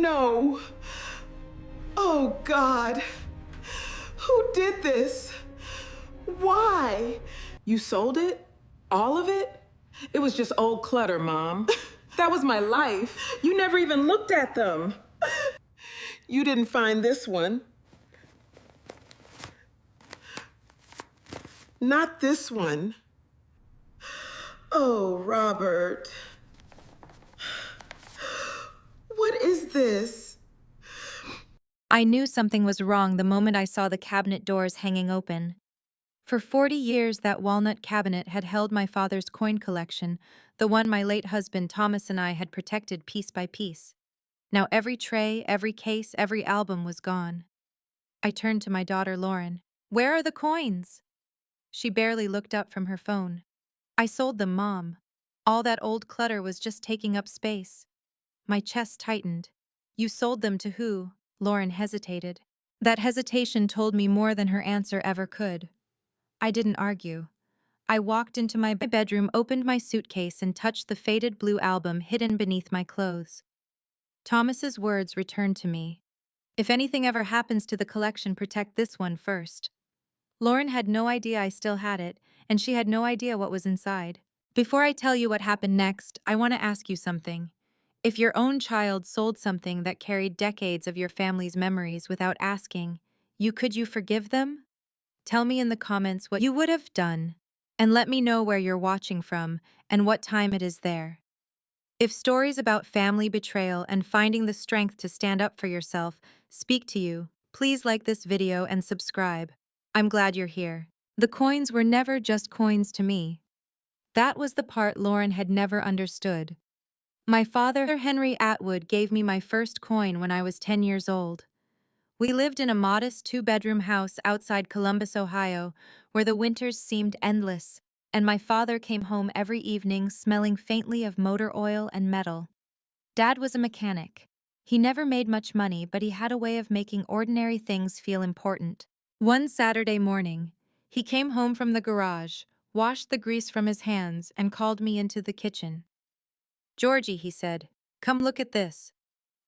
no. Oh, God. Who did this? Why? You sold it? All of it? It was just old clutter, Mom. That was my life. You never even looked at them. You didn't find this one. Not this one. Oh, Robert. What is this? I knew something was wrong the moment I saw the cabinet doors hanging open. For 40 years, that walnut cabinet had held my father's coin collection, the one my late husband Thomas and I had protected piece by piece. Now every tray, every case, every album was gone. I turned to my daughter Lauren. "Where are the coins?" She barely looked up from her phone. "I sold them, Mom. All that old clutter was just taking up space." My chest tightened. "You sold them to who?" Lauren hesitated. That hesitation told me more than her answer ever could. I didn't argue. I walked into my bedroom, opened my suitcase, and touched the faded blue album hidden beneath my clothes. Thomas's words returned to me. "If anything ever happens to the collection, protect this one first." Lauren had no idea I still had it, and she had no idea what was inside. Before I tell you what happened next, I want to ask you something. If your own child sold something that carried decades of your family's memories without asking, could you forgive them? Tell me in the comments what you would have done, and let me know where you're watching from and what time it is there. If stories about family betrayal and finding the strength to stand up for yourself speak to you, please like this video and subscribe. I'm glad you're here. The coins were never just coins to me. That was the part Lauren had never understood. My father, Henry Atwood, gave me my first coin when I was 10 years old. We lived in a modest two-bedroom house outside Columbus, Ohio, where the winters seemed endless, and my father came home every evening smelling faintly of motor oil and metal. Dad was a mechanic. He never made much money, but he had a way of making ordinary things feel important. One Saturday morning, he came home from the garage, washed the grease from his hands, and called me into the kitchen. "Georgie," he said, "come look at this."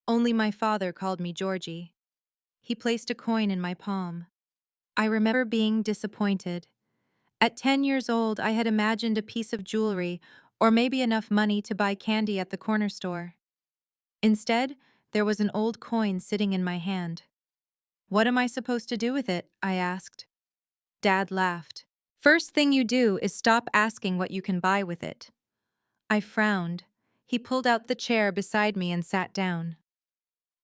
Only my father called me Georgie. He placed a coin in my palm. I remember being disappointed. At 10 years old, I had imagined a piece of jewelry or maybe enough money to buy candy at the corner store. Instead, there was an old coin sitting in my hand. "What am I supposed to do with it?" I asked. Dad laughed. "First thing you do is stop asking what you can buy with it." I frowned. He pulled out the chair beside me and sat down.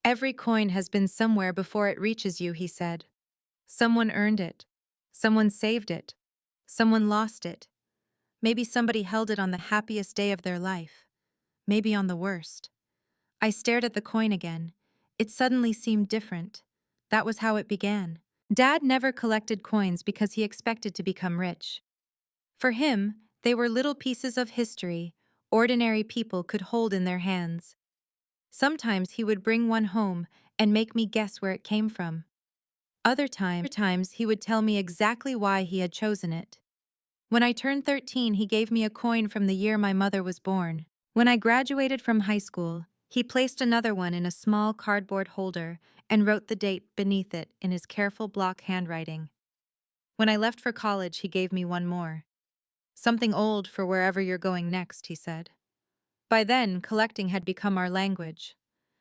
"Every coin has been somewhere before it reaches you," he said. "Someone earned it. Someone saved it. Someone lost it. Maybe somebody held it on the happiest day of their life. Maybe on the worst." I stared at the coin again. It suddenly seemed different. That was how it began. Dad never collected coins because he expected to become rich. For him, they were little pieces of history ordinary people could hold in their hands. Sometimes he would bring one home and make me guess where it came from. Other times he would tell me exactly why he had chosen it. When I turned 13, he gave me a coin from the year my mother was born. When I graduated from high school, he placed another one in a small cardboard holder and wrote the date beneath it in his careful block handwriting. When I left for college, he gave me one more. "Something old for wherever you're going next," he said. By then, collecting had become our language.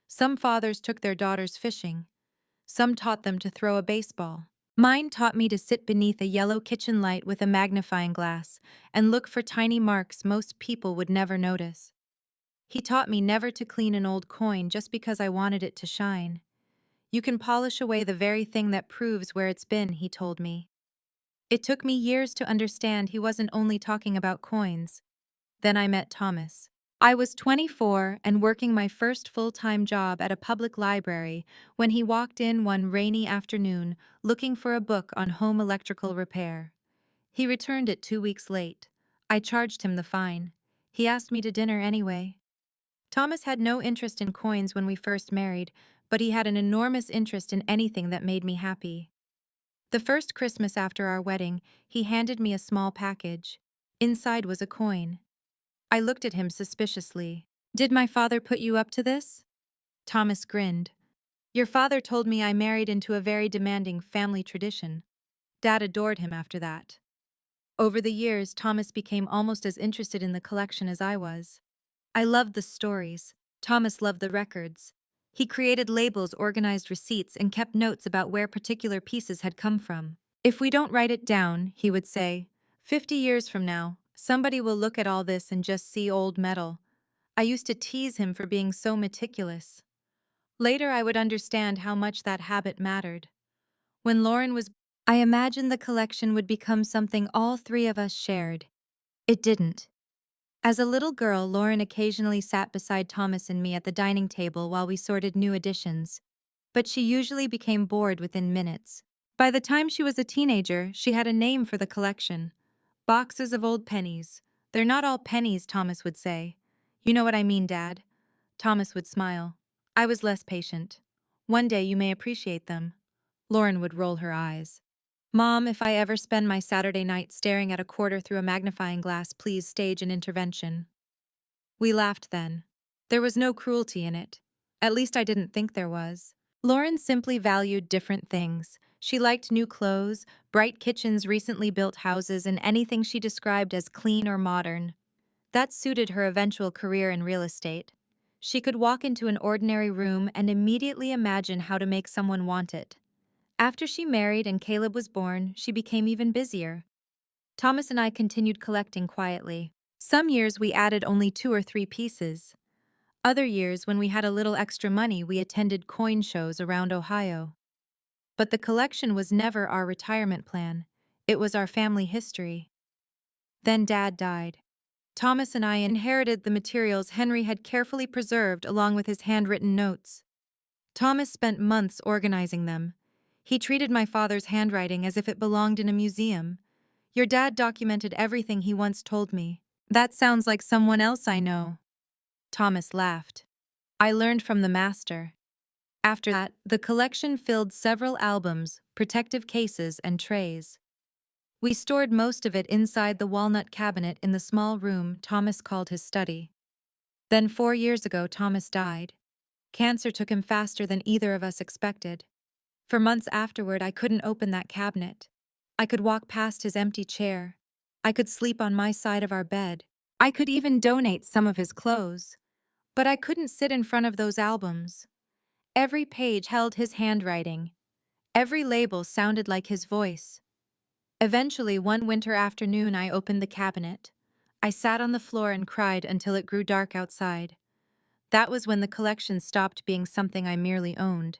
Some fathers took their daughters fishing. Some taught them to throw a baseball. Mine taught me to sit beneath a yellow kitchen light with a magnifying glass and look for tiny marks most people would never notice. He taught me never to clean an old coin just because I wanted it to shine. "You can polish away the very thing that proves where it's been," he told me. It took me years to understand he wasn't only talking about coins. Then I met Thomas. I was 24 and working my first full-time job at a public library when he walked in one rainy afternoon looking for a book on home electrical repair. He returned it 2 weeks late. I charged him the fine. He asked me to dinner anyway. Thomas had no interest in coins when we first married, but he had an enormous interest in anything that made me happy. The first Christmas after our wedding, he handed me a small package. Inside was a coin. I looked at him suspiciously. "Did my father put you up to this?" Thomas grinned. Your father told me I married into a very demanding family tradition. Dad adored him after that. Over the years, Thomas became almost as interested in the collection as I was. I loved the stories. Thomas loved the records. He created labels, organized receipts, and kept notes about where particular pieces had come from. If we don't write it down, he would say, 50 years from now, somebody will look at all this and just see old metal. I used to tease him for being so meticulous. Later, I would understand how much that habit mattered. When Lauren was, I imagined the collection would become something all three of us shared. It didn't. As a little girl, Lauren occasionally sat beside Thomas and me at the dining table while we sorted new additions, but she usually became bored within minutes. By the time she was a teenager, she had a name for the collection. Boxes of old pennies. They're not all pennies, Thomas would say. You know what I mean, Dad. Thomas would smile. I was less patient. One day you may appreciate them. Lauren would roll her eyes. Mom, if I ever spend my Saturday night staring at a quarter through a magnifying glass, please stage an intervention. We laughed then. There was no cruelty in it. At least I didn't think there was. Lauren simply valued different things. She liked new clothes, bright kitchens, recently built houses, and anything she described as clean or modern. That suited her eventual career in real estate. She could walk into an ordinary room and immediately imagine how to make someone want it. After she married and Caleb was born, she became even busier. Thomas and I continued collecting quietly. Some years we added only 2 or 3 pieces. Other years, when we had a little extra money, we attended coin shows around Ohio. But the collection was never our retirement plan. It was our family history. Then Dad died. Thomas and I inherited the materials Henry had carefully preserved along with his handwritten notes. Thomas spent months organizing them. He treated my father's handwriting as if it belonged in a museum. Your dad documented everything he once told me. That sounds like someone else I know. Thomas laughed. I learned from the master. After that, the collection filled several albums, protective cases, and trays. We stored most of it inside the walnut cabinet in the small room Thomas called his study. Then 4 years ago, Thomas died. Cancer took him faster than either of us expected. For months afterward, I couldn't open that cabinet. I could walk past his empty chair. I could sleep on my side of our bed. I could even donate some of his clothes. But I couldn't sit in front of those albums. Every page held his handwriting. Every label sounded like his voice. Eventually, one winter afternoon, I opened the cabinet. I sat on the floor and cried until it grew dark outside. That was when the collection stopped being something I merely owned.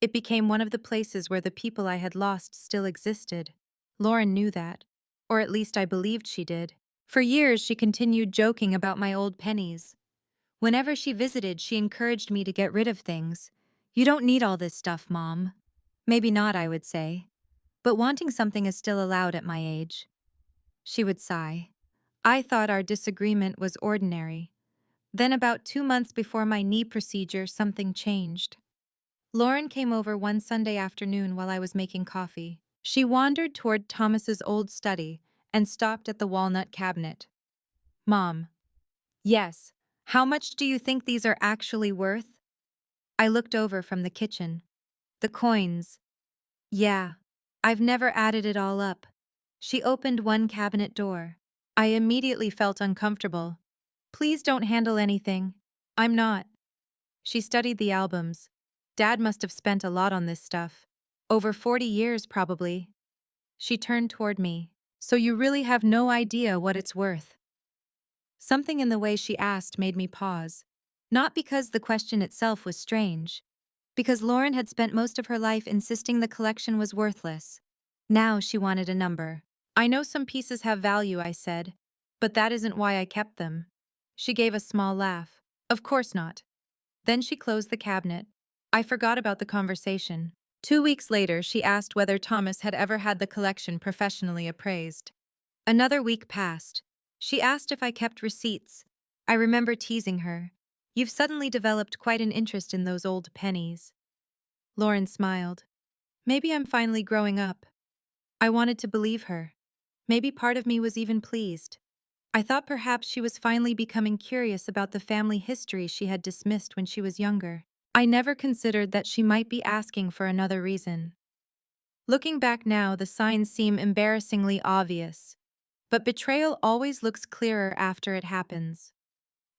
It became one of the places where the people I had lost still existed. Lauren knew that. Or at least I believed she did. For years, she continued joking about my old pennies. Whenever she visited, she encouraged me to get rid of things. You don't need all this stuff, Mom. Maybe not, I would say. But wanting something is still allowed at my age. She would sigh. I thought our disagreement was ordinary. Then about 2 months before my knee procedure, something changed. Lauren came over one Sunday afternoon while I was making coffee. She wandered toward Thomas's old study and stopped at the walnut cabinet. Mom. Yes. How much do you think these are actually worth? I looked over from the kitchen. The coins. Yeah. I've never added it all up. She opened one cabinet door. I immediately felt uncomfortable. Please don't handle anything. I'm not. She studied the albums. Dad must have spent a lot on this stuff. Over 40 years, probably. She turned toward me. So you really have no idea what it's worth? Something in the way she asked made me pause. Not because the question itself was strange. Because Lauren had spent most of her life insisting the collection was worthless. Now she wanted a number. I know some pieces have value, I said. But that isn't why I kept them. She gave a small laugh. Of course not. Then she closed the cabinet. I forgot about the conversation. 2 weeks later, she asked whether Thomas had ever had the collection professionally appraised. Another week passed. She asked if I kept receipts. I remember teasing her. You've suddenly developed quite an interest in those old pennies. Lauren smiled. Maybe I'm finally growing up. I wanted to believe her. Maybe part of me was even pleased. I thought perhaps she was finally becoming curious about the family history she had dismissed when she was younger. I never considered that she might be asking for another reason. Looking back now, the signs seem embarrassingly obvious. But betrayal always looks clearer after it happens.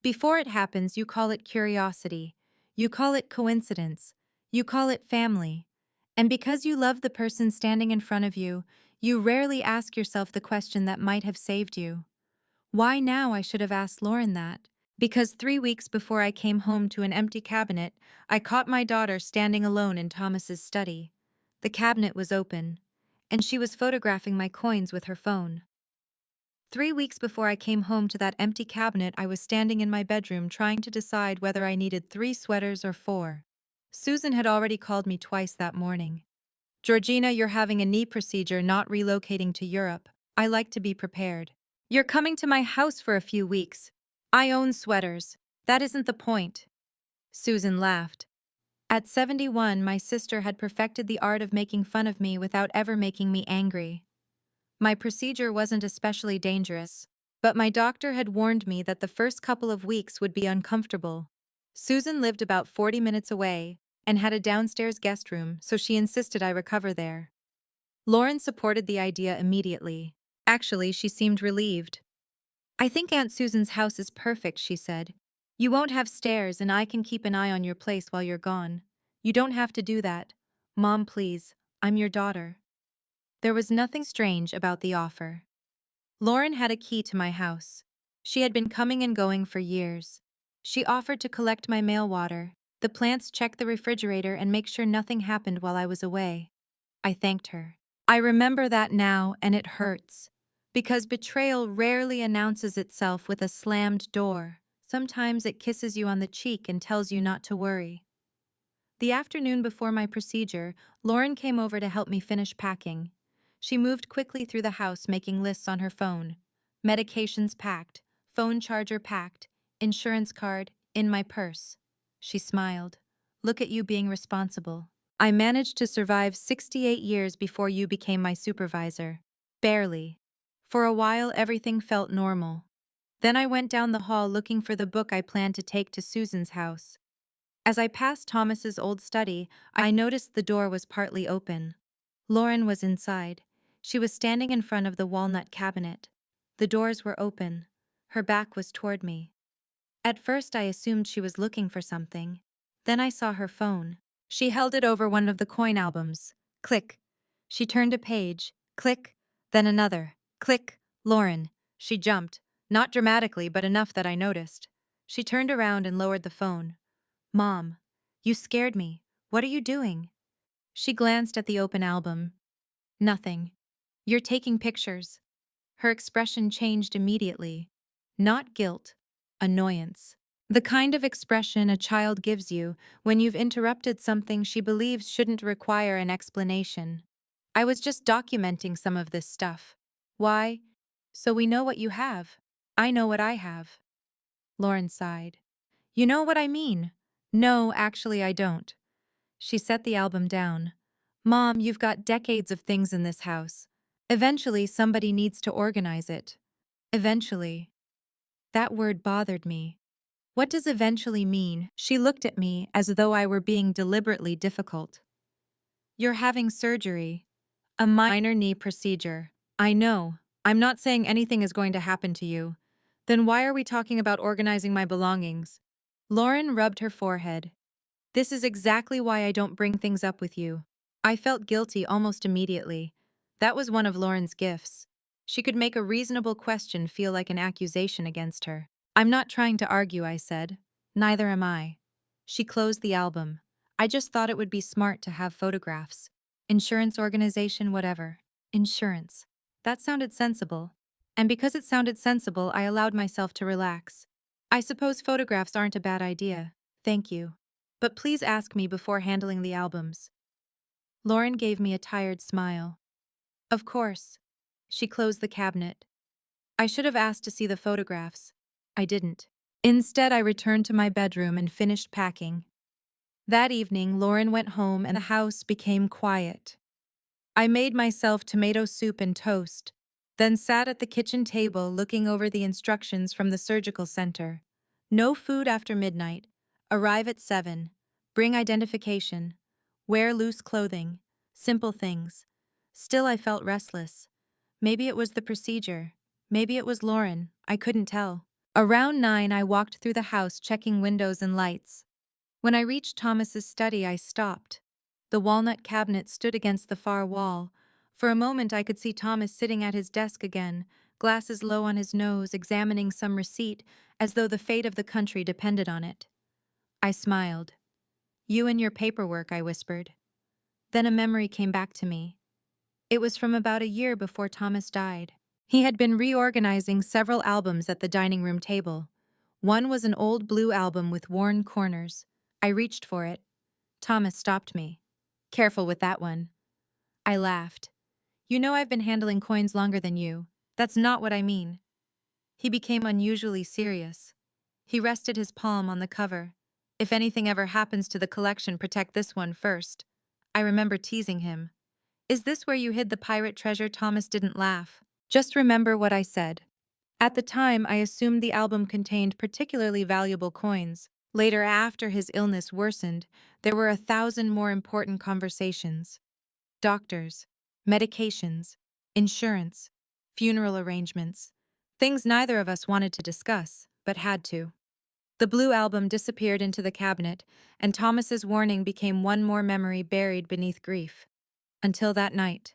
Before it happens, you call it curiosity. You call it coincidence. You call it family. And because you love the person standing in front of you, you rarely ask yourself the question that might have saved you. Why now? I should have asked Lauren that. Because 3 weeks before I came home to an empty cabinet, I caught my daughter standing alone in Thomas's study. The cabinet was open, and she was photographing my coins with her phone. 3 weeks before I came home to that empty cabinet, I was standing in my bedroom trying to decide whether I needed 3 sweaters or 4. Susan had already called me twice that morning. Georgina, you're having a knee procedure, not relocating to Europe. I like to be prepared. You're coming to my house for a few weeks. I own sweaters. That isn't the point. Susan laughed. At 71, my sister had perfected the art of making fun of me without ever making me angry. My procedure wasn't especially dangerous, but my doctor had warned me that the first couple of weeks would be uncomfortable. Susan lived about 40 minutes away and had a downstairs guest room, so she insisted I recover there. Lauren supported the idea immediately. Actually, she seemed relieved. I think Aunt Susan's house is perfect, she said. You won't have stairs and I can keep an eye on your place while you're gone. You don't have to do that. Mom, please, I'm your daughter. There was nothing strange about the offer. Lauren had a key to my house. She had been coming and going for years. She offered to collect my mail water, the plants, check the refrigerator, and make sure nothing happened while I was away. I thanked her. I remember that now, and it hurts. Because betrayal rarely announces itself with a slammed door. Sometimes it kisses you on the cheek and tells you not to worry. The afternoon before my procedure, Lauren came over to help me finish packing. She moved quickly through the house, making lists on her phone. Medications packed, phone charger packed, insurance card in my purse. She smiled. Look at you being responsible. I managed to survive 68 years before you became my supervisor. Barely. For a while, everything felt normal. Then I went down the hall looking for the book I planned to take to Susan's house. As I passed Thomas's old study, I noticed the door was partly open. Lauren was inside. She was standing in front of the walnut cabinet. The doors were open. Her back was toward me. At first I assumed she was looking for something. Then I saw her phone. She held it over one of the coin albums. Click. She turned a page. Click. Then another. Click. Lauren. She jumped. Not dramatically, but enough that I noticed. She turned around and lowered the phone. Mom, you scared me. What are you doing? She glanced at the open album. Nothing. You're taking pictures. Her expression changed immediately. Not guilt, annoyance. The kind of expression a child gives you when you've interrupted something she believes shouldn't require an explanation. I was just documenting some of this stuff. Why? So we know what you have. I know what I have. Lauren sighed. You know what I mean? No, actually, I don't. She set the album down. Mom, you've got decades of things in this house. Eventually, somebody needs to organize it. Eventually. That word bothered me. What does eventually mean? She looked at me as though I were being deliberately difficult. You're having surgery. A minor knee procedure. I know. I'm not saying anything is going to happen to you. Then why are we talking about organizing my belongings? Lauren rubbed her forehead. This is exactly why I don't bring things up with you. I felt guilty almost immediately. That was one of Lauren's gifts. She could make a reasonable question feel like an accusation against her. I'm not trying to argue, I said. Neither am I. She closed the album. I just thought it would be smart to have photographs. Insurance organization, whatever. Insurance. That sounded sensible. And because it sounded sensible, I allowed myself to relax. I suppose photographs aren't a bad idea. Thank you. But please ask me before handling the albums. Lauren gave me a tired smile. Of course. She closed the cabinet. I should have asked to see the photographs. I didn't. Instead, I returned to my bedroom and finished packing. That evening, Lauren went home and the house became quiet. I made myself tomato soup and toast, then sat at the kitchen table looking over the instructions from the surgical center. No food after midnight. Arrive at 7. Bring identification. Wear loose clothing. Simple things. Still, I felt restless. Maybe it was the procedure. Maybe it was Lauren. I couldn't tell. Around 9, I walked through the house checking windows and lights. When I reached Thomas's study, I stopped. The walnut cabinet stood against the far wall. For a moment, I could see Thomas sitting at his desk again, glasses low on his nose, examining some receipt as though the fate of the country depended on it. I smiled. "You and your paperwork," I whispered. Then a memory came back to me. It was from about a year before Thomas died. He had been reorganizing several albums at the dining room table. One was an old blue album with worn corners. I reached for it. Thomas stopped me. "Careful with that one." I laughed. "You know I've been handling coins longer than you. That's not what I mean." He became unusually serious. He rested his palm on the cover. "If anything ever happens to the collection, protect this one first." I remember teasing him. "Is this where you hid the pirate treasure?" Thomas didn't laugh. "Just remember what I said." At the time, I assumed the album contained particularly valuable coins. Later, after his illness worsened, there were 1,000 more important conversations. Doctors, medications, insurance, funeral arrangements. Things neither of us wanted to discuss, but had to. The blue album disappeared into the cabinet, and Thomas's warning became one more memory buried beneath grief. Until that night.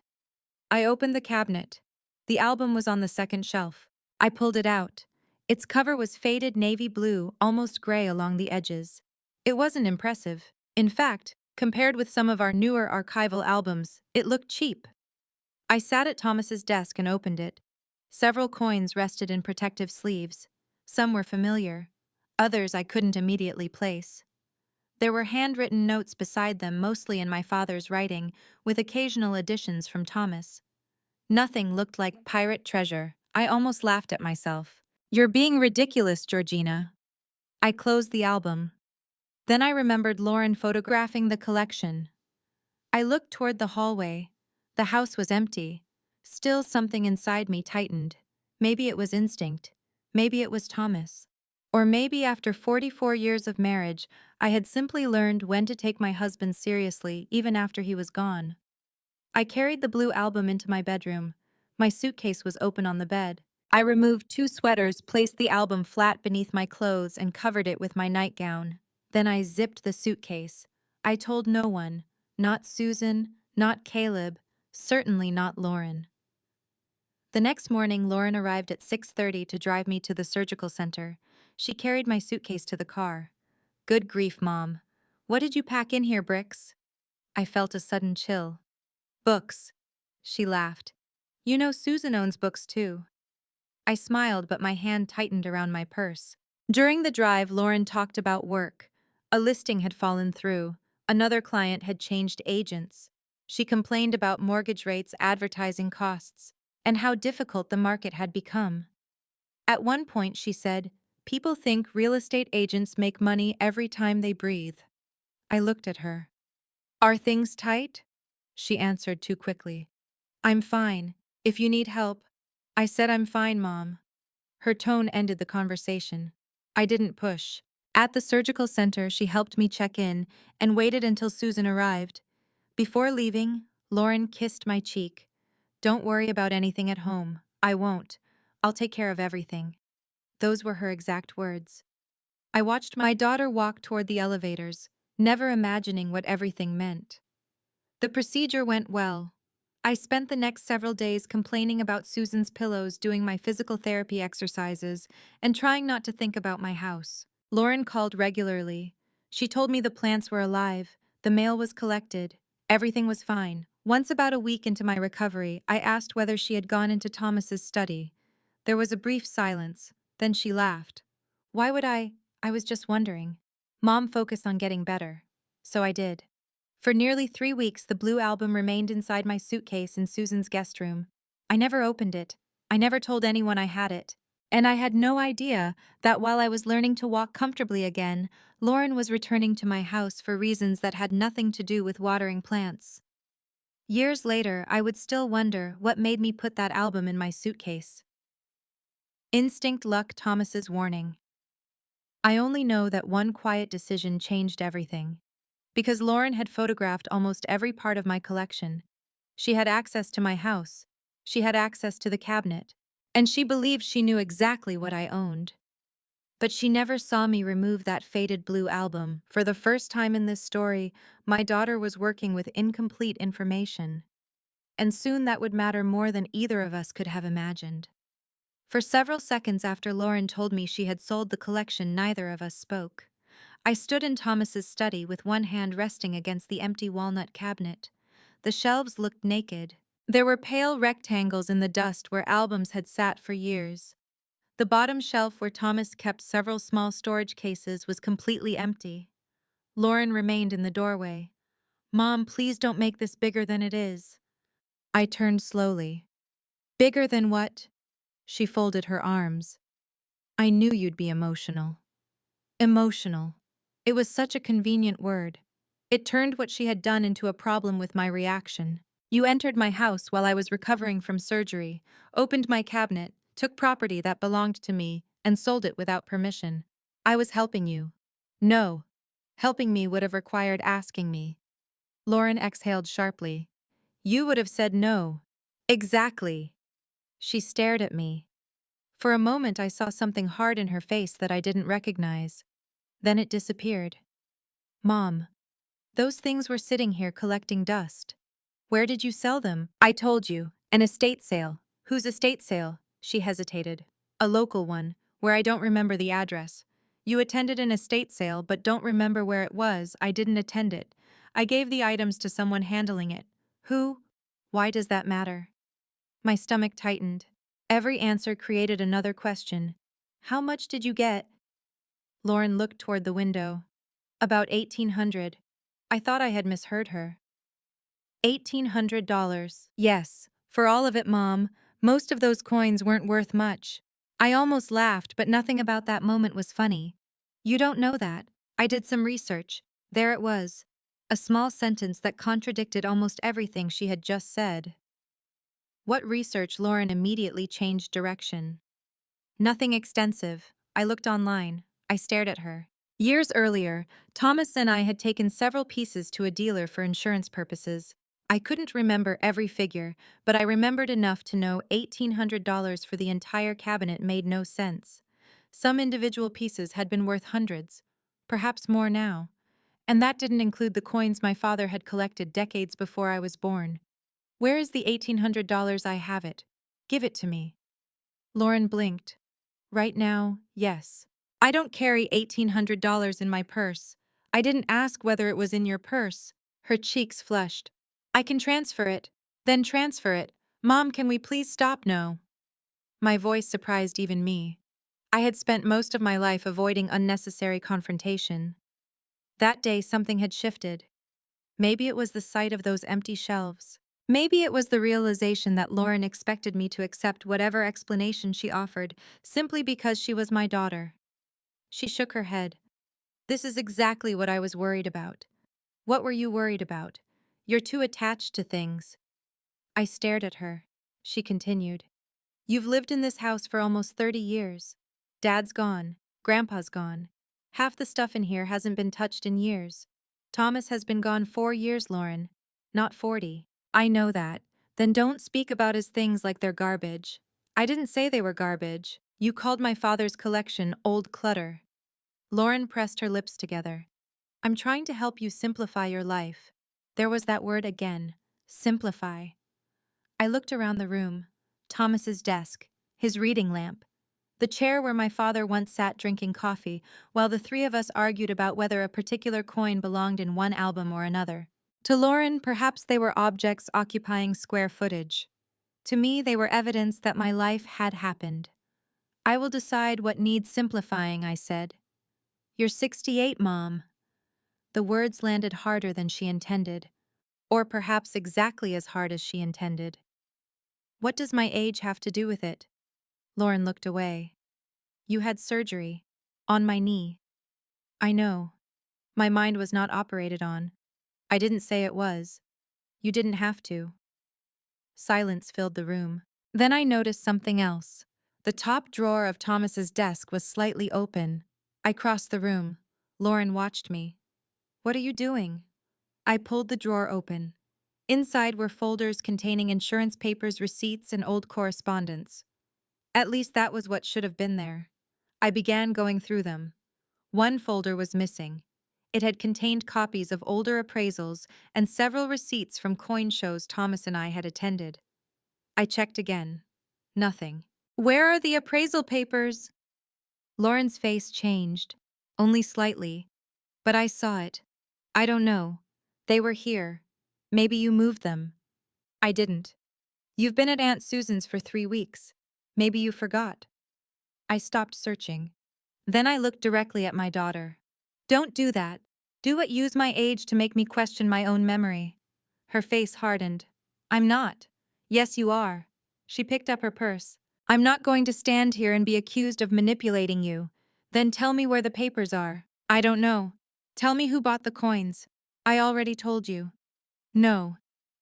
I opened the cabinet. The album was on the second shelf. I pulled it out. Its cover was faded navy blue, almost gray along the edges. It wasn't impressive. In fact, compared with some of our newer archival albums, it looked cheap. I sat at Thomas's desk and opened it. Several coins rested in protective sleeves. Some were familiar. Others I couldn't immediately place. There were handwritten notes beside them, mostly in my father's writing, with occasional additions from Thomas. Nothing looked like pirate treasure. I almost laughed at myself. "You're being ridiculous, Georgina." I closed the album. Then I remembered Lauren photographing the collection. I looked toward the hallway. The house was empty. Still, something inside me tightened. Maybe it was instinct. Maybe it was Thomas. Or maybe after 44 years of marriage, I had simply learned when to take my husband seriously even after he was gone. I carried the blue album into my bedroom. My suitcase was open on the bed. I removed 2 sweaters, placed the album flat beneath my clothes, and covered it with my nightgown. Then I zipped the suitcase. I told no one. Not Susan, not Caleb, certainly not Lauren. The next morning, Lauren arrived at 6:30 to drive me to the surgical center. She carried my suitcase to the car. "Good grief, Mom. What did you pack in here, Bricks?" I felt a sudden chill. "Books." She laughed. "You know Susan owns books too." I smiled, but my hand tightened around my purse. During the drive, Lauren talked about work. A listing had fallen through. Another client had changed agents. She complained about mortgage rates, advertising costs, and how difficult the market had become. At one point, she said, "People think real estate agents make money every time they breathe." I looked at her. "Are things tight?" She answered too quickly. "I'm fine. If you need help." I said, "I'm fine, Mom." Her tone ended the conversation. I didn't push. At the surgical center, she helped me check in and waited until Susan arrived. Before leaving, Lauren kissed my cheek. "Don't worry about anything at home. I won't. I'll take care of everything." Those were her exact words. I watched my daughter walk toward the elevators, never imagining what everything meant. The procedure went well. I spent the next several days complaining about Susan's pillows, doing my physical therapy exercises, and trying not to think about my house. Lauren called regularly. She told me the plants were alive, the mail was collected, everything was fine. Once, about a week into my recovery, I asked whether she had gone into Thomas's study. There was a brief silence, then she laughed. "Why would I? I was just wondering." Mom focused on getting better. So I did. For nearly 3 weeks, the blue album remained inside my suitcase in Susan's guest room. I never opened it. I never told anyone I had it. And I had no idea that while I was learning to walk comfortably again, Lauren was returning to my house for reasons that had nothing to do with watering plants. Years later, I would still wonder what made me put that album in my suitcase. Instinct, luck, Thomas's warning. I only know that one quiet decision changed everything. Because Lauren had photographed almost every part of my collection. She had access to my house. She had access to the cabinet. And she believed she knew exactly what I owned. But she never saw me remove that faded blue album. For the first time in this story, my daughter was working with incomplete information. And soon that would matter more than either of us could have imagined. For several seconds after Lauren told me she had sold the collection, neither of us spoke. I stood in Thomas's study with one hand resting against the empty walnut cabinet. The shelves looked naked. There were pale rectangles in the dust where albums had sat for years. The bottom shelf where Thomas kept several small storage cases was completely empty. Lauren remained in the doorway. "Mom, please don't make this bigger than it is." I turned slowly. "Bigger than what?" She folded her arms. "I knew you'd be emotional." Emotional. It was such a convenient word. It turned what she had done into a problem with my reaction. "You entered my house while I was recovering from surgery, opened my cabinet, took property that belonged to me, and sold it without permission. I was helping you." "No. Helping me would have required asking me." Lauren exhaled sharply. "You would have said no." "Exactly." She stared at me. For a moment I saw something hard in her face that I didn't recognize. Then it disappeared. "Mom, those things were sitting here collecting dust. Where did you sell them?" "I told you. An estate sale." "Whose estate sale?" She hesitated. "A local one, where I don't remember the address." "You attended an estate sale but don't remember where it was." "I didn't attend it. I gave the items to someone handling it." "Who?" "Why does that matter?" My stomach tightened. Every answer created another question. "How much did you get?" Lauren looked toward the window. "About 1,800. I thought I had misheard her. $1,800. "Yes, for all of it, Mom. Most of those coins weren't worth much." I almost laughed, but nothing about that moment was funny. "You don't know that. I did some research." There it was. A small sentence that contradicted almost everything she had just said. What research? Lauren immediately changed direction. "Nothing extensive. I looked online." I stared at her. Years earlier, Thomas and I had taken several pieces to a dealer for insurance purposes. I couldn't remember every figure, but I remembered enough to know $1,800 for the entire cabinet made no sense. Some individual pieces had been worth hundreds, perhaps more now. And that didn't include the coins my father had collected decades before I was born. "Where is the $1,800? I have it. Give it to me." Lauren blinked. "Right now, yes. I don't carry $1,800 in my purse." "I didn't ask whether it was in your purse." Her cheeks flushed. "I can transfer it." "Then transfer it." "Mom, can we please stop?" "No." My voice surprised even me. I had spent most of my life avoiding unnecessary confrontation. That day something had shifted. Maybe it was the sight of those empty shelves. Maybe it was the realization that Lauren expected me to accept whatever explanation she offered, simply because she was my daughter. She shook her head. "This is exactly what I was worried about." "What were you worried about?" "You're too attached to things." I stared at her. She continued. "You've lived in this house for almost 30 years. Dad's gone. Grandpa's gone. Half the stuff in here hasn't been touched in years. Thomas has been gone 4 years, Lauren. Not 40. "I know that. Then don't speak about his things like they're garbage." "I didn't say they were garbage. You called my father's collection old clutter." Lauren pressed her lips together. "I'm trying to help you simplify your life." There was that word again. Simplify. I looked around the room. Thomas's desk, his reading lamp, the chair where my father once sat drinking coffee, while the three of us argued about whether a particular coin belonged in one album or another. To Lauren, perhaps they were objects occupying square footage. To me, they were evidence that my life had happened. "I will decide what needs simplifying," I said. "You're 68, Mom." The words landed harder than she intended, or perhaps exactly as hard as she intended. "What does my age have to do with it?" Lauren looked away. "You had surgery. On my knee." "I know. My mind was not operated on." "I didn't say it was. You didn't have to." Silence filled the room. Then I noticed something else. The top drawer of Thomas's desk was slightly open. I crossed the room. Lauren watched me. What are you doing? I pulled the drawer open. Inside were folders containing insurance papers, receipts, and old correspondence. At least that was what should have been there. I began going through them. One folder was missing. It had contained copies of older appraisals and several receipts from coin shows Thomas and I had attended. I checked again. Nothing. Where are the appraisal papers? Lauren's face changed. Only slightly. But I saw it. I don't know. They were here. Maybe you moved them. I didn't. You've been at Aunt Susan's for 3 weeks. Maybe you forgot. I stopped searching. Then I looked directly at my daughter. Don't do that. Do what use my age to make me question my own memory. Her face hardened. I'm not. Yes, you are. She picked up her purse. I'm not going to stand here and be accused of manipulating you. Then tell me where the papers are. I don't know. Tell me who bought the coins. I already told you. No.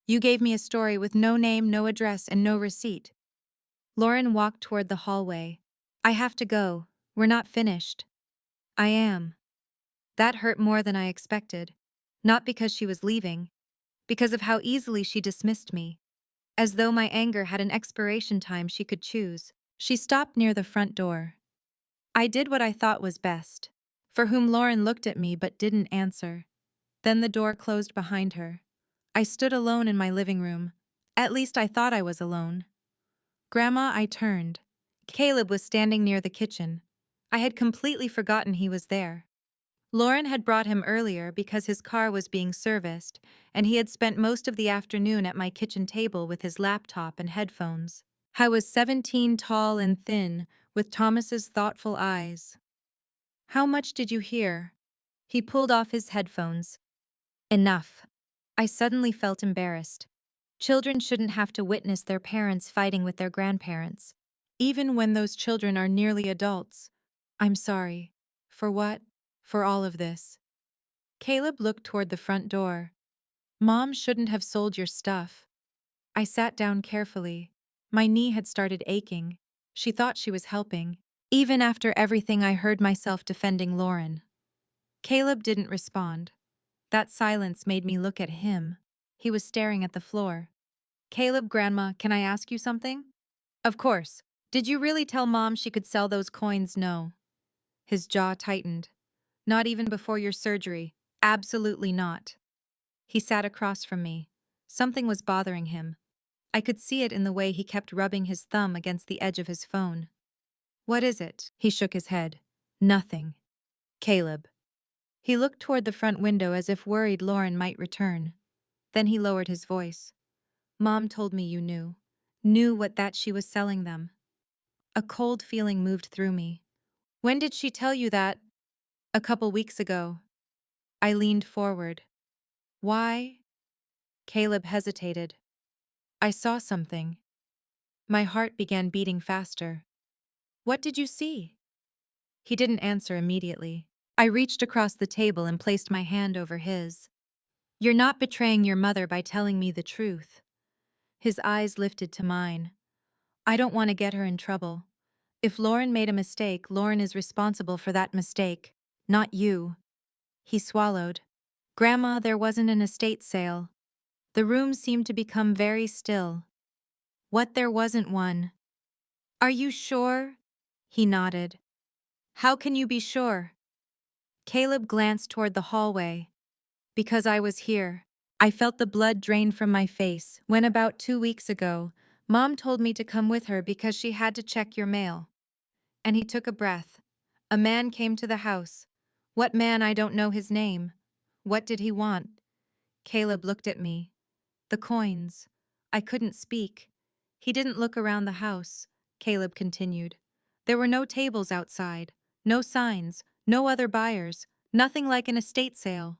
You gave me a story with no name, no address, and no receipt. Lauren walked toward the hallway. I have to go. We're not finished. I am. That hurt more than I expected. Not because she was leaving, because of how easily she dismissed me. As though my anger had an expiration time she could choose. She stopped near the front door. I did what I thought was best. For whom Lauren looked at me but didn't answer. Then the door closed behind her. I stood alone in my living room. At least I thought I was alone. Grandma, I turned. Caleb was standing near the kitchen. I had completely forgotten he was there. Lauren had brought him earlier because his car was being serviced, and he had spent most of the afternoon at my kitchen table with his laptop and headphones. I was 17, tall and thin, with Thomas's thoughtful eyes. How much did you hear? He pulled off his headphones. Enough. I suddenly felt embarrassed. Children shouldn't have to witness their parents fighting with their grandparents, even when those children are nearly adults. I'm sorry. For what? For all of this. Caleb looked toward the front door. Mom shouldn't have sold your stuff. I sat down carefully. My knee had started aching. She thought she was helping, even after everything I heard myself defending Lauren. Caleb didn't respond. That silence made me look at him. He was staring at the floor. Caleb, Grandma, can I ask you something? Of course. Did you really tell Mom she could sell those coins? No. His jaw tightened. Not even before your surgery. Absolutely not. He sat across from me. Something was bothering him. I could see it in the way he kept rubbing his thumb against the edge of his phone. What is it? He shook his head. Nothing. Caleb. He looked toward the front window as if worried Lauren might return. Then he lowered his voice. Mom told me you knew. Knew what that she was selling them. A cold feeling moved through me. When did she tell you that? A couple weeks ago. I leaned forward. Why? Caleb hesitated. I saw something. My heart began beating faster. What did you see? He didn't answer immediately. I reached across the table and placed my hand over his. You're not betraying your mother by telling me the truth. His eyes lifted to mine. I don't want to get her in trouble. If Lauren made a mistake, Lauren is responsible for that mistake, not you. He swallowed. Grandma, there wasn't an estate sale. The room seemed to become very still. What, there wasn't one? Are you sure? He nodded. How can you be sure? Caleb glanced toward the hallway. Because I was here. I felt the blood drain from my face when about 2 weeks ago, Mom told me to come with her because she had to check your mail. And he took a breath. A man came to the house. What man? I don't know his name. What did he want? Caleb looked at me. The coins. I couldn't speak. He didn't look around the house, Caleb continued. There were no tables outside, no signs, no other buyers, nothing like an estate sale.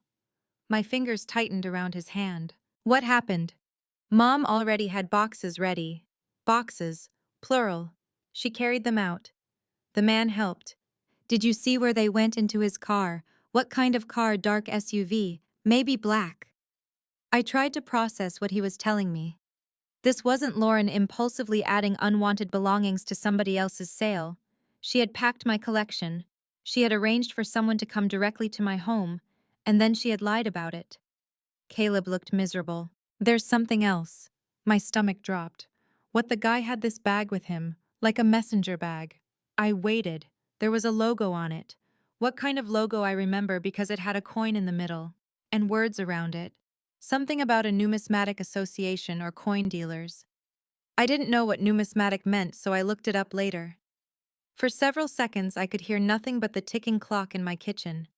My fingers tightened around his hand. What happened? Mom already had boxes ready. Boxes, plural. She carried them out. The man helped. Did you see where they went into his car? What kind of car? Dark SUV, maybe black. I tried to process what he was telling me. This wasn't Lauren impulsively adding unwanted belongings to somebody else's sale. She had packed my collection. She had arranged for someone to come directly to my home, And then she had lied about it. Caleb looked miserable. There's something else. My stomach dropped. What the guy had this bag with him, like a messenger bag. I waited. There was a logo on it. What kind of logo I remember because it had a coin in the middle. And words around it. Something about a numismatic association or coin dealers. I didn't know what numismatic meant, so I looked it up later. For several seconds, I could hear nothing but the ticking clock in my kitchen.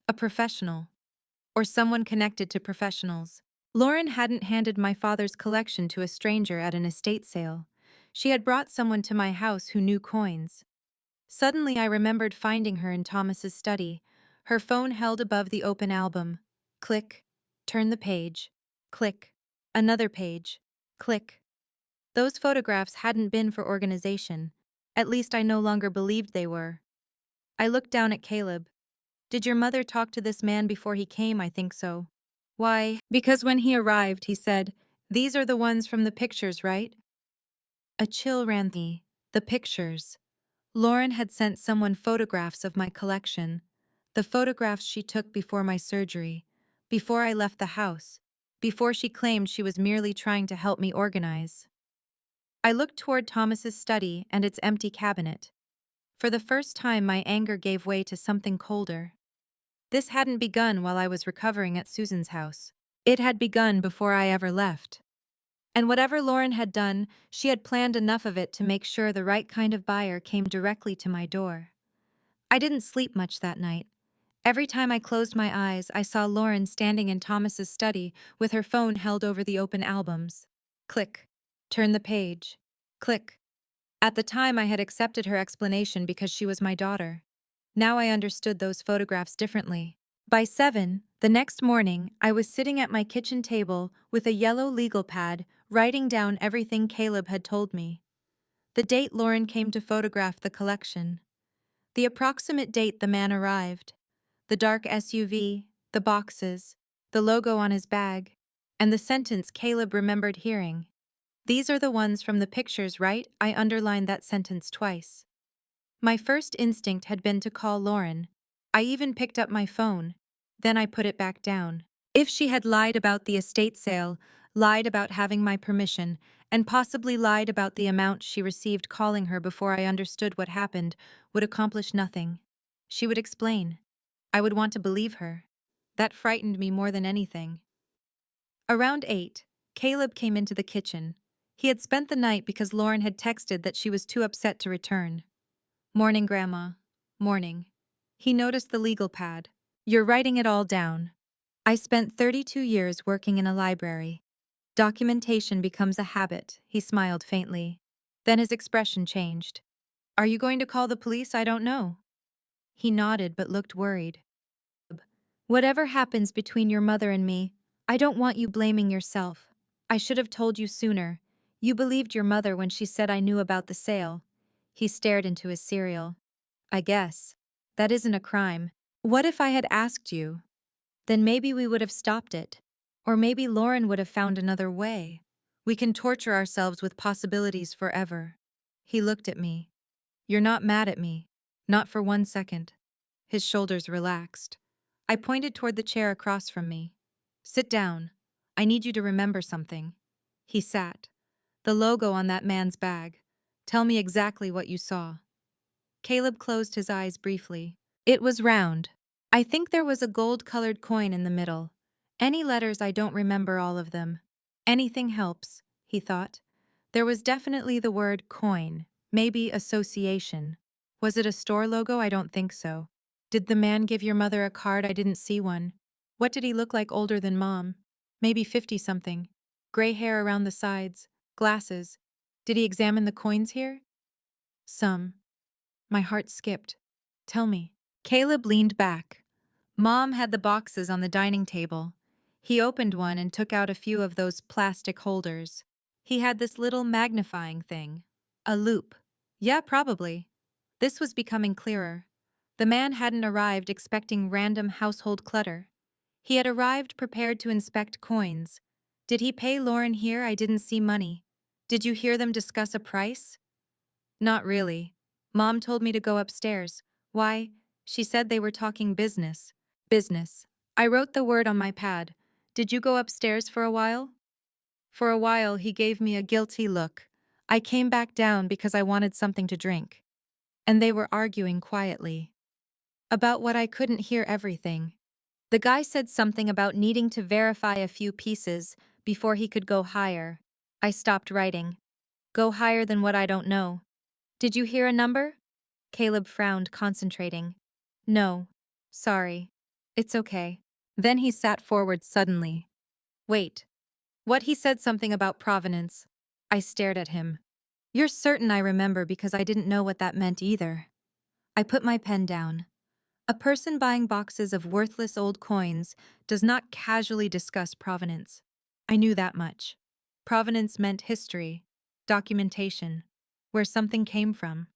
A professional. Or someone connected to professionals. Lauren hadn't handed my father's collection to a stranger at an estate sale. She had brought someone to my house who knew coins. Suddenly I remembered finding her in Thomas's study, her phone held above the open album. Click. Turn the page. Click. Another page. Click. Those photographs hadn't been for organization. At least I no longer believed they were. I looked down at Caleb. Did your mother talk to this man before he came? I think so. Why? Because when he arrived, he said, "These are the ones from the pictures, right?" A chill ran through me. The pictures. Lauren had sent someone photographs of my collection. The photographs she took before my surgery, before I left the house, before she claimed she was merely trying to help me organize. I looked toward Thomas's study and its empty cabinet. For the first time, my anger gave way to something colder. This hadn't begun while I was recovering at Susan's house. It had begun before I ever left. And whatever Lauren had done, she had planned enough of it to make sure the right kind of buyer came directly to my door. I didn't sleep much that night. Every time I closed my eyes, I saw Lauren standing in Thomas's study with her phone held over the open albums. Click. Turn the page. Click. At the time, I had accepted her explanation because she was my daughter. Now I understood those photographs differently. By 7, the next morning, I was sitting at my kitchen table with a yellow legal pad, writing down everything Caleb had told me. The date Lauren came to photograph the collection. The approximate date the man arrived. The dark SUV, the boxes, the logo on his bag, and the sentence Caleb remembered hearing. "These are the ones from the pictures, right?" I underlined that sentence twice. My first instinct had been to call Lauren. I even picked up my phone. Then I put it back down. If she had lied about the estate sale, lied about having my permission, and possibly lied about the amount she received calling her before I understood what happened, would accomplish nothing. She would explain. I would want to believe her. That frightened me more than anything. Around 8, Caleb came into the kitchen. He had spent the night because Lauren had texted that she was too upset to return. "Morning, Grandma. Morning." He noticed the legal pad. "You're writing it all down." I spent 32 years working in a library. Documentation becomes a habit, he smiled faintly. Then his expression changed. "Are you going to call the police? I don't know." He nodded but looked worried. "Whatever happens between your mother and me, I don't want you blaming yourself. I should have told you sooner. You believed your mother when she said I knew about the sale." He stared into his cereal. "I guess. That isn't a crime. What if I had asked you? Then maybe we would have stopped it. Or maybe Lauren would have found another way. We can torture ourselves with possibilities forever." He looked at me. "You're not mad at me. Not for 1 second." His shoulders relaxed. I pointed toward the chair across from me. "Sit down. I need you to remember something." He sat. "The logo on that man's bag. Tell me exactly what you saw." Caleb closed his eyes briefly. "It was round. I think there was a gold-colored coin in the middle. Any letters, I don't remember all of them. Anything helps," he thought. "There was definitely the word coin, maybe association. Was it a store logo? I don't think so. Did the man give your mother a card? I didn't see one. What did he look like? Older than Mom? Maybe 50-something. Gray hair around the sides. Glasses. Did he examine the coins here?" "Some." My heart skipped. "Tell me." Caleb leaned back. Mom had the boxes on the dining table. He opened one and took out a few of those plastic holders. He had this little magnifying thing. A loop. Yeah, probably. This was becoming clearer. The man hadn't arrived expecting random household clutter. He had arrived prepared to inspect coins. Did he pay Lauren here? I didn't see money. Did you hear them discuss a price? Not really. Mom told me to go upstairs. Why? She said they were talking business. Business. I wrote the word on my pad. Did you go upstairs for a while? For a while, he gave me a guilty look. I came back down because I wanted something to drink. And they were arguing quietly. About what I couldn't hear everything. The guy said something about needing to verify a few pieces before he could go higher. I stopped writing. Go higher than what I don't know. Did you hear a number? Caleb frowned, concentrating. No. Sorry. It's okay. Then he sat forward suddenly. Wait. What he said something about provenance. I stared at him. You're certain I remember because I didn't know what that meant either. I put my pen down. A person buying boxes of worthless old coins does not casually discuss provenance. I knew that much. Provenance meant history, documentation, where something came from.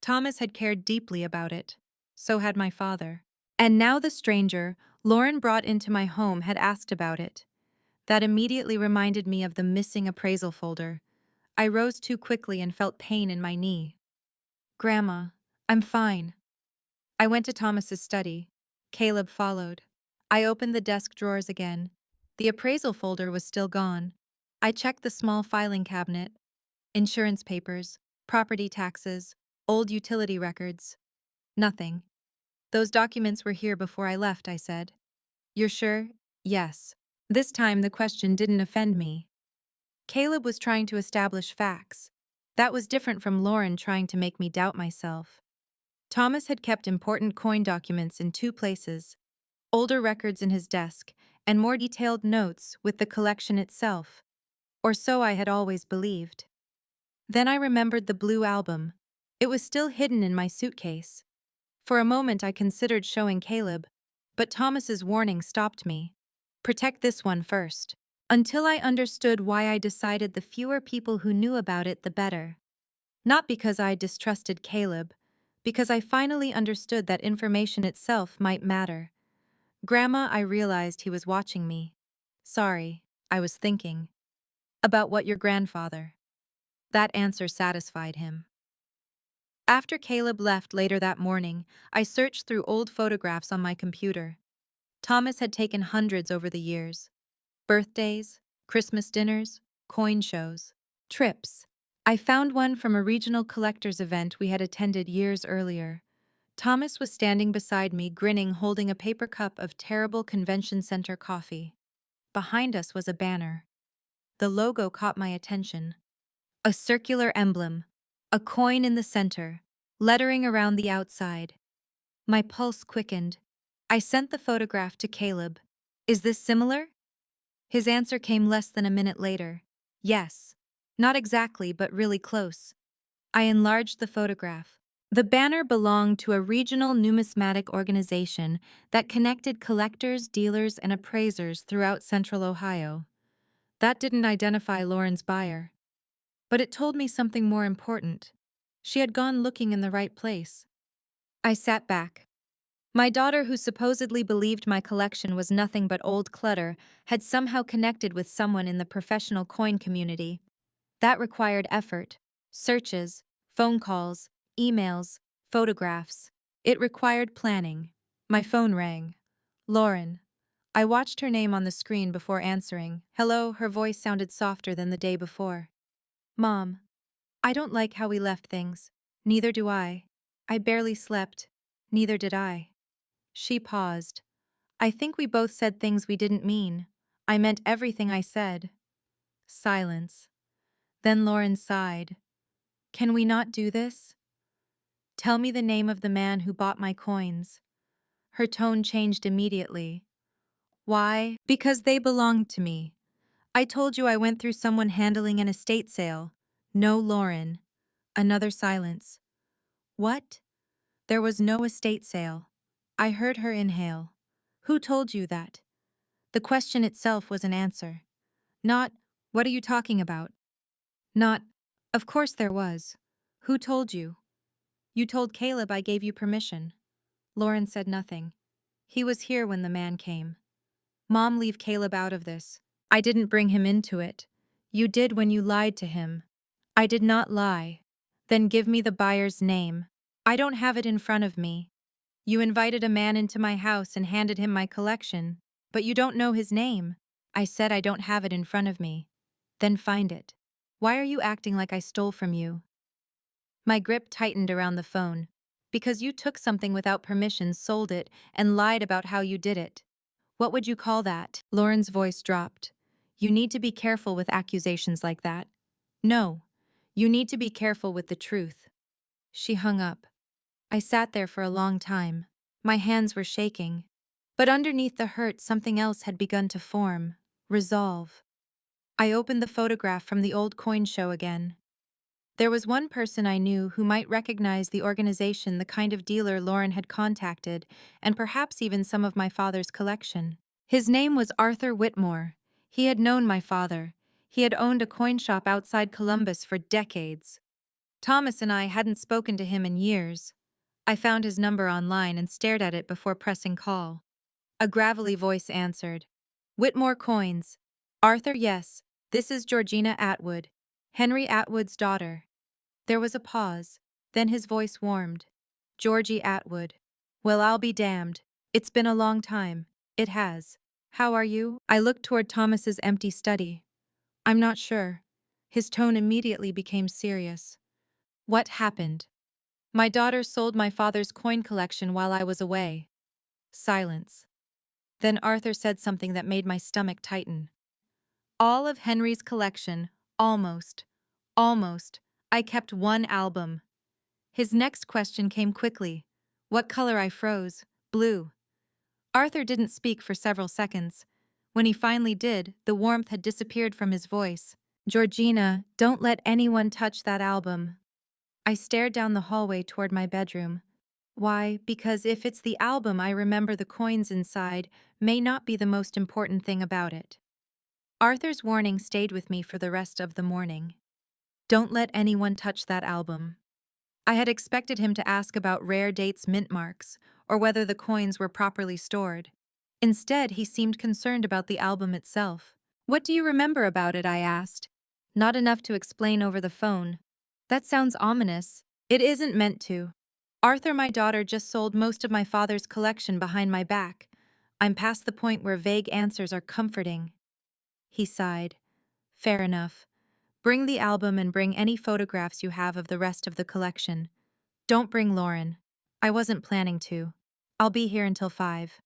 Thomas had cared deeply about it. So had my father. And now the stranger, Lauren brought into my home, had asked about it. That immediately reminded me of the missing appraisal folder. I rose too quickly and felt pain in my knee. Grandma, I'm fine. I went to Thomas's study. Caleb followed. I opened the desk drawers again. The appraisal folder was still gone. I checked the small filing cabinet. Insurance papers, property taxes, old utility records. Nothing. Those documents were here before I left, I said. You're sure? Yes. This time the question didn't offend me. Caleb was trying to establish facts. That was different from Lauren trying to make me doubt myself. Thomas had kept important coin documents in two places, older records in his desk, and more detailed notes with the collection itself. Or so I had always believed. Then I remembered the blue album. It was still hidden in my suitcase. For a moment I considered showing Caleb, but Thomas's warning stopped me. Protect this one first. Until I understood why I decided the fewer people who knew about it, the better. Not because I distrusted Caleb, because I finally understood that information itself might matter. Grandma, I realized he was watching me. Sorry, I was thinking. About what your grandfather. That answer satisfied him. After Caleb left later that morning, I searched through old photographs on my computer. Thomas had taken hundreds over the years. Birthdays, Christmas dinners, coin shows, trips. I found one from a regional collectors event we had attended years earlier. Thomas was standing beside me, grinning, holding a paper cup of terrible convention center coffee. Behind us was a banner. The logo caught my attention. A circular emblem, a coin in the center, lettering around the outside. My pulse quickened. I sent the photograph to Caleb. Is this similar? His answer came less than a minute later. Yes. Not exactly, but really close. I enlarged the photograph. The banner belonged to a regional numismatic organization that connected collectors, dealers, and appraisers throughout central Ohio. That didn't identify Lauren's buyer. But it told me something more important. She had gone looking in the right place. I sat back. My daughter, who supposedly believed my collection was nothing but old clutter, had somehow connected with someone in the professional coin community. That required effort, searches, phone calls, emails, photographs. It required planning. My phone rang. Lauren. I watched her name on the screen before answering. Hello, her voice sounded softer than the day before. Mom. I don't like how we left things. Neither do I. I barely slept. Neither did I. She paused. I think we both said things we didn't mean. I meant everything I said. Silence. Then Lauren sighed. Can we not do this? Tell me the name of the man who bought my coins. Her tone changed immediately. Why? Because they belonged to me. I told you I went through someone handling an estate sale. No, Lauren. Another silence. What? There was no estate sale. I heard her inhale. Who told you that? The question itself was an answer. Not, what are you talking about? Not, of course there was. Who told you? You told Caleb I gave you permission. Lauren said nothing. He was here when the man came. Mom, leave Caleb out of this. I didn't bring him into it. You did when you lied to him. I did not lie. Then give me the buyer's name. I don't have it in front of me. You invited a man into my house and handed him my collection, but you don't know his name. I said I don't have it in front of me. Then find it. Why are you acting like I stole from you? My grip tightened around the phone. Because you took something without permission, sold it, and lied about how you did it. What would you call that? Lauren's voice dropped. You need to be careful with accusations like that. No. You need to be careful with the truth. She hung up. I sat there for a long time. My hands were shaking. But underneath the hurt, something else had begun to form. Resolve. I opened the photograph from the old coin show again. There was one person I knew who might recognize the organization, the kind of dealer Lauren had contacted, and perhaps even some of my father's collection. His name was Arthur Whitmore. He had known my father. He had owned a coin shop outside Columbus for decades. Thomas and I hadn't spoken to him in years. I found his number online and stared at it before pressing call. A gravelly voice answered. Whitmore Coins. Arthur, yes. This is Georgina Atwood, Henry Atwood's daughter. There was a pause. Then his voice warmed. Georgie Atwood. Well, I'll be damned. It's been a long time. It has. How are you? I looked toward Thomas's empty study. I'm not sure. His tone immediately became serious. What happened? My daughter sold my father's coin collection while I was away. Silence. Then Arthur said something that made my stomach tighten. All of Henry's collection, almost. Almost. I kept one album. His next question came quickly. What color? I froze. Blue. Arthur didn't speak for several seconds. When he finally did, the warmth had disappeared from his voice. Georgina, don't let anyone touch that album. I stared down the hallway toward my bedroom. Why? Because if it's the album, I remember the coins inside may not be the most important thing about it. Arthur's warning stayed with me for the rest of the morning. Don't let anyone touch that album. I had expected him to ask about rare dates, mint marks, or whether the coins were properly stored. Instead, he seemed concerned about the album itself. What do you remember about it? I asked. Not enough to explain over the phone. That sounds ominous. It isn't meant to. Arthur, my daughter, just sold most of my father's collection behind my back. I'm past the point where vague answers are comforting. He sighed. Fair enough. Bring the album and bring any photographs you have of the rest of the collection. Don't bring Lauren. I wasn't planning to. I'll be here until 5.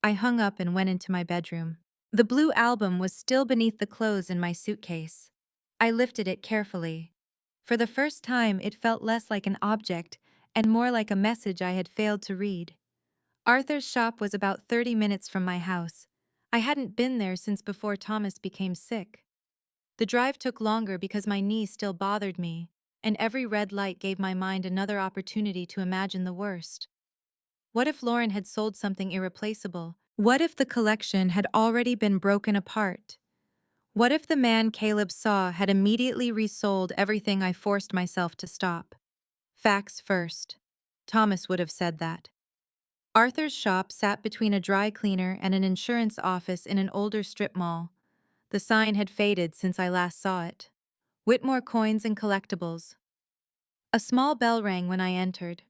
I hung up and went into my bedroom. The blue album was still beneath the clothes in my suitcase. I lifted it carefully. For the first time, it felt less like an object and more like a message I had failed to read. Arthur's shop was about 30 minutes from my house. I hadn't been there since before Thomas became sick. The drive took longer because my knees still bothered me, and every red light gave my mind another opportunity to imagine the worst. What if Lauren had sold something irreplaceable? What if the collection had already been broken apart? What if the man Caleb saw had immediately resold everything I forced myself to stop? Facts first. Thomas would have said that. Arthur's shop sat between a dry cleaner and an insurance office in an older strip mall. The sign had faded since I last saw it. Whitmore Coins and Collectibles. A small bell rang when I entered.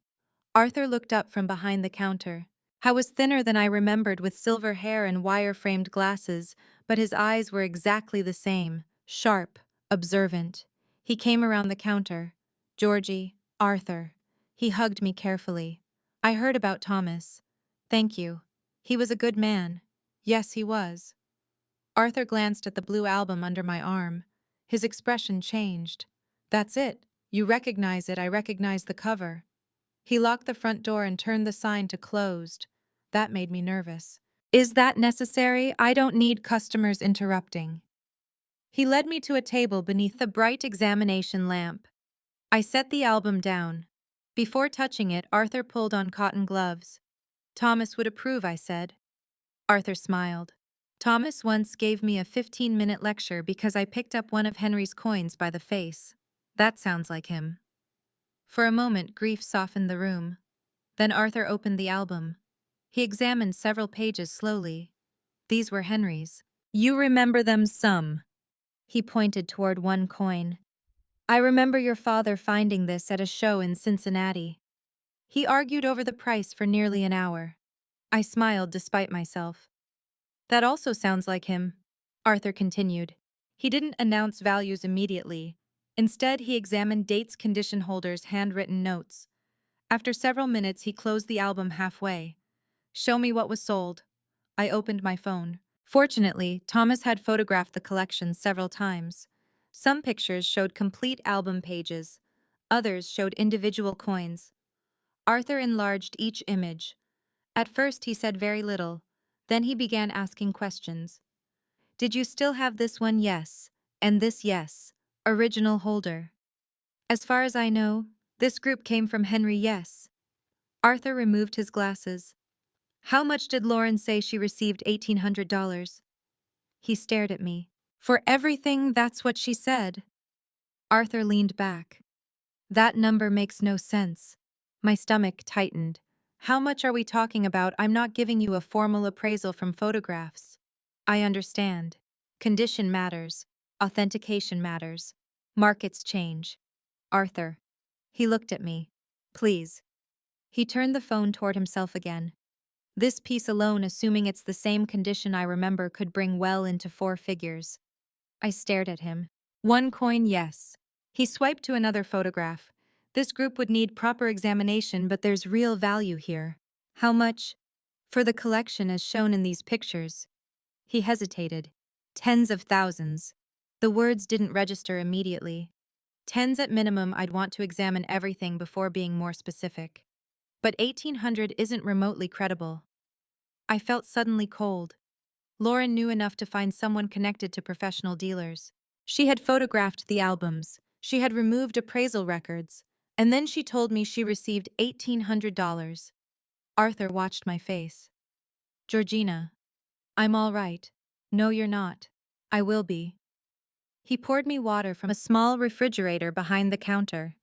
Arthur looked up from behind the counter. He was thinner than I remembered, with silver hair and wire-framed glasses, but his eyes were exactly the same, sharp, observant. He came around the counter. Georgie, Arthur. He hugged me carefully. I heard about Thomas. Thank you. He was a good man. Yes, he was. Arthur glanced at the blue album under my arm. His expression changed. That's it. You recognize it. I recognize the cover. He locked the front door and turned the sign to closed. That made me nervous. Is that necessary? I don't need customers interrupting. He led me to a table beneath the bright examination lamp. I set the album down. Before touching it, Arthur pulled on cotton gloves. Thomas would approve, I said. Arthur smiled. Thomas once gave me a 15-minute lecture because I picked up one of Henry's coins by the face. That sounds like him. For a moment, grief softened the room. Then Arthur opened the album. He examined several pages slowly. These were Henry's. You remember them some. He pointed toward one coin. I remember your father finding this at a show in Cincinnati. He argued over the price for nearly an hour. I smiled despite myself. That also sounds like him, Arthur continued. He didn't announce values immediately. Instead, he examined dates condition holders' handwritten notes. After several minutes, he closed the album halfway. Show me what was sold. I opened my phone. Fortunately, Thomas had photographed the collection several times. Some pictures showed complete album pages. Others showed individual coins. Arthur enlarged each image. At first, he said very little. Then he began asking questions. Did you still have this one? Yes. And this? Yes. Original holder. As far as I know, this group came from Henry. Yes. Arthur removed his glasses. How much did Lauren say she received? $1,800. He stared at me. For everything, that's what she said. Arthur leaned back. That number makes no sense. My stomach tightened. How much are we talking about? I'm not giving you a formal appraisal from photographs. I understand. Condition matters. Authentication matters. Markets change. Arthur. He looked at me. Please. He turned the phone toward himself again. This piece alone, assuming it's the same condition I remember, could bring well into 4 figures. I stared at him. One coin, yes. He swiped to another photograph. This group would need proper examination, but there's real value here. How much? For the collection as shown in these pictures. He hesitated. Tens of thousands. The words didn't register immediately. Tens at minimum. I'd want to examine everything before being more specific. But 1,800 isn't remotely credible. I felt suddenly cold. Lauren knew enough to find someone connected to professional dealers. She had photographed the albums. She had removed appraisal records. And then she told me she received $1,800. Arthur watched my face. Georgina. I'm all right. No, you're not. I will be. He poured me water from a small refrigerator behind the counter.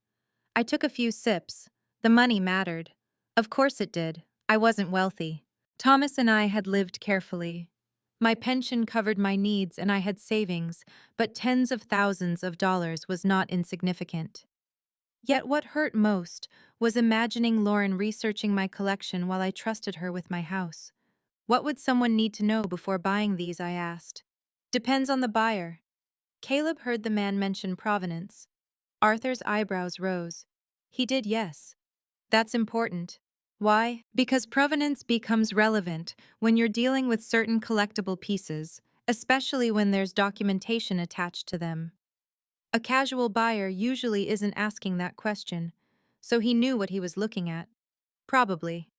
I took a few sips. The money mattered. Of course it did. I wasn't wealthy. Thomas and I had lived carefully. My pension covered my needs and I had savings, but tens of thousands of dollars was not insignificant. Yet what hurt most was imagining Lauren researching my collection while I trusted her with my house. What would someone need to know before buying these? I asked. Depends on the buyer. Caleb heard the man mention provenance. Arthur's eyebrows rose. He did, yes. That's important. Why? Because provenance becomes relevant when you're dealing with certain collectible pieces, especially when there's documentation attached to them. A casual buyer usually isn't asking that question, so he knew what he was looking at. Probably.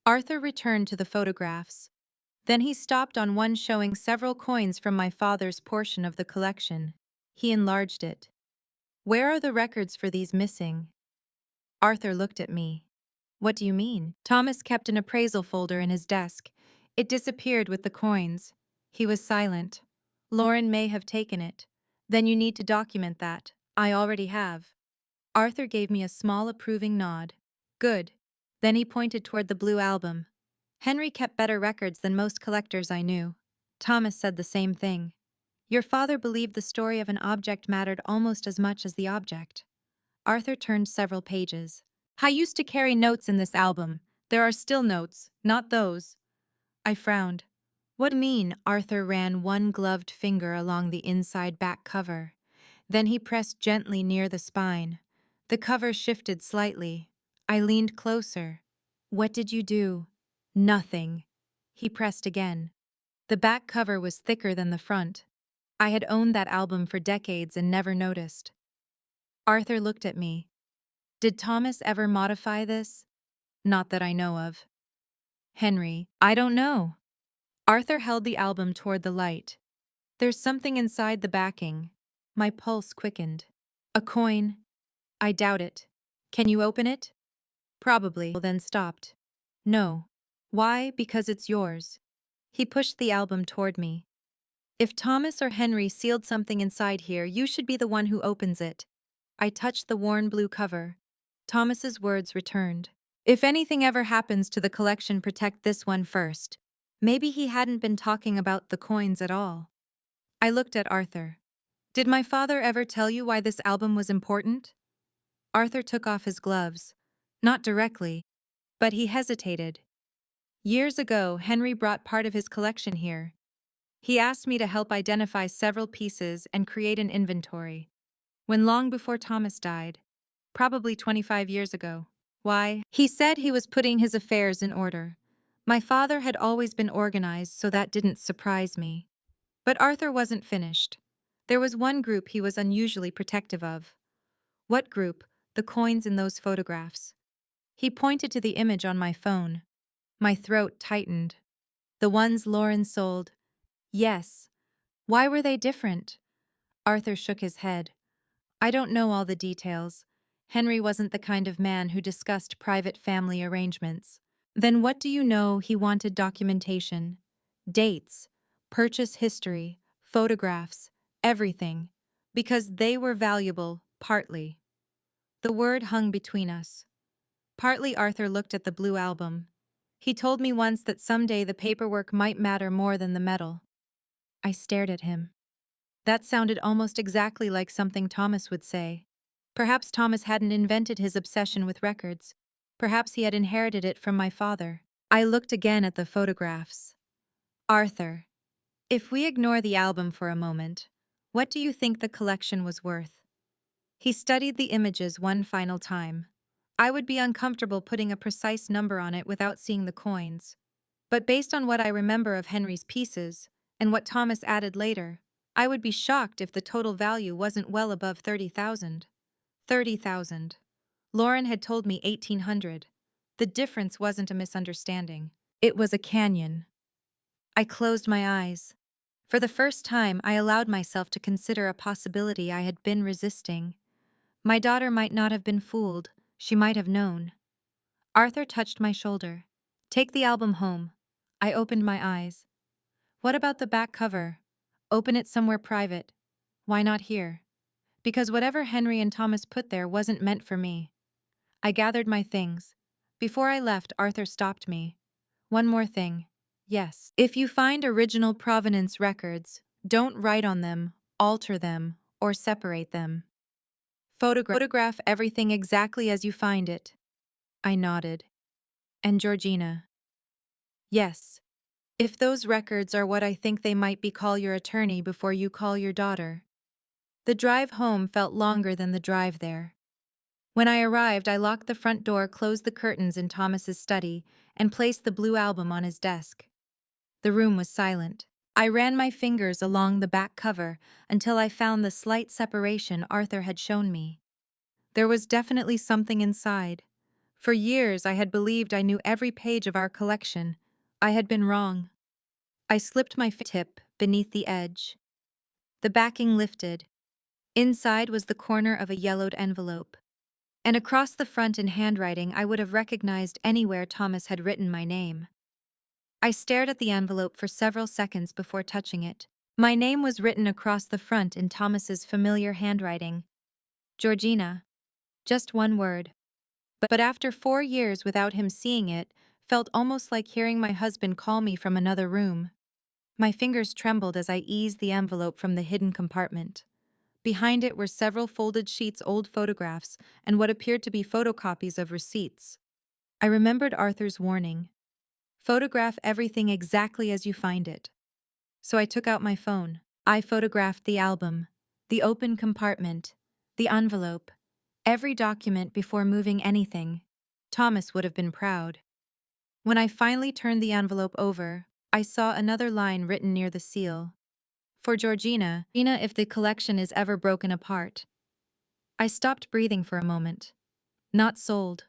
Arthur returned to the photographs. Then he stopped on one showing several coins from my father's portion of the collection. He enlarged it. Where are the records for these missing? Arthur looked at me. What do you mean? Thomas kept an appraisal folder in his desk. It disappeared with the coins. He was silent. Lauren may have taken it. Then you need to document that. I already have. Arthur gave me a small approving nod. Good. Then he pointed toward the blue album. Henry kept better records than most collectors I knew. Thomas said the same thing. Your father believed the story of an object mattered almost as much as the object. Arthur turned several pages. I used to carry notes in this album. There are still notes, not those. I frowned. What do you mean? Arthur ran one gloved finger along the inside back cover. Then he pressed gently near the spine. The cover shifted slightly. I leaned closer. What did you do? Nothing. He pressed again. The back cover was thicker than the front. I had owned that album for decades and never noticed. Arthur looked at me. Did Thomas ever modify this? Not that I know of. Henry, I don't know. Arthur held the album toward the light. There's something inside the backing. My pulse quickened. A coin? I doubt it. Can you open it? Probably, then stopped. No. Why? Because it's yours. He pushed the album toward me. If Thomas or Henry sealed something inside here, you should be the one who opens it. I touched the worn blue cover. Thomas's words returned. If anything ever happens to the collection, protect this one first. Maybe he hadn't been talking about the coins at all. I looked at Arthur. Did my father ever tell you why this album was important? Arthur took off his gloves. Not directly, but he hesitated. Years ago, Henry brought part of his collection here. He asked me to help identify several pieces and create an inventory. When long before Thomas died, probably 25 years ago. Why? He said he was putting his affairs in order. My father had always been organized, so that didn't surprise me. But Arthur wasn't finished. There was one group he was unusually protective of. What group? The coins in those photographs. He pointed to the image on my phone. My throat tightened. The ones Lauren sold. Yes. Why were they different? Arthur shook his head. I don't know all the details. Henry wasn't the kind of man who discussed private family arrangements. Then what do you know? He wanted documentation. Dates, purchase history, photographs, everything. Because they were valuable, partly. The word hung between us. Partly Arthur looked at the blue album. He told me once that someday the paperwork might matter more than the metal. I stared at him. That sounded almost exactly like something Thomas would say. Perhaps Thomas hadn't invented his obsession with records. Perhaps he had inherited it from my father. I looked again at the photographs. Arthur, if we ignore the album for a moment, what do you think the collection was worth? He studied the images one final time. I would be uncomfortable putting a precise number on it without seeing the coins. But based on what I remember of Henry's pieces, and what Thomas added later, I would be shocked if the total value wasn't well above 30,000. 30,000. Lauren had told me 1,800. The difference wasn't a misunderstanding. It was a canyon. I closed my eyes. For the first time, I allowed myself to consider a possibility I had been resisting. My daughter might not have been fooled. She might have known. Arthur touched my shoulder. Take the album home. I opened my eyes. What about the back cover? Open it somewhere private. Why not here? Because whatever Henry and Thomas put there wasn't meant for me. I gathered my things. Before I left, Arthur stopped me. One more thing. Yes. If you find original provenance records, don't write on them, alter them, or separate them. Photograph everything exactly as you find it. I nodded. And Georgina. Yes. If those records are what I think they might be, call your attorney before you call your daughter. The drive home felt longer than the drive there. When I arrived, I locked the front door, closed the curtains in Thomas's study, and placed the blue album on his desk. The room was silent. I ran my fingers along the back cover until I found the slight separation Arthur had shown me. There was definitely something inside. For years, I had believed I knew every page of our collection. I had been wrong. I slipped my tip beneath the edge. The backing lifted. Inside was the corner of a yellowed envelope. And across the front in handwriting I would have recognized anywhere Thomas had written my name. I stared at the envelope for several seconds before touching it. My name was written across the front in Thomas's familiar handwriting. Georgina. Just one word. But after 4 years without him seeing it, felt almost like hearing my husband call me from another room. My fingers trembled as I eased the envelope from the hidden compartment. Behind it were several folded sheets, old photographs, and what appeared to be photocopies of receipts. I remembered Arthur's warning. Photograph everything exactly as you find it. So I took out my phone. I photographed the album, the open compartment, the envelope, every document before moving anything. Thomas would have been proud. When I finally turned the envelope over, I saw another line written near the seal. For Georgina, if the collection is ever broken apart. I stopped breathing for a moment. Not sold.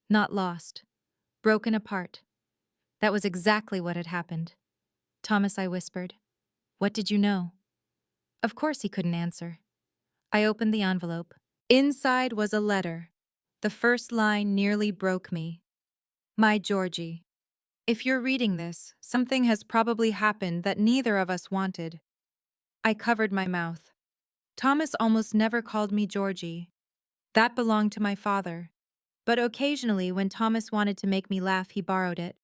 Not lost. Broken apart. That was exactly what had happened. Thomas, I whispered. What did you know? Of course he couldn't answer. I opened the envelope. Inside was a letter. The first line nearly broke me. My Georgie. If you're reading this, something has probably happened that neither of us wanted. I covered my mouth. Thomas almost never called me Georgie. That belonged to my father. But occasionally, when Thomas wanted to make me laugh, he borrowed it.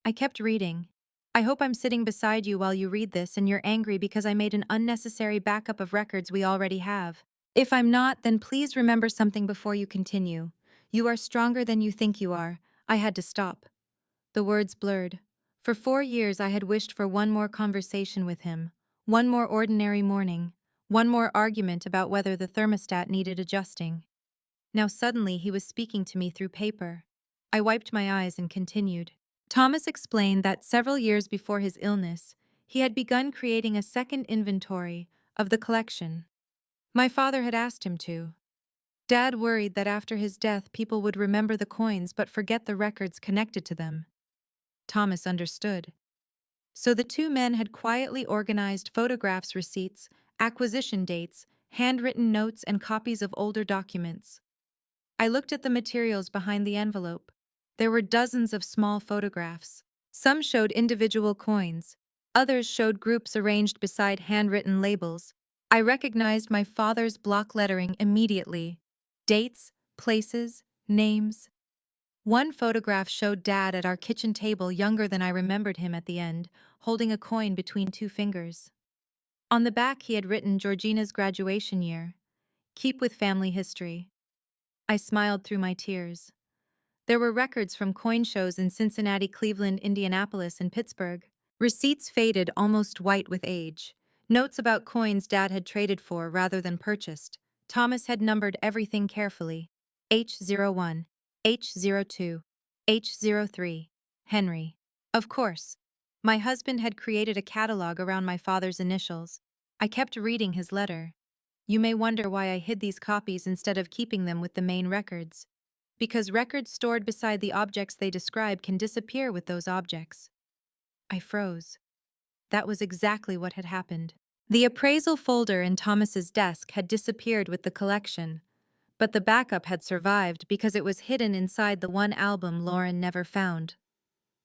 I kept reading. I hope I'm sitting beside you while you read this and you're angry because I made an unnecessary backup of records we already have. If I'm not, then please remember something before you continue. "You are stronger than you think you are." I had to stop. The words blurred. For 4 years I had wished for one more conversation with him, one more ordinary morning, one more argument about whether the thermostat needed adjusting. Now suddenly he was speaking to me through paper. I wiped my eyes and continued. Thomas explained that several years before his illness, he had begun creating a second inventory of the collection. My father had asked him to. Dad worried that after his death people would remember the coins but forget the records connected to them. Thomas understood. So the two men had quietly organized photographs, receipts, acquisition dates, handwritten notes, and copies of older documents. I looked at the materials behind the envelope. There were dozens of small photographs. Some showed individual coins. Others showed groups arranged beside handwritten labels. I recognized my father's block lettering immediately. Dates, places, names. One photograph showed Dad at our kitchen table, younger than I remembered him at the end, holding a coin between two fingers. On the back he had written Georgina's graduation year. Keep with family history. I smiled through my tears. There were records from coin shows in Cincinnati, Cleveland, Indianapolis, and Pittsburgh. Receipts faded almost white with age. Notes about coins Dad had traded for rather than purchased. Thomas had numbered everything carefully. H01, H02, H03, Henry. Of course. My husband had created a catalog around my father's initials. I kept reading his letter. You may wonder why I hid these copies instead of keeping them with the main records. Because records stored beside the objects they describe can disappear with those objects. I froze. That was exactly what had happened. The appraisal folder in Thomas's desk had disappeared with the collection, but the backup had survived because it was hidden inside the one album Lauren never found.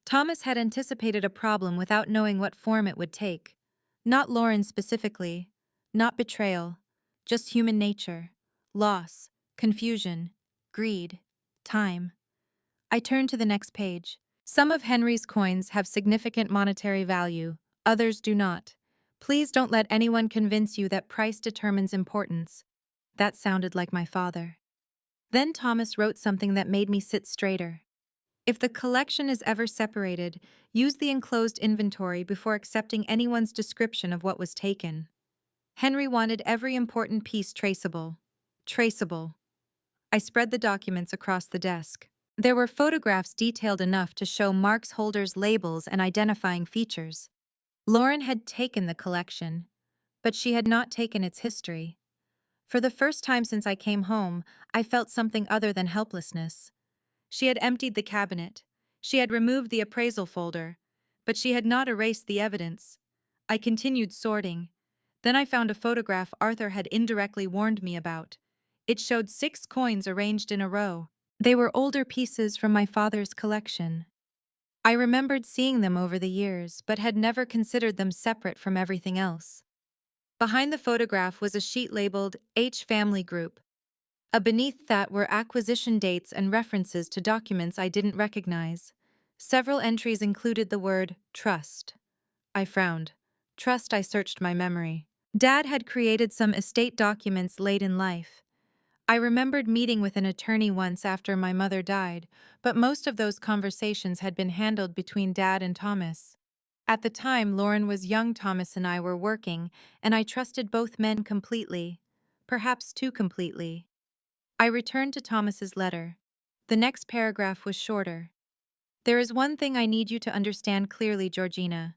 Thomas had anticipated a problem without knowing what form it would take. Not Lauren specifically, not betrayal, just human nature, loss, confusion, greed, time. I turned to the next page. Some of Henry's coins have significant monetary value, others do not. Please don't let anyone convince you that price determines importance. That sounded like my father. Then Thomas wrote something that made me sit straighter. If the collection is ever separated, use the enclosed inventory before accepting anyone's description of what was taken. Henry wanted every important piece traceable. Traceable. I spread the documents across the desk. There were photographs detailed enough to show marks, holders, labels, and identifying features. Lauren had taken the collection, but she had not taken its history. For the first time since I came home, I felt something other than helplessness. She had emptied the cabinet. She had removed the appraisal folder, but she had not erased the evidence. I continued sorting. Then I found a photograph Arthur had indirectly warned me about. It showed 6 coins arranged in a row. They were older pieces from my father's collection. I remembered seeing them over the years, but had never considered them separate from everything else. Behind the photograph was a sheet labeled H Family Group. Beneath that were acquisition dates and references to documents I didn't recognize. Several entries included the word trust. I frowned. Trust. I searched my memory. Dad had created some estate documents late in life. I remembered meeting with an attorney once after my mother died, but most of those conversations had been handled between Dad and Thomas. At the time, Lauren was young, Thomas and I were working, and I trusted both men completely. Perhaps too completely. I returned to Thomas's letter. The next paragraph was shorter. There is one thing I need you to understand clearly, Georgina.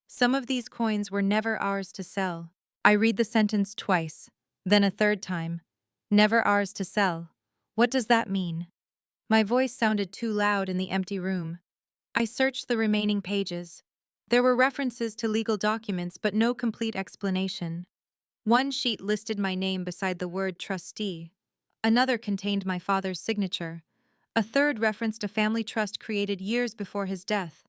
Some of these coins were never ours to sell. I read the sentence twice, then a third time. Never ours to sell. What does that mean? My voice sounded too loud in the empty room. I searched the remaining pages. There were references to legal documents, but no complete explanation. One sheet listed my name beside the word trustee. Another contained my father's signature. A third referenced a family trust created years before his death.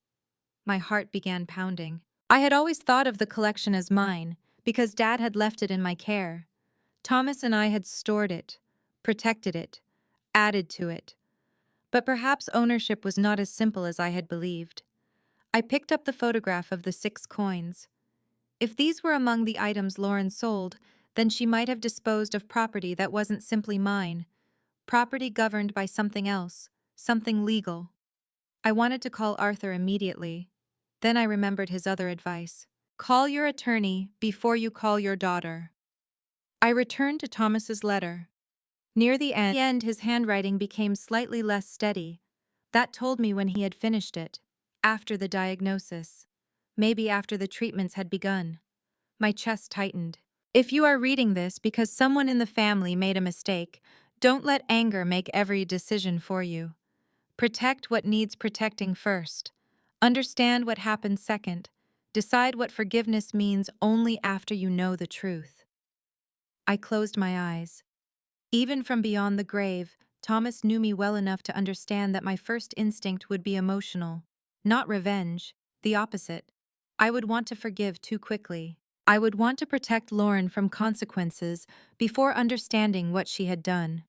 My heart began pounding. I had always thought of the collection as mine, because Dad had left it in my care. Thomas and I had stored it, protected it, added to it. But perhaps ownership was not as simple as I had believed. I picked up the photograph of the 6 coins. If these were among the items Lauren sold, then she might have disposed of property that wasn't simply mine, property governed by something else, something legal. I wanted to call Arthur immediately. Then I remembered his other advice. Call your attorney before you call your daughter. I returned to Thomas's letter. Near the end, his handwriting became slightly less steady. That told me when he had finished it. After the diagnosis. Maybe after the treatments had begun. My chest tightened. If you are reading this because someone in the family made a mistake, don't let anger make every decision for you. Protect what needs protecting first. Understand what happened second. Decide what forgiveness means only after you know the truth. I closed my eyes. Even from beyond the grave, Thomas knew me well enough to understand that my first instinct would be emotional. Not revenge, the opposite. I would want to forgive too quickly. I would want to protect Lauren from consequences before understanding what she had done.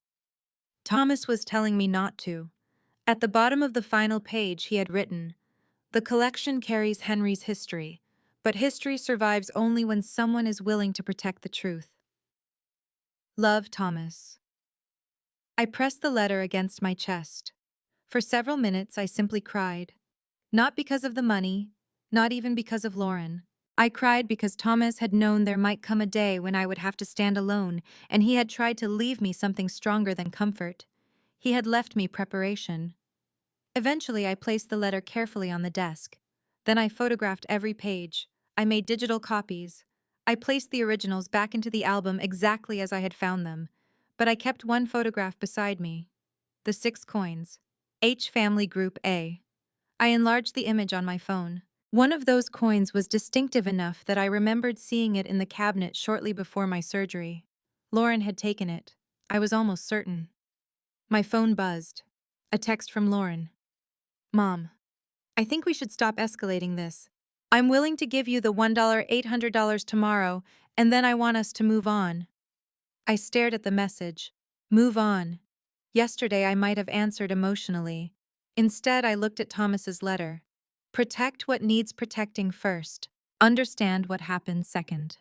Thomas was telling me not to. At the bottom of the final page he had written, "The collection carries Henry's history, but history survives only when someone is willing to protect the truth. Love, Thomas." I pressed the letter against my chest. For several minutes I simply cried. Not because of the money, not even because of Lauren. I cried because Thomas had known there might come a day when I would have to stand alone, and he had tried to leave me something stronger than comfort. He had left me preparation. Eventually, I placed the letter carefully on the desk. Then I photographed every page. I made digital copies. I placed the originals back into the album exactly as I had found them. But I kept one photograph beside me. The 6 coins. H Family Group A. I enlarged the image on my phone. One of those coins was distinctive enough that I remembered seeing it in the cabinet shortly before my surgery. Lauren had taken it. I was almost certain. My phone buzzed. A text from Lauren. Mom, I think we should stop escalating this. I'm willing to give you the $800 tomorrow, and then I want us to move on. I stared at the message. Move on. Yesterday I might have answered emotionally. Instead, I looked at Thomas's letter. Protect what needs protecting first. Understand what happened second.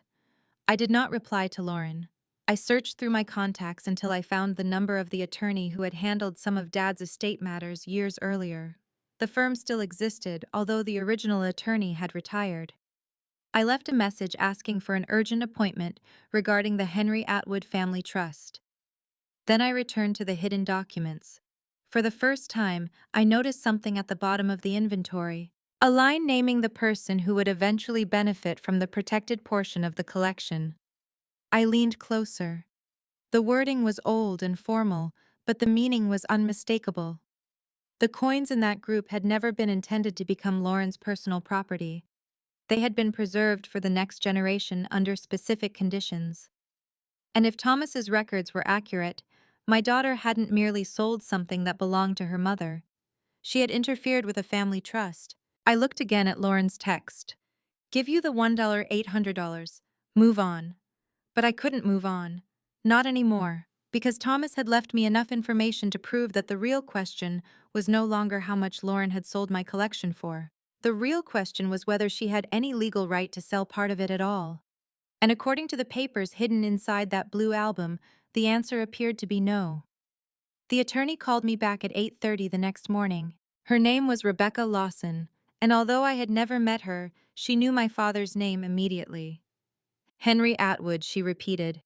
I did not reply to Lauren. I searched through my contacts until I found the number of the attorney who had handled some of Dad's estate matters years earlier. The firm still existed, although the original attorney had retired. I left a message asking for an urgent appointment regarding the Henry Atwood Family Trust. Then I returned to the hidden documents. For the first time, I noticed something at the bottom of the inventory. A line naming the person who would eventually benefit from the protected portion of the collection. I leaned closer. The wording was old and formal, but the meaning was unmistakable. The coins in that group had never been intended to become Lauren's personal property. They had been preserved for the next generation under specific conditions. And if Thomas's records were accurate, my daughter hadn't merely sold something that belonged to her mother. She had interfered with a family trust. I looked again at Lauren's text. Give you the $800. Move on. But I couldn't move on. Not anymore, because Thomas had left me enough information to prove that the real question was no longer how much Lauren had sold my collection for. The real question was whether she had any legal right to sell part of it at all. And according to the papers hidden inside that blue album, the answer appeared to be no. The attorney called me back at 8:30 the next morning. Her name was Rebecca Lawson, and although I had never met her, she knew my father's name immediately. Henry Atwood, she repeated.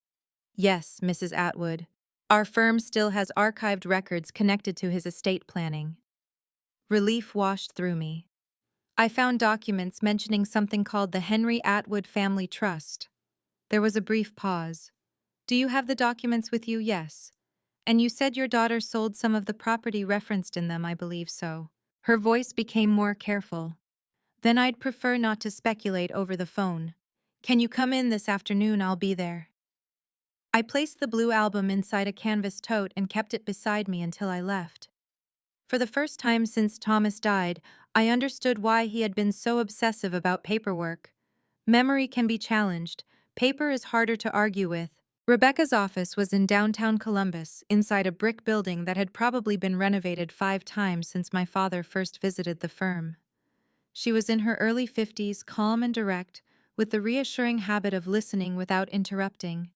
Yes, Mrs. Atwood. Our firm still has archived records connected to his estate planning. Relief washed through me. I found documents mentioning something called the Henry Atwood Family Trust. There was a brief pause. Do you have the documents with you? Yes. And you said your daughter sold some of the property referenced in them, I believe so. Her voice became more careful. Then I'd prefer not to speculate over the phone. Can you come in this afternoon? I'll be there. I placed the blue album inside a canvas tote and kept it beside me until I left. For the first time since Thomas died, I understood why he had been so obsessive about paperwork. Memory can be challenged. Paper is harder to argue with. Rebecca's office was in downtown Columbus, inside a brick building that had probably been renovated 5 times since my father first visited the firm. She was in her early 50s, calm and direct, with the reassuring habit of listening without interrupting.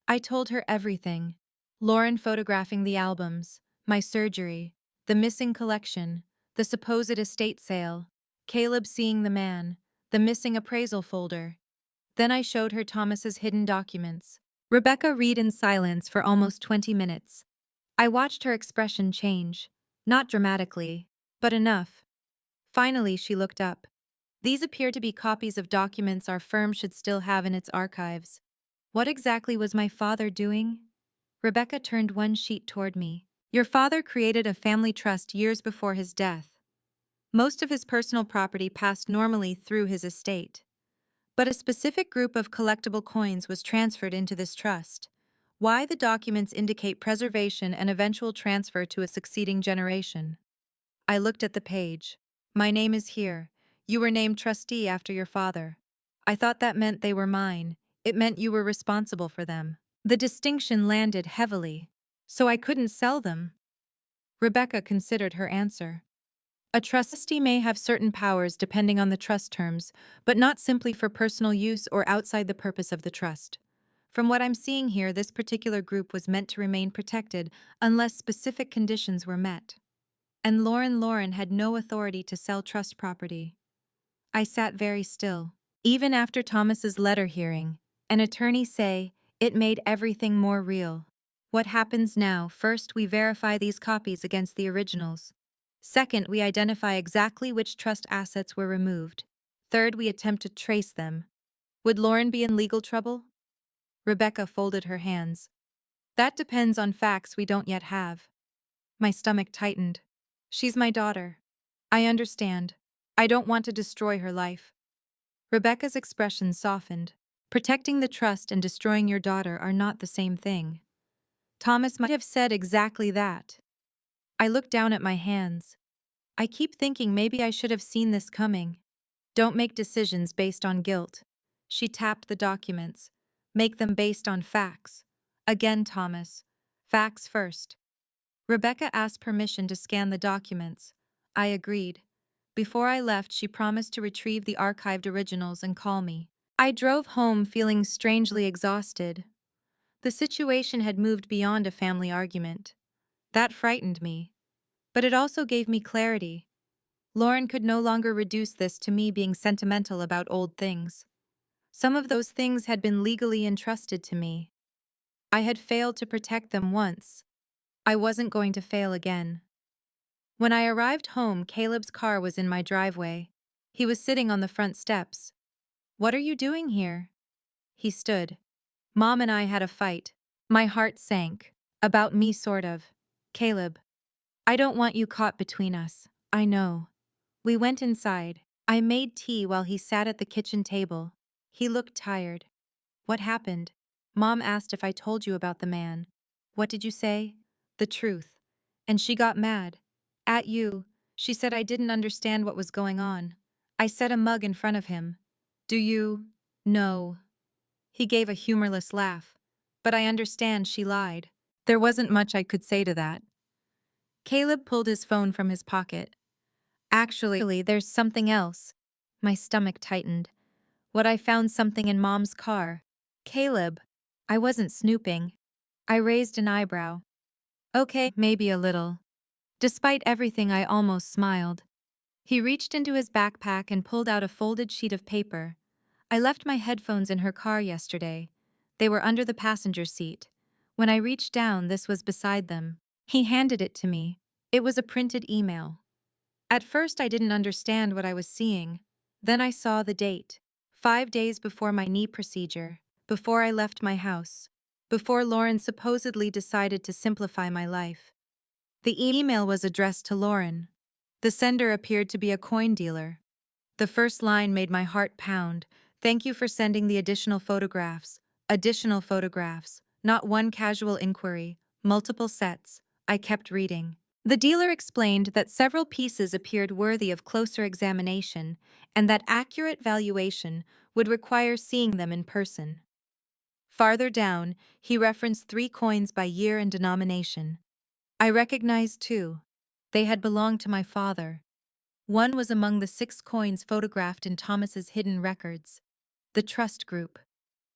I told her everything. Lauren photographing the albums, my surgery, the missing collection, the supposed estate sale, Caleb seeing the man, the missing appraisal folder. Then I showed her Thomas's hidden documents. Rebecca read in silence for almost 20 minutes. I watched her expression change. Not dramatically, but enough. Finally, she looked up. These appear to be copies of documents our firm should still have in its archives. What exactly was my father doing? Rebecca turned one sheet toward me. Your father created a family trust years before his death. Most of his personal property passed normally through his estate. But a specific group of collectible coins was transferred into this trust. Why the documents indicate preservation and eventual transfer to a succeeding generation. I looked at the page. My name is here. You were named trustee after your father. I thought that meant they were mine. It meant you were responsible for them. The distinction landed heavily. So I couldn't sell them. Rebecca considered her answer. A trustee may have certain powers depending on the trust terms, but not simply for personal use or outside the purpose of the trust. From what I'm seeing here, this particular group was meant to remain protected unless specific conditions were met. And Lauren had no authority to sell trust property. I sat very still. Even after Thomas's letter hearing, an attorney say, it made everything more real. What happens now? First, we verify these copies against the originals. Second, we identify exactly which trust assets were removed. Third, we attempt to trace them. Would Lauren be in legal trouble? Rebecca folded her hands. That depends on facts we don't yet have. My stomach tightened. She's my daughter. I understand. I don't want to destroy her life. Rebecca's expression softened. Protecting the trust and destroying your daughter are not the same thing. Thomas might have said exactly that. I looked down at my hands. I keep thinking maybe I should have seen this coming. Don't make decisions based on guilt. She tapped the documents. Make them based on facts. Again, Thomas. Facts first. Rebecca asked permission to scan the documents. I agreed. Before I left, she promised to retrieve the archived originals and call me. I drove home feeling strangely exhausted. The situation had moved beyond a family argument. That frightened me. But it also gave me clarity. Lauren could no longer reduce this to me being sentimental about old things. Some of those things had been legally entrusted to me. I had failed to protect them once. I wasn't going to fail again. When I arrived home, Caleb's car was in my driveway. He was sitting on the front steps. What are you doing here? He stood. Mom and I had a fight. My heart sank. About me, sort of. Caleb. I don't want you caught between us. I know. We went inside. I made tea while he sat at the kitchen table. He looked tired. What happened? Mom asked if I told you about the man. What did you say? The truth. And she got mad. At you. She said I didn't understand what was going on. I set a mug in front of him. Do you? No. He gave a humorless laugh. But I understand she lied. There wasn't much I could say to that. Caleb pulled his phone from his pocket. Actually, there's something else. My stomach tightened. What I found something in Mom's car. Caleb. I wasn't snooping. I raised an eyebrow. Okay, maybe a little. Despite everything, I almost smiled. He reached into his backpack and pulled out a folded sheet of paper. I left my headphones in her car yesterday. They were under the passenger seat. When I reached down, this was beside them. He handed it to me. It was a printed email. At first, I didn't understand what I was seeing. Then I saw the date. 5 days before my knee procedure, before I left my house, before Lauren supposedly decided to simplify my life. The email was addressed to Lauren. The sender appeared to be a coin dealer. The first line made my heart pound. Thank you for sending the additional photographs. Additional photographs. Not one casual inquiry. Multiple sets. I kept reading. The dealer explained that several pieces appeared worthy of closer examination and that accurate valuation would require seeing them in person. Farther down, he referenced 3 coins by year and denomination. I recognized 2. They had belonged to my father. One was among the 6 coins photographed in Thomas's hidden records. The trust group.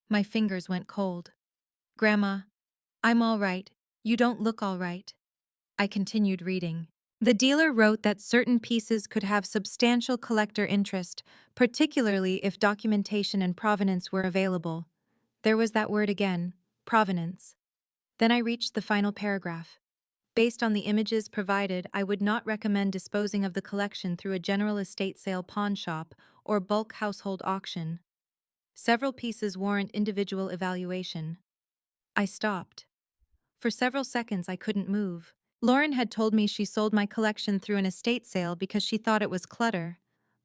My fingers went cold. Grandma, I'm all right. You don't look all right. I continued reading. The dealer wrote that certain pieces could have substantial collector interest, particularly if documentation and provenance were available. There was that word again, provenance. Then I reached the final paragraph. Based on the images provided, I would not recommend disposing of the collection through a general estate sale pawn shop or bulk household auction. Several pieces warrant individual evaluation. I stopped. For several seconds, I couldn't move. Lauren had told me she sold my collection through an estate sale because she thought it was clutter.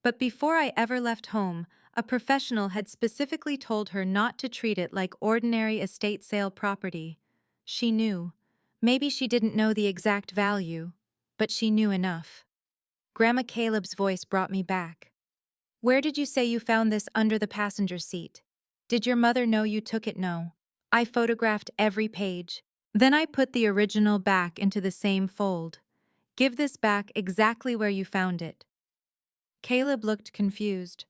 But before I ever left home, a professional had specifically told her not to treat it like ordinary estate sale property. She knew. Maybe she didn't know the exact value, but she knew enough. Grandma Caleb's voice brought me back. Where did you say you found this under the passenger seat? Did your mother know you took it? No. I photographed every page. Then I put the original back into the same fold. Give this back exactly where you found it. Caleb looked confused.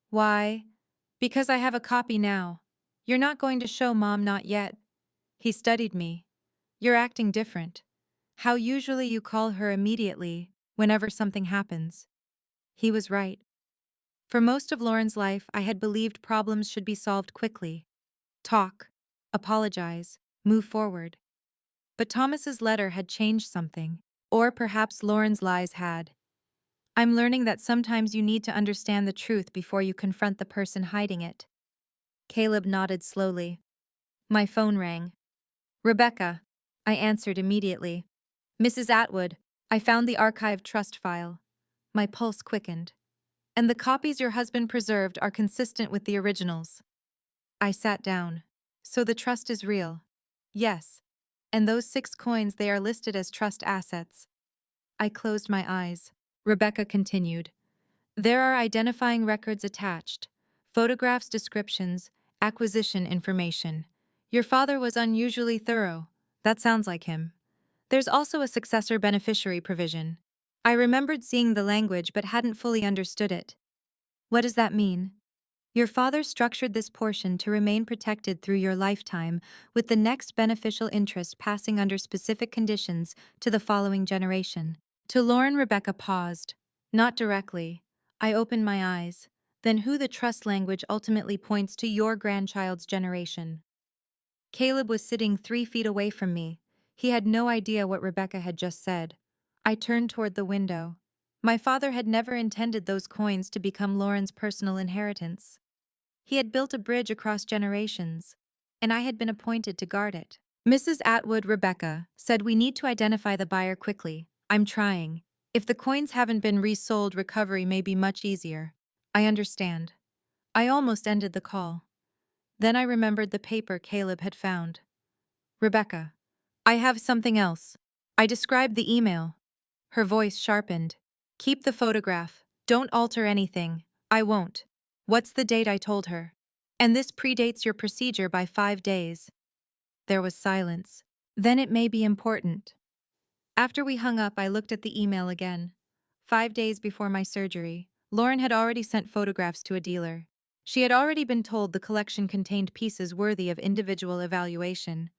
Why? Because I have a copy now. You're not going to show Mom, not yet. He studied me. You're acting different. How usually you call her immediately, whenever something happens. He was right. For most of Lauren's life, I had believed problems should be solved quickly. Talk, apologize, move forward. But Thomas's letter had changed something. Or perhaps Lauren's lies had. I'm learning that sometimes you need to understand the truth before you confront the person hiding it. Caleb nodded slowly. My phone rang. Rebecca. I answered immediately. Mrs. Atwood, I found the archived trust file. My pulse quickened. And the copies your husband preserved are consistent with the originals. I sat down. So the trust is real? Yes. And those 6 coins, they are listed as trust assets. I closed my eyes. Rebecca continued. There are identifying records attached, photographs, descriptions, acquisition information. Your father was unusually thorough. That sounds like him. There's also a successor beneficiary provision. I remembered seeing the language but hadn't fully understood it. What does that mean? Your father structured this portion to remain protected through your lifetime, with the next beneficial interest passing under specific conditions to the following generation. To Lauren, Rebecca paused. Not directly. I opened my eyes. Then who the trust language ultimately points to your grandchild's generation. Caleb was sitting 3 feet away from me. He had no idea what Rebecca had just said. I turned toward the window. My father had never intended those coins to become Lauren's personal inheritance. He had built a bridge across generations, and I had been appointed to guard it. Mrs. Atwood, Rebecca, said we need to identify the buyer quickly. I'm trying. If the coins haven't been resold, recovery may be much easier. I understand. I almost ended the call. Then I remembered the paper Caleb had found. Rebecca, I have something else. I described the email. Her voice sharpened. Keep the photograph. Don't alter anything. I won't. What's the date? I told her. And this predates your procedure by 5 days. There was silence. Then it may be important. After we hung up, I looked at the email again. 5 days before my surgery, Lauren had already sent photographs to a dealer. She had already been told the collection contained pieces worthy of individual evaluation.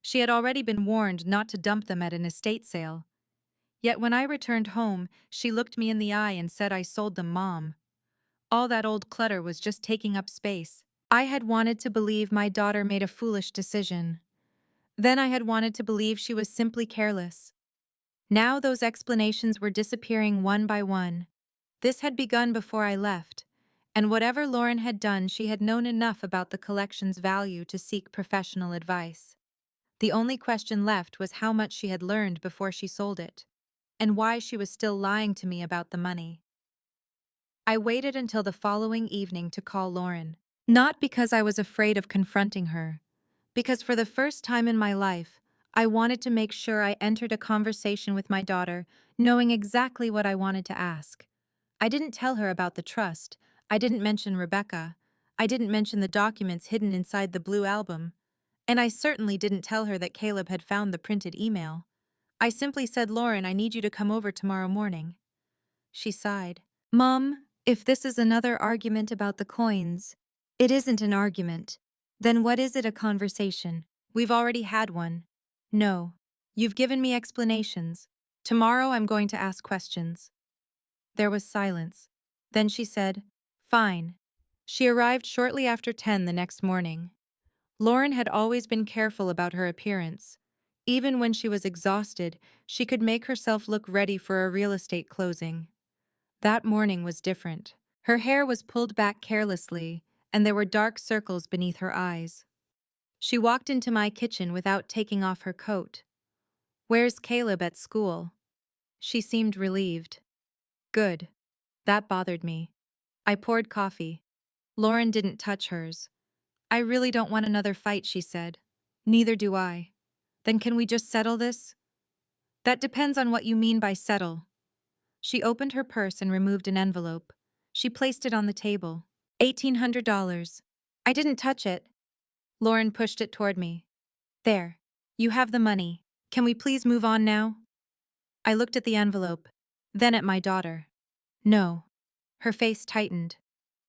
She had already been warned not to dump them at an estate sale. Yet when I returned home, she looked me in the eye and said I sold them, Mom. All that old clutter was just taking up space. I had wanted to believe my daughter made a foolish decision. Then I had wanted to believe she was simply careless. Now those explanations were disappearing one by one. This had begun before I left, and whatever Lauren had done, she had known enough about the collection's value to seek professional advice. The only question left was how much she had learned before she sold it, and why she was still lying to me about the money. I waited until the following evening to call Lauren, not because I was afraid of confronting her, because for the first time in my life, I wanted to make sure I entered a conversation with my daughter, knowing exactly what I wanted to ask. I didn't tell her about the trust. I didn't mention Rebecca. I didn't mention the documents hidden inside the blue album. And I certainly didn't tell her that Caleb had found the printed email. I simply said, Lauren, I need you to come over tomorrow morning. She sighed. Mom, if this is another argument about the coins, it isn't an argument. Then what is it? A conversation? We've already had one. No. You've given me explanations. Tomorrow I'm going to ask questions. There was silence. Then she said, Fine. She arrived shortly after 10 the next morning. Lauren had always been careful about her appearance. Even when she was exhausted, she could make herself look ready for a real estate closing. That morning was different. Her hair was pulled back carelessly, and there were dark circles beneath her eyes. She walked into my kitchen without taking off her coat. Where's Caleb at school? She seemed relieved. Good. That bothered me. I poured coffee. Lauren didn't touch hers. I really don't want another fight, she said. Neither do I. Then can we just settle this? That depends on what you mean by settle. She opened her purse and removed an envelope. She placed it on the table. $1,800. I didn't touch it. Lauren pushed it toward me. There. You have the money. Can we please move on now? I looked at the envelope, then at my daughter. No. Her face tightened.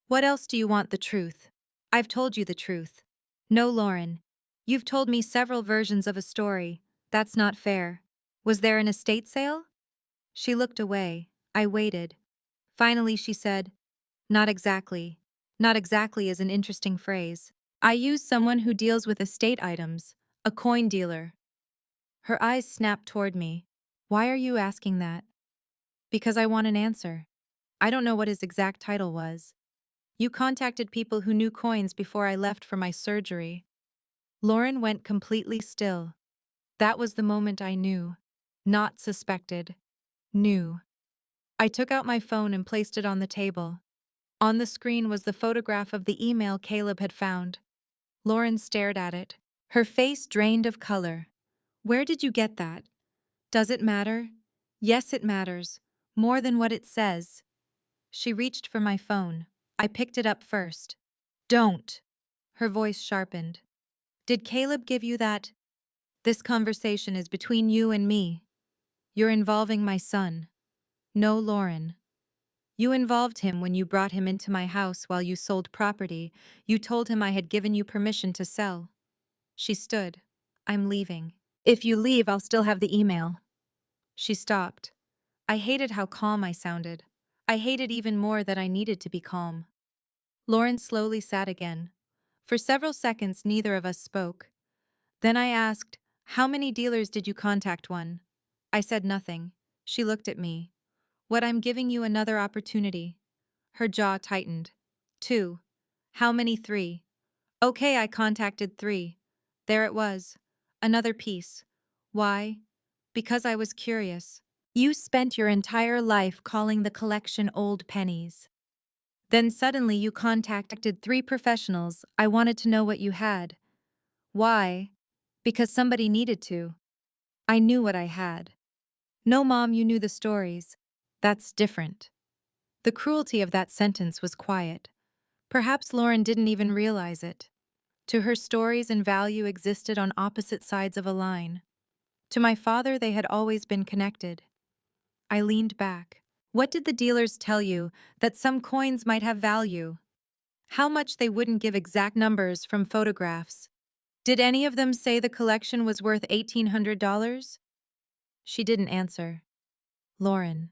What else do you want? The truth? I've told you the truth. No, Lauren. You've told me several versions of a story. That's not fair. Was there an estate sale? She looked away. I waited. Finally, she said, Not exactly. Not exactly is an interesting phrase. I use someone who deals with estate items, a coin dealer. Her eyes snapped toward me. Why are you asking that? Because I want an answer. I don't know what his exact title was. You contacted people who knew coins before I left for my surgery. Lauren went completely still. That was the moment I knew. Not suspected. Knew. I took out my phone and placed it on the table. On the screen was the photograph of the email Caleb had found. Lauren stared at it. Her face drained of color. Where did you get that? Does it matter? Yes, it matters. More than what it says. She reached for my phone. I picked it up first. Don't. Her voice sharpened. Did Caleb give you that? This conversation is between you and me. You're involving my son. No, Lauren. You involved him when you brought him into my house while you sold property. You told him I had given you permission to sell. She stood. I'm leaving. If you leave, I'll still have the email. She stopped. I hated how calm I sounded. I hated even more that I needed to be calm. Lauren slowly sat again. For several seconds, neither of us spoke. Then I asked, How many dealers did you contact? One. I said nothing. She looked at me. What, I'm giving you another opportunity. Her jaw tightened. Two. How many? Three. Okay, I contacted three. There it was. Another piece. Why? Because I was curious. You spent your entire life calling the collection old pennies. Then suddenly you contacted three professionals. I wanted to know what you had. Why? Because somebody needed to. I knew what I had. No, Mom, you knew the stories. That's different. The cruelty of that sentence was quiet. Perhaps Lauren didn't even realize it. To her, stories and value existed on opposite sides of a line. To my father, they had always been connected. I leaned back. What did the dealers tell you? That some coins might have value? How much? They wouldn't give exact numbers from photographs. Did any of them say the collection was worth $1,800? She didn't answer. Lauren.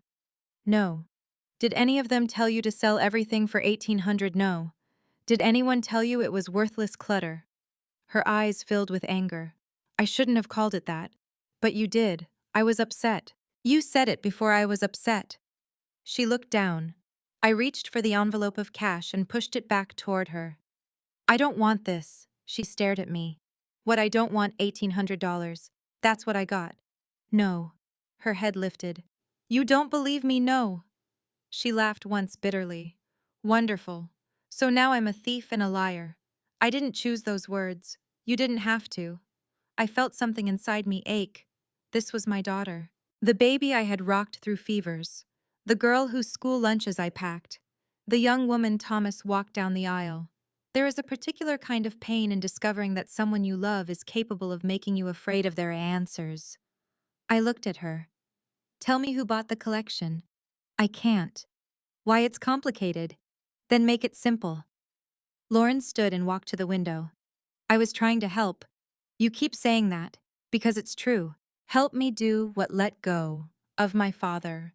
No. Did any of them tell you to sell everything for $1,800? No. Did anyone tell you it was worthless clutter? Her eyes filled with anger. I shouldn't have called it that. But you did. I was upset. You said it before I was upset. She looked down. I reached for the envelope of cash and pushed it back toward her. I don't want this. She stared at me. What, I don't want $1,800. That's what I got. No. Her head lifted. You don't believe me? No. She laughed once bitterly. Wonderful. So now I'm a thief and a liar. I didn't choose those words. You didn't have to. I felt something inside me ache. This was my daughter. The baby I had rocked through fevers. The girl whose school lunches I packed. The young woman Thomas walked down the aisle. There is a particular kind of pain in discovering that someone you love is capable of making you afraid of their answers. I looked at her. Tell me who bought the collection. I can't. Why, it's complicated. Then make it simple. Lauren stood and walked to the window. I was trying to help. You keep saying that. Because it's true. Help me do what let go of my father.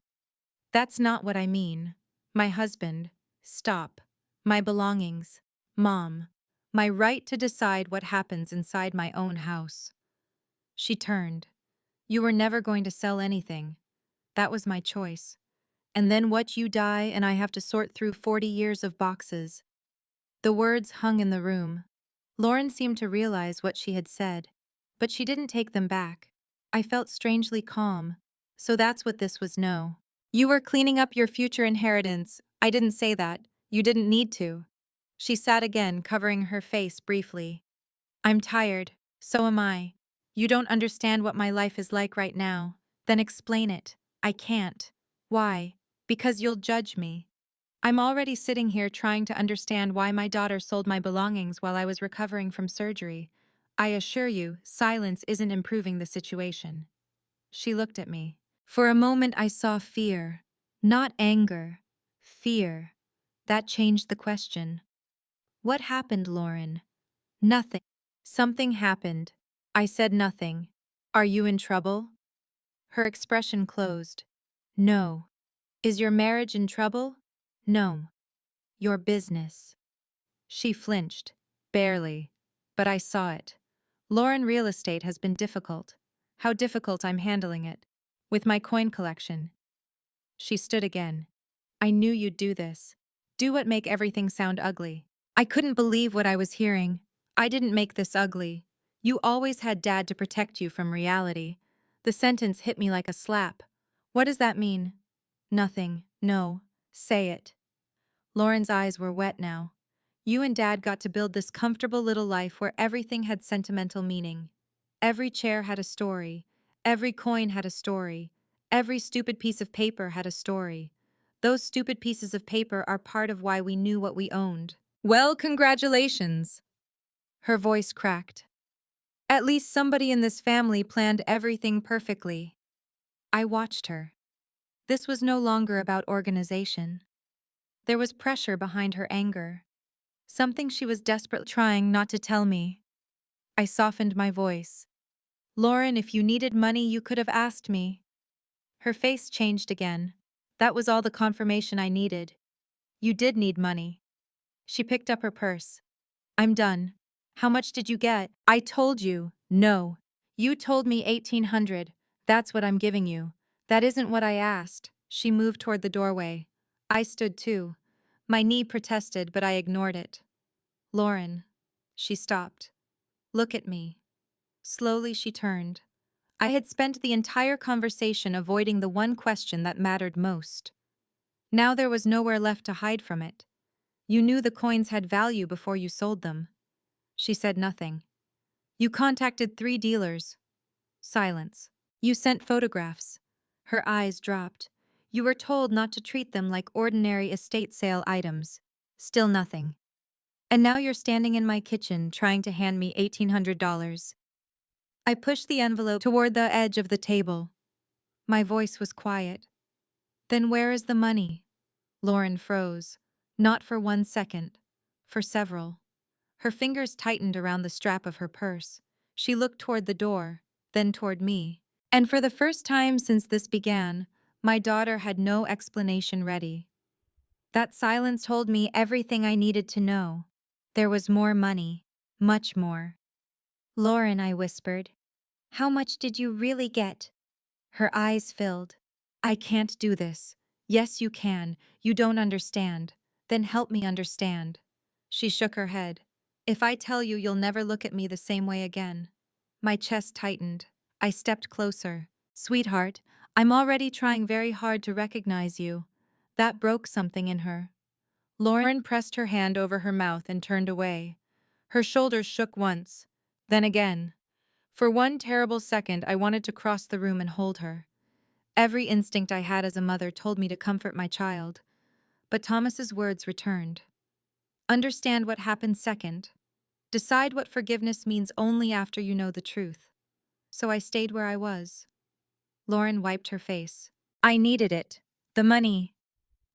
That's not what I mean. My husband. Stop. My belongings. Mom. My right to decide what happens inside my own house. She turned. You were never going to sell anything. That was my choice. And then what, you die and I have to sort through 40 years of boxes. The words hung in the room. Lauren seemed to realize what she had said, but she didn't take them back. I felt strangely calm. So that's what this was. No. You were cleaning up your future inheritance. I didn't say that. You didn't need to. She sat again, covering her face briefly. I'm tired. So am I. You don't understand what my life is like right now. Then explain it. I can't. Why? Because you'll judge me. I'm already sitting here trying to understand why my daughter sold my belongings while I was recovering from surgery. I assure you, silence isn't improving the situation. She looked at me. For a moment I saw fear. Not anger. Fear. That changed the question. What happened, Lauren? Nothing. Something happened. I said nothing. Are you in trouble? Her expression closed. No. Is your marriage in trouble? No. Your business. She flinched. Barely. But I saw it. Lauren, real estate has been difficult. How difficult I'm handling it. With my coin collection. She stood again. I knew you'd do this. Do what make everything sound ugly. I couldn't believe what I was hearing. I didn't make this ugly. You always had Dad to protect you from reality. The sentence hit me like a slap. What does that mean? Nothing. No. Say it. Lauren's eyes were wet now. You and Dad got to build this comfortable little life where everything had sentimental meaning. Every chair had a story. Every coin had a story. Every stupid piece of paper had a story. Those stupid pieces of paper are part of why we knew what we owned. Well, congratulations. Her voice cracked. At least somebody in this family planned everything perfectly. I watched her. This was no longer about organization. There was pressure behind her anger. Something she was desperately trying not to tell me. I softened my voice. Lauren, if you needed money, you could have asked me. Her face changed again. That was all the confirmation I needed. You did need money. She picked up her purse. I'm done. How much did you get? I told you. No. You told me 1,800. That's what I'm giving you. That isn't what I asked. She moved toward the doorway. I stood too. My knee protested, but I ignored it. Lauren. She stopped. Look at me. Slowly she turned. I had spent the entire conversation avoiding the one question that mattered most. Now there was nowhere left to hide from it. You knew the coins had value before you sold them. She said nothing. You contacted 3 dealers. Silence. You sent photographs. Her eyes dropped. You were told not to treat them like ordinary estate sale items. Still nothing. And now you're standing in my kitchen trying to hand me $1,800. I pushed the envelope toward the edge of the table. My voice was quiet. Then where is the money? Lauren froze. Not for 1 second. For several. Her fingers tightened around the strap of her purse. She looked toward the door, then toward me. And for the first time since this began, my daughter had no explanation ready. That silence told me everything I needed to know. There was more money. Much more. Lauren, I whispered. How much did you really get? Her eyes filled. I can't do this. Yes, you can. You don't understand. Then help me understand. She shook her head. If I tell you, you'll never look at me the same way again. My chest tightened. I stepped closer. Sweetheart, I'm already trying very hard to recognize you. That broke something in her. Lauren pressed her hand over her mouth and turned away. Her shoulders shook once, then again. For one terrible second, I wanted to cross the room and hold her. Every instinct I had as a mother told me to comfort my child. But Thomas's words returned. Understand what happened second. Decide what forgiveness means only after you know the truth. So I stayed where I was. Lauren wiped her face. I needed it. The money.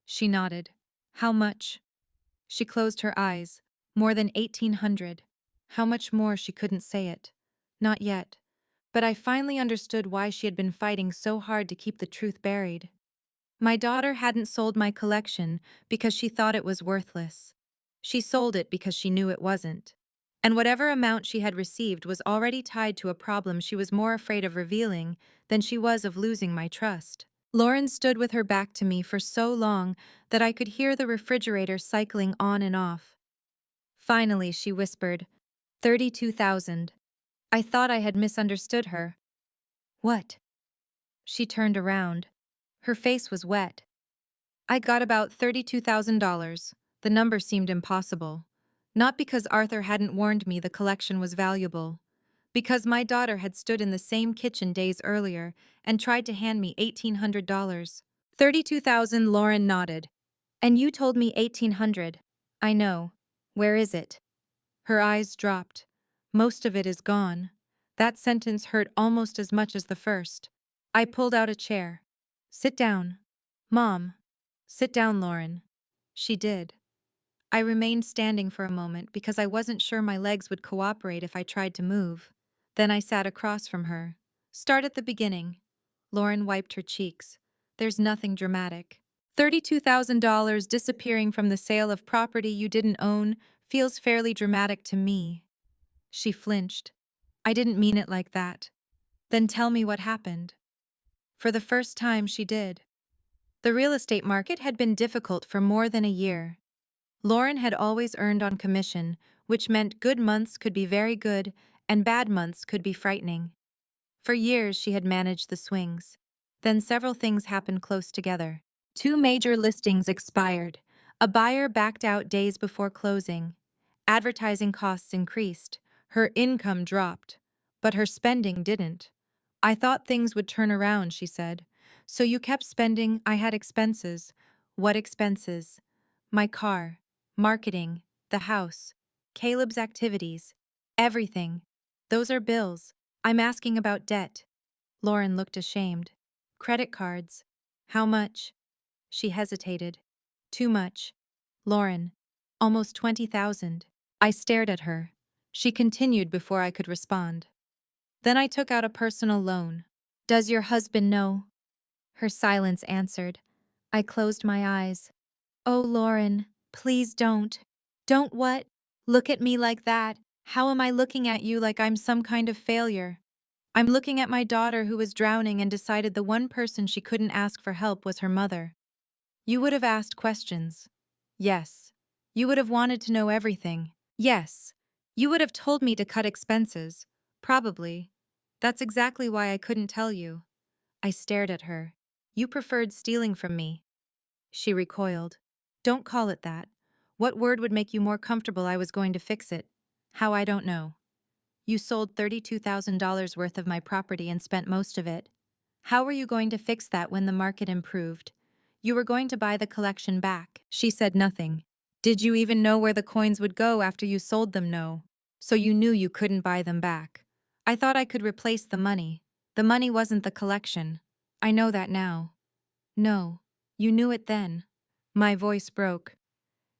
She nodded. How much? She closed her eyes. More than 1,800. How much more? She couldn't say it. Not yet. But I finally understood why she had been fighting so hard to keep the truth buried. My daughter hadn't sold my collection because she thought it was worthless. She sold it because she knew it wasn't. And whatever amount she had received was already tied to a problem she was more afraid of revealing than she was of losing my trust. Lauren stood with her back to me for so long that I could hear the refrigerator cycling on and off. Finally, she whispered, 32,000. I thought I had misunderstood her. What? She turned around. Her face was wet. I got about $32,000. The number seemed impossible. Not because Arthur hadn't warned me the collection was valuable. Because my daughter had stood in the same kitchen days earlier and tried to hand me $1,800. 32,000, Lauren nodded. And you told me 1,800. I know. Where is it? Her eyes dropped. Most of it is gone. That sentence hurt almost as much as the first. I pulled out a chair. Sit down. Mom. Sit down, Lauren. She did. I remained standing for a moment because I wasn't sure my legs would cooperate if I tried to move. Then I sat across from her. Start at the beginning. Lauren wiped her cheeks. There's nothing dramatic. $32,000 disappearing from the sale of property you didn't own feels fairly dramatic to me. She flinched. I didn't mean it like that. Then tell me what happened. For the first time, she did. The real estate market had been difficult for more than a year. Lauren had always earned on commission, which meant good months could be very good and bad months could be frightening. For years, she had managed the swings. Then several things happened close together. Two major listings expired. A buyer backed out days before closing. Advertising costs increased. Her income dropped. But her spending didn't. I thought things would turn around, she said. So you kept spending. I had expenses. What expenses? My car, marketing, the house, Caleb's activities, everything. Those are bills. I'm asking about debt. Lauren looked ashamed. Credit cards. How much? She hesitated. Too much. Lauren. Almost 20,000. I stared at her. She continued before I could respond. Then I took out a personal loan. Does your husband know? Her silence answered. I closed my eyes. Oh, Lauren, please don't. Don't what? Look at me like that. How am I looking at you like I'm some kind of failure? I'm looking at my daughter who was drowning and decided the one person she couldn't ask for help was her mother. You would have asked questions. Yes. You would have wanted to know everything. Yes. You would have told me to cut expenses. Probably. That's exactly why I couldn't tell you. I stared at her. You preferred stealing from me. She recoiled. Don't call it that. What word would make you more comfortable I was going to fix it? How I don't know. You sold $32,000 worth of my property and spent most of it. How were you going to fix that when the market improved? You were going to buy the collection back. She said nothing. Did you even know where the coins would go after you sold them? No. So you knew you couldn't buy them back. I thought I could replace the money. The money wasn't the collection. I know that now. No. You knew it then. My voice broke.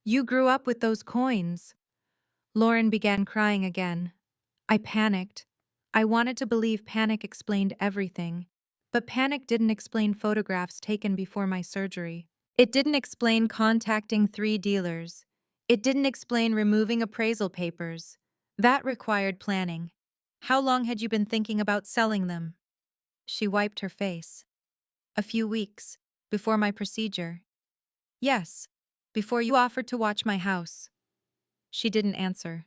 You grew up with those coins. Lauren began crying again. I panicked. I wanted to believe panic explained everything. But panic didn't explain photographs taken before my surgery. It didn't explain contacting 3 dealers. It didn't explain removing appraisal papers. That required planning. How long had you been thinking about selling them? She wiped her face. A few weeks. Before my procedure. Yes. Before you offered to watch my house. She didn't answer.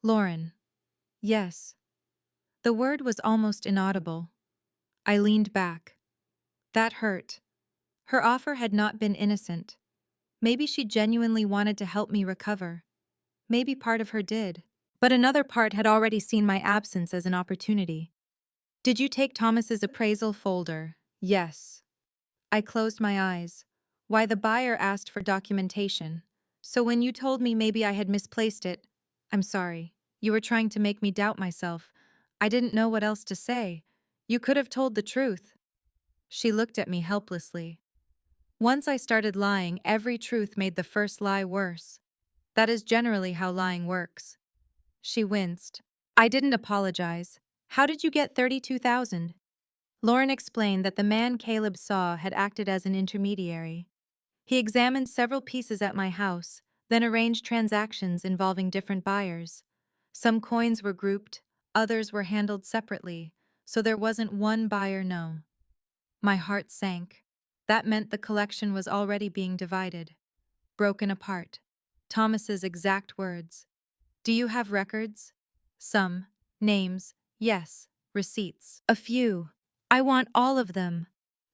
Lauren. Yes. The word was almost inaudible. I leaned back. That hurt. Her offer had not been innocent. Maybe she genuinely wanted to help me recover. Maybe part of her did. But another part had already seen my absence as an opportunity. Did you take Thomas's appraisal folder? Yes. I closed my eyes. Why, the buyer asked for documentation. So when you told me maybe I had misplaced it, I'm sorry. You were trying to make me doubt myself. I didn't know what else to say. You could have told the truth. She looked at me helplessly. Once I started lying, every truth made the first lie worse. That is generally how lying works. She winced. I didn't apologize. How did you get 32,000? Lauren explained that the man Caleb saw had acted as an intermediary. He examined several pieces at my house, then arranged transactions involving different buyers. Some coins were grouped, others were handled separately, so there wasn't one buyer no. My heart sank. That meant the collection was already being divided, broken apart. Thomas's exact words. Do you have records? Some. Names, yes. Receipts. A few. I want all of them.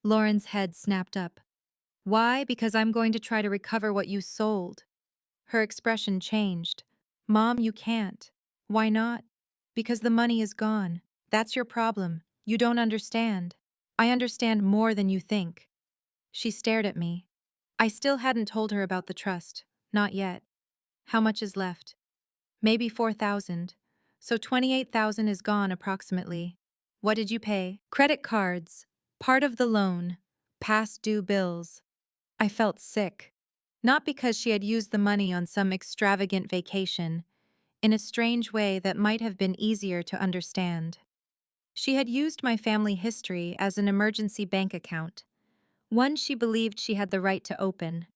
Lauren's head snapped up. Why? Because I'm going to try to recover what you sold. Her expression changed. Mom, you can't. Why not? Because the money is gone. That's your problem. You don't understand. I understand more than you think. She stared at me. I still hadn't told her about the trust. Not yet. How much is left? Maybe 4,000. So 28,000 is gone approximately. What did you pay? Credit cards. Part of the loan. Past due bills. I felt sick. Not because she had used the money on some extravagant vacation, in a strange way that might have been easier to understand. She had used my family history as an emergency bank account, one she believed she had the right to open.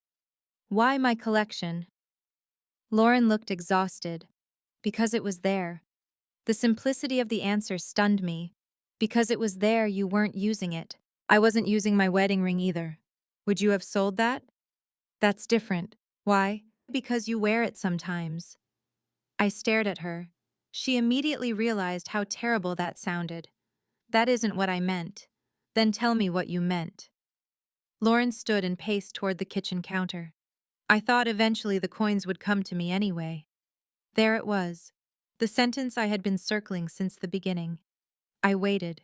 Why my collection? Lauren looked exhausted. Because it was there. The simplicity of the answer stunned me. Because it was there, you weren't using it. I wasn't using my wedding ring either. Would you have sold that? That's different. Why? Because you wear it sometimes. I stared at her. She immediately realized how terrible that sounded. That isn't what I meant. Then tell me what you meant. Lauren stood and paced toward the kitchen counter. I thought eventually the coins would come to me anyway. There it was. The sentence I had been circling since the beginning. I waited.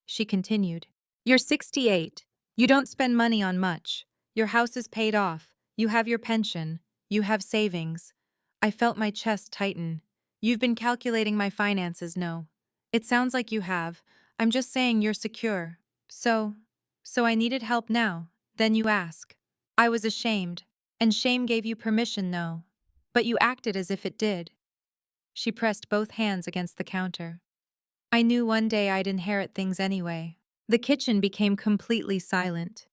She continued. You're 68. You don't spend money on much. Your house is paid off. You have your pension. You have savings. I felt my chest tighten. You've been calculating my finances, no. It sounds like you have. I'm just saying you're secure. So I needed help now. Then you ask. I was ashamed. And shame gave you permission, no. But you acted as if it did. She pressed both hands against the counter. I knew one day I'd inherit things anyway. The kitchen became completely silent.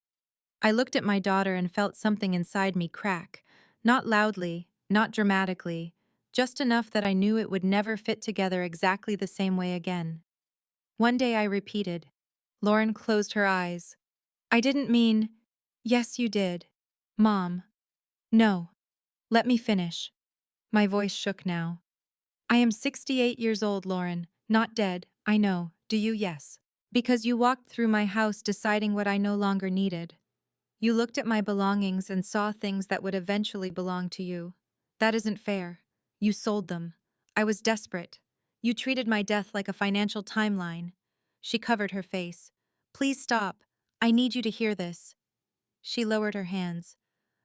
I looked at my daughter and felt something inside me crack. Not loudly, not dramatically, just enough that I knew it would never fit together exactly the same way again. One day I repeated. Lauren closed her eyes. I didn't mean, yes, you did. Mom. No. Let me finish. My voice shook now. I am 68 years old, Lauren. Not dead, I know. Do you? Yes. Because you walked through my house deciding what I no longer needed. You looked at my belongings and saw things that would eventually belong to you. That isn't fair. You sold them. I was desperate. You treated my death like a financial timeline. She covered her face. Please stop. I need you to hear this. She lowered her hands.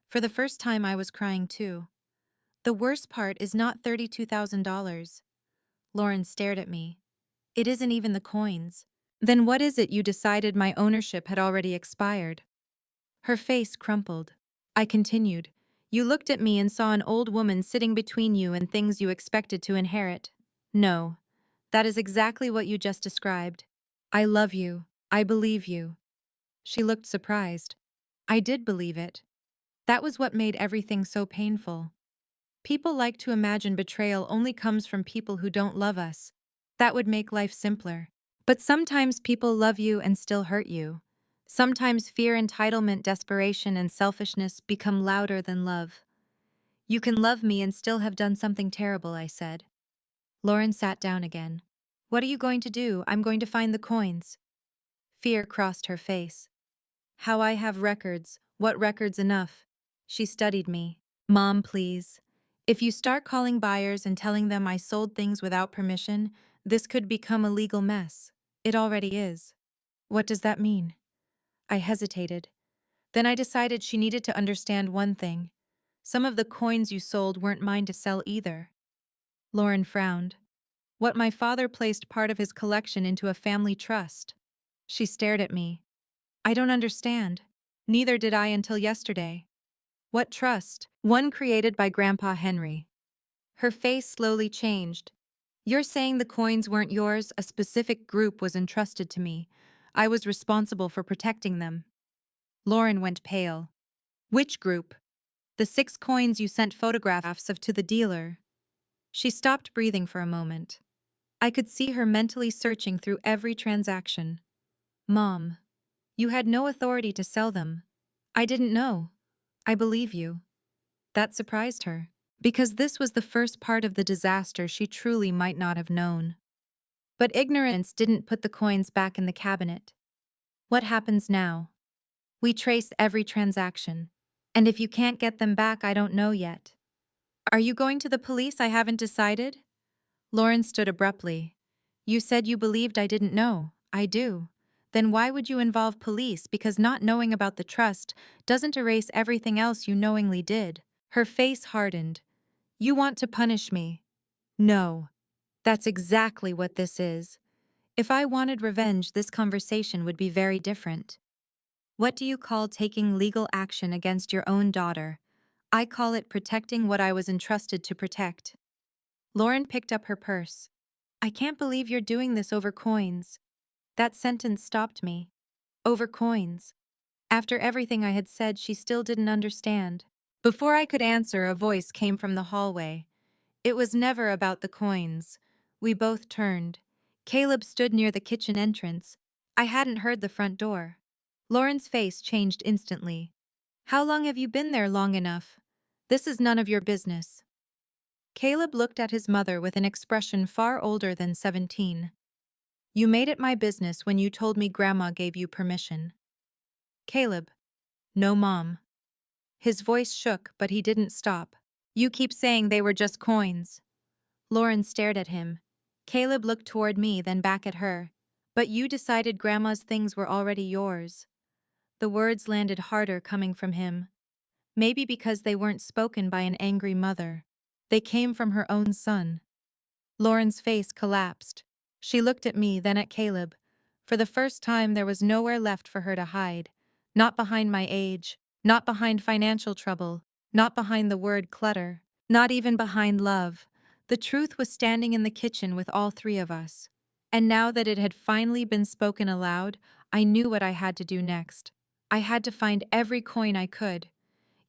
For the first time, I was crying too. The worst part is not $32,000. Lauren stared at me. It isn't even the coins. Then what is it you decided my ownership had already expired? Her face crumpled. I continued. You looked at me and saw an old woman sitting between you and things you expected to inherit. No. That is exactly what you just described. I love you. I believe you. She looked surprised. I did believe it. That was what made everything so painful. People like to imagine betrayal only comes from people who don't love us. That would make life simpler. But sometimes people love you and still hurt you. Sometimes fear, entitlement, desperation, and selfishness become louder than love. You can love me and still have done something terrible, I said. Lauren sat down again. What are you going to do? I'm going to find the coins. Fear crossed her face. How I have records. What records enough? She studied me. Mom, please. If you start calling buyers and telling them I sold things without permission, this could become a legal mess. It already is. What does that mean? I hesitated. Then I decided she needed to understand one thing. Some of the coins you sold weren't mine to sell either. Lauren frowned. What my father placed part of his collection into a family trust. She stared at me. I don't understand. Neither did I until yesterday. What trust? One created by Grandpa Henry. Her face slowly changed. You're saying the coins weren't yours, a specific group was entrusted to me. I was responsible for protecting them. Lauren went pale. Which group? The 6 coins you sent photographs of to the dealer. She stopped breathing for a moment. I could see her mentally searching through every transaction. Mom, you had no authority to sell them. I didn't know. I believe you. That surprised her, because this was the first part of the disaster she truly might not have known. But ignorance didn't put the coins back in the cabinet. What happens now? We trace every transaction. And if you can't get them back, I don't know yet. Are you going to the police? I haven't decided. Lauren stood abruptly. You said you believed I didn't know. I do. Then why would you involve police? Because not knowing about the trust doesn't erase everything else you knowingly did. Her face hardened. You want to punish me? No. That's exactly what this is. If I wanted revenge, this conversation would be very different. What do you call taking legal action against your own daughter? I call it protecting what I was entrusted to protect. Lauren picked up her purse. I can't believe you're doing this over coins. That sentence stopped me. Over coins. After everything I had said, she still didn't understand. Before I could answer, a voice came from the hallway. It was never about the coins. We both turned. Caleb stood near the kitchen entrance. I hadn't heard the front door. Lauren's face changed instantly. How long have you been there? Long enough. This is none of your business. Caleb looked at his mother with an expression far older than 17. You made it my business when you told me Grandma gave you permission. Caleb. No, Mom. His voice shook, but he didn't stop. You keep saying they were just coins. Lauren stared at him. Caleb looked toward me, then back at her. But you decided Grandma's things were already yours. The words landed harder coming from him. Maybe because they weren't spoken by an angry mother. They came from her own son. Lauren's face collapsed. She looked at me, then at Caleb. For the first time, there was nowhere left for her to hide. Not behind my age, not behind financial trouble, not behind the word clutter, not even behind love. The truth was standing in the kitchen with all 3 of us. And now that it had finally been spoken aloud, I knew what I had to do next. I had to find every coin I could,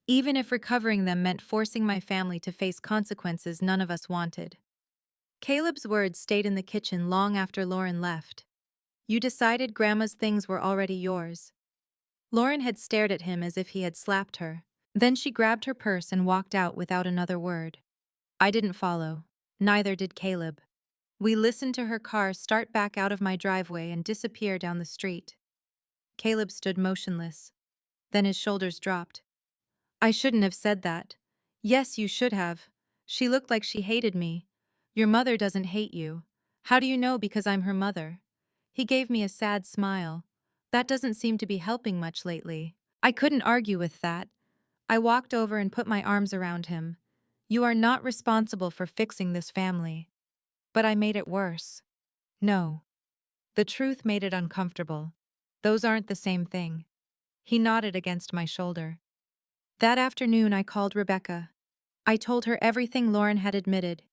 even if recovering them meant forcing my family to face consequences none of us wanted. Caleb's words stayed in the kitchen long after Lauren left. You decided Grandma's things were already yours. Lauren had stared at him as if he had slapped her. Then she grabbed her purse and walked out without another word. I didn't follow. Neither did Caleb. We listened to her car start back out of my driveway and disappear down the street. Caleb stood motionless. Then his shoulders dropped. I shouldn't have said that. Yes, you should have. She looked like she hated me. Your mother doesn't hate you. How do you know? Because I'm her mother. He gave me a sad smile. That doesn't seem to be helping much lately. I couldn't argue with that. I walked over and put my arms around him. You are not responsible for fixing this family. But I made it worse. No. The truth made it uncomfortable. Those aren't the same thing. He nodded against my shoulder. That afternoon I called Rebecca. I told her everything Lauren had admitted.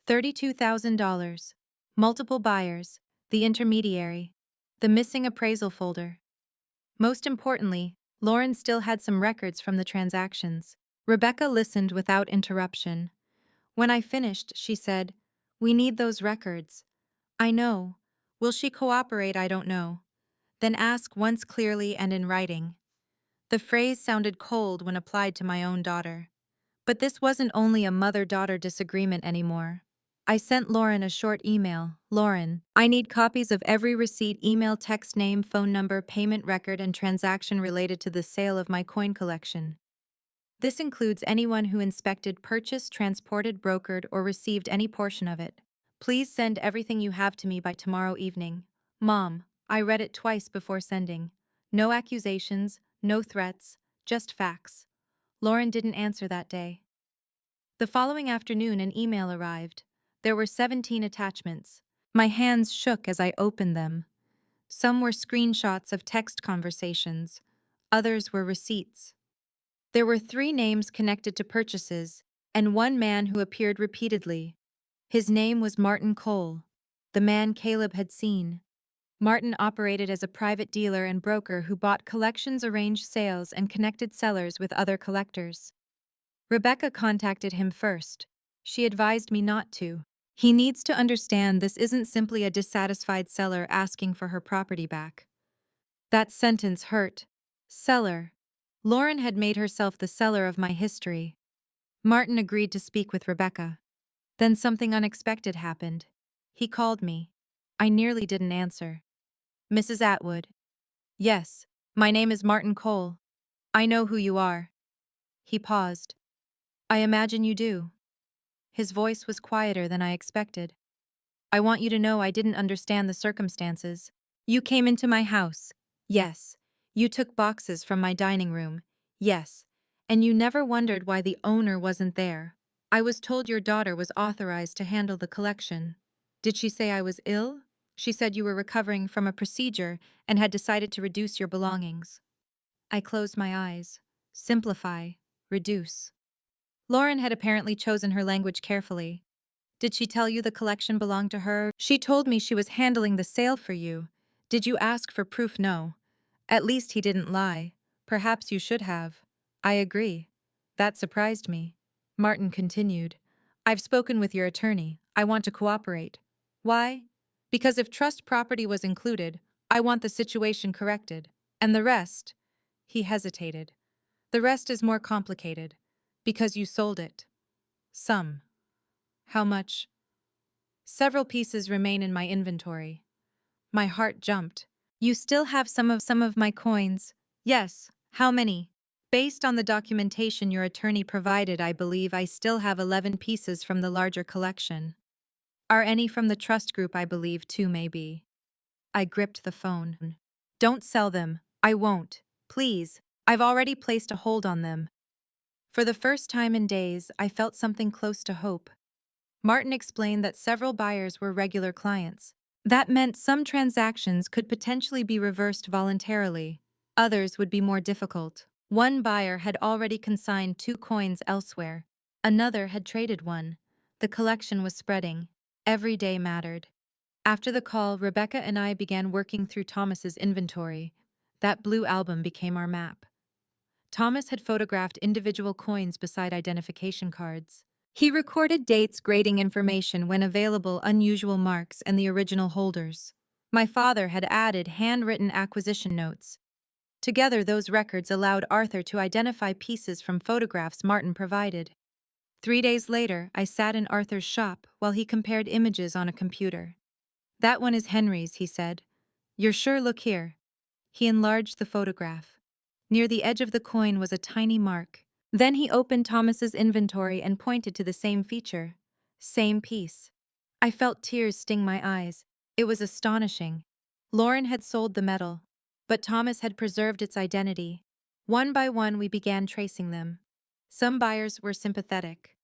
$32,000. Multiple buyers. The intermediary. The missing appraisal folder. Most importantly, Lauren still had some records from the transactions. Rebecca listened without interruption. When I finished, she said, We need those records. I know. Will she cooperate? I don't know. Then ask once clearly and in writing. The phrase sounded cold when applied to my own daughter. But this wasn't only a mother-daughter disagreement anymore. I sent Lauren a short email. Lauren, I need copies of every receipt, email, text, name, phone number, payment record, and transaction related to the sale of my coin collection. This includes anyone who inspected, purchased, transported, brokered, or received any portion of it. Please send everything you have to me by tomorrow evening. Mom, I read it twice before sending. No accusations, no threats, just facts. Lauren didn't answer that day. The following afternoon, an email arrived. There were 17 attachments. My hands shook as I opened them. Some were screenshots of text conversations. Others were receipts. There were 3 names connected to purchases, and 1 man who appeared repeatedly. His name was Martin Cole, the man Caleb had seen. Martin operated as a private dealer and broker who bought collections, arranged sales, and connected sellers with other collectors. Rebecca contacted him first. She advised me not to. He needs to understand this isn't simply a dissatisfied seller asking for her property back. That sentence hurt. Seller. Lauren had made herself the seller of my history. Martin agreed to speak with Rebecca. Then something unexpected happened. He called me. I nearly didn't answer. Mrs. Atwood. Yes, my name is Martin Cole. I know who you are. He paused. I imagine you do. His voice was quieter than I expected. I want you to know I didn't understand the circumstances. You came into my house. Yes. You took boxes from my dining room. Yes. And you never wondered why the owner wasn't there. I was told your daughter was authorized to handle the collection. Did she say I was ill? She said you were recovering from a procedure and had decided to reduce your belongings. I closed my eyes. Simplify. Reduce. Lauren had apparently chosen her language carefully. Did she tell you the collection belonged to her? She told me she was handling the sale for you. Did you ask for proof? No. At least he didn't lie. Perhaps you should have. I agree. That surprised me. Martin continued. I've spoken with your attorney. I want to cooperate. Why? Because if trust property was included, I want the situation corrected. And the rest? He hesitated. The rest is more complicated. Because you sold it. Some. How much? Several pieces remain in my inventory. My heart jumped. You still have some of my coins? Yes. How many? Based on the documentation your attorney provided, I believe I still have 11 pieces from the larger collection. Are any from the trust group? I believe 2 maybe. I gripped the phone. Don't sell them. I won't. Please. I've already placed a hold on them. For the first time in days, I felt something close to hope. Martin explained that several buyers were regular clients. That meant some transactions could potentially be reversed voluntarily. Others would be more difficult. One buyer had already consigned 2 coins elsewhere. Another had traded one. The collection was spreading. Every day mattered. After the call, Rebecca and I began working through Thomas's inventory. That blue album became our map. Thomas had photographed individual coins beside identification cards. He recorded dates, grading information when available, unusual marks, and the original holders. My father had added handwritten acquisition notes. Together, those records allowed Arthur to identify pieces from photographs Martin provided. 3 days later, I sat in Arthur's shop while he compared images on a computer. That one is Henry's, he said. You're sure? Look here. He enlarged the photograph. Near the edge of the coin was a tiny mark. Then he opened Thomas's inventory and pointed to the same feature. Same piece. I felt tears sting my eyes. It was astonishing. Lauren had sold the metal, but Thomas had preserved its identity. One by one, we began tracing them. Some buyers were sympathetic.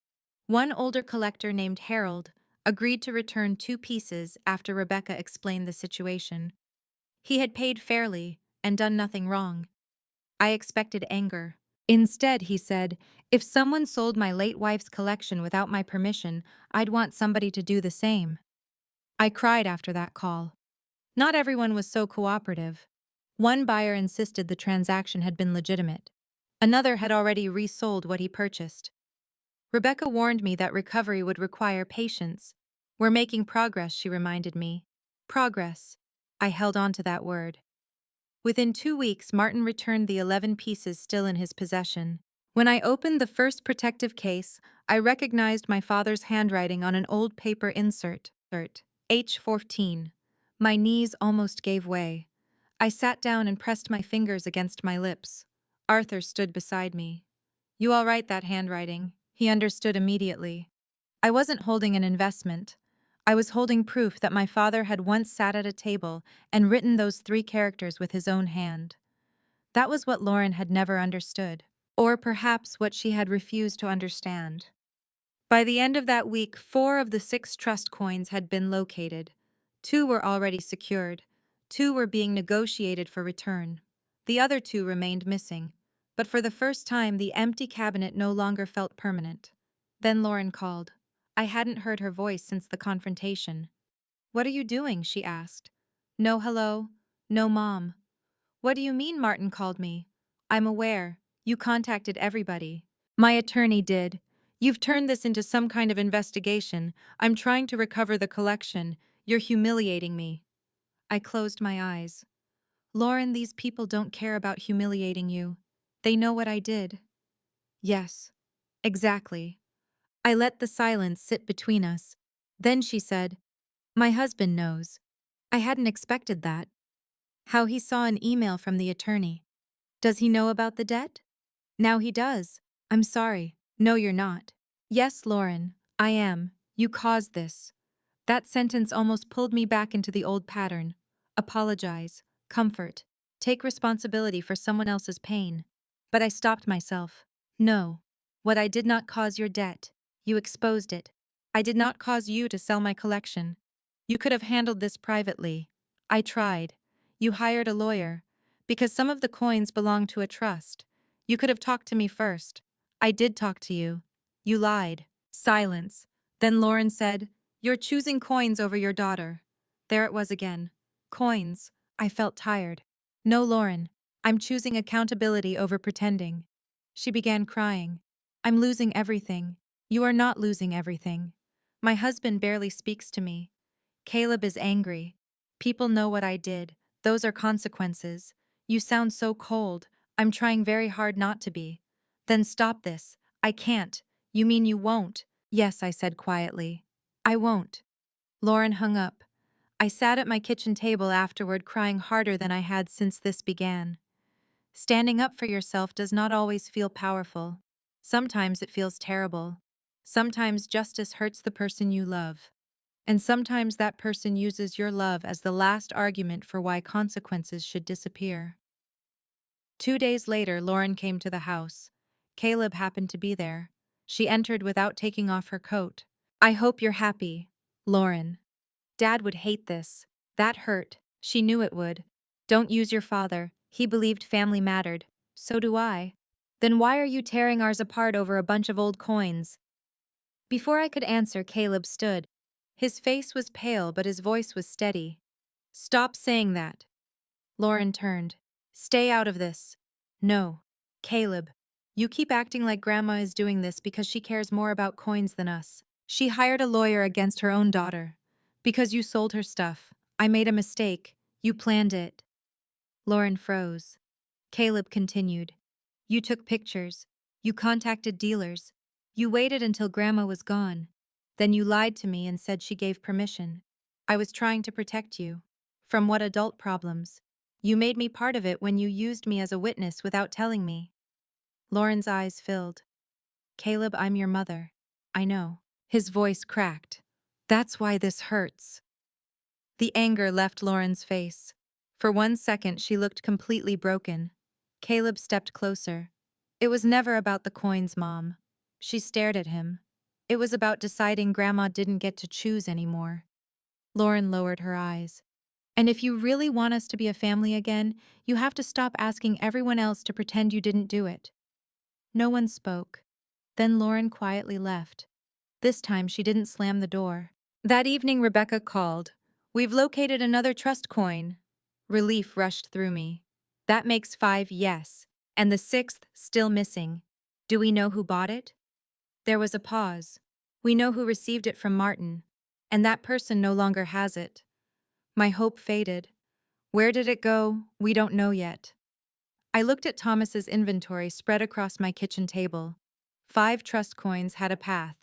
One older collector named Harold agreed to return 2 pieces after Rebecca explained the situation. He had paid fairly and done nothing wrong. I expected anger. Instead, he said, if someone sold my late wife's collection without my permission, I'd want somebody to do the same. I cried after that call. Not everyone was so cooperative. One buyer insisted the transaction had been legitimate. Another had already resold what he purchased. Rebecca warned me that recovery would require patience. We're making progress, she reminded me. Progress. I held on to that word. Within 2 weeks, Martin returned the 11 pieces still in his possession. When I opened the first protective case, I recognized my father's handwriting on an old paper insert. H14. My knees almost gave way. I sat down and pressed my fingers against my lips. Arthur stood beside me. You all right, that handwriting? He understood immediately. I wasn't holding an investment. I was holding proof that my father had once sat at a table and written those 3 characters with his own hand. That was what Lauren had never understood, or perhaps what she had refused to understand. By the end of that week, 4 of the 6 trust coins had been located. 2 were already secured. 2 were being negotiated for return. The other 2 remained missing, but for the first time the empty cabinet no longer felt permanent. Then Lauren called. I hadn't heard her voice since the confrontation. "What are you doing?" she asked. "No hello. No mom." "What do you mean Martin called me?" "I'm aware. You contacted everybody." "My attorney did. You've turned this into some kind of investigation. I'm trying to recover the collection. You're humiliating me." I closed my eyes. "Lauren, these people don't care about humiliating you. They know what I did." "Yes. Exactly." I let the silence sit between us. Then she said, "My husband knows." I hadn't expected that. "How he saw an email from the attorney. Does he know about the debt?" "Now he does." "I'm sorry." "No, you're not." "Yes, Lauren, I am. You caused this." That sentence almost pulled me back into the old pattern. Apologize. Comfort. Take responsibility for someone else's pain. But I stopped myself. "No. What I did not cause your debt. You exposed it. I did not cause you to sell my collection. You could have handled this privately. I tried. You hired a lawyer. Because some of the coins belong to a trust. You could have talked to me first. I did talk to you. You lied." Silence. Then Lauren said, "You're choosing coins over your daughter." There it was again. Coins. I felt tired. "No, Lauren. I'm choosing accountability over pretending." She began crying. "I'm losing everything." "You are not losing everything. My husband barely speaks to me. Caleb is angry. People know what I did. Those are consequences. You sound so cold. I'm trying very hard not to be." "Then stop this." "I can't." "You mean you won't?" "Yes," I said quietly. "I won't." Lauren hung up. I sat at my kitchen table afterward crying harder than I had since this began. Standing up for yourself does not always feel powerful. Sometimes it feels terrible. Sometimes justice hurts the person you love. And sometimes that person uses your love as the last argument for why consequences should disappear. 2 days later, Lauren came to the house. Caleb happened to be there. She entered without taking off her coat. "I hope you're happy, Lauren." "Dad would hate this." That hurt. She knew it would. "Don't use your father. He believed family mattered." "So do I." "Then why are you tearing ours apart over a bunch of old coins?" Before I could answer, Caleb stood. His face was pale, but his voice was steady. "Stop saying that." Lauren turned. "Stay out of this." "No." "Caleb, you keep acting like Grandma is doing this because she cares more about coins than us. She hired a lawyer against her own daughter. Because you sold her stuff. I made a mistake. You planned it." Lauren froze. Caleb continued. "You took pictures. You contacted dealers. You waited until Grandma was gone. Then you lied to me and said she gave permission. I was trying to protect you. From what adult problems? You made me part of it when you used me as a witness without telling me." Lauren's eyes filled. "Caleb, I'm your mother." "I know." His voice cracked. "That's why this hurts." The anger left Lauren's face. For 1 second, she looked completely broken. Caleb stepped closer. "It was never about the coins, Mom." She stared at him. "It was about deciding Grandma didn't get to choose anymore." Lauren lowered her eyes. "And if you really want us to be a family again, you have to stop asking everyone else to pretend you didn't do it." No one spoke. Then Lauren quietly left. This time she didn't slam the door. That evening Rebecca called. "We've located another trust coin." Relief rushed through me. "That makes 5, yes. And the 6th still missing. Do we know who bought it?" There was a pause. "We know who received it from Martin. And that person no longer has it." My hope faded. Where did it go? We don't know yet. I looked at Thomas's inventory spread across my kitchen table. 5 trust coins had a path.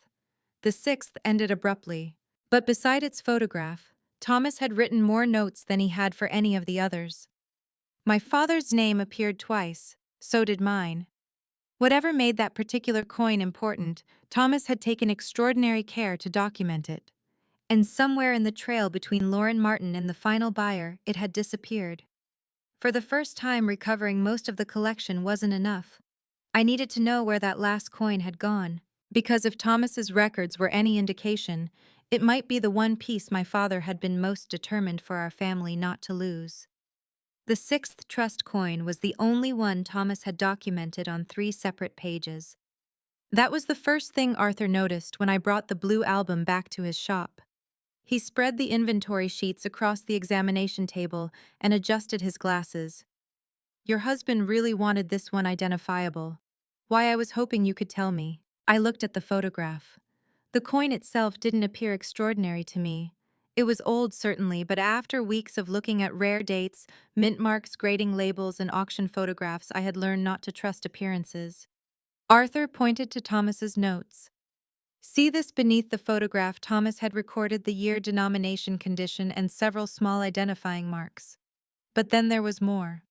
The 6th ended abruptly. But beside its photograph, Thomas had written more notes than he had for any of the others. My father's name appeared twice, so did mine. Whatever made that particular coin important, Thomas had taken extraordinary care to document it. And somewhere in the trail between Lauren Martin and the final buyer, it had disappeared. For the first time, recovering most of the collection wasn't enough. I needed to know where that last coin had gone, because if Thomas's records were any indication, it might be the one piece my father had been most determined for our family not to lose. The 6th trust coin was the only one Thomas had documented on 3 separate pages. That was the first thing Arthur noticed when I brought the blue album back to his shop. He spread the inventory sheets across the examination table and adjusted his glasses. Your husband really wanted this one identifiable. Why, I was hoping you could tell me. I looked at the photograph. The coin itself didn't appear extraordinary to me. It was old, certainly, but after weeks of looking at rare dates, mint marks, grading labels, and auction photographs, I had learned not to trust appearances. Arthur pointed to Thomas's notes. See this beneath the photograph. Thomas had recorded the year, denomination, condition, and several small identifying marks. But then there was more.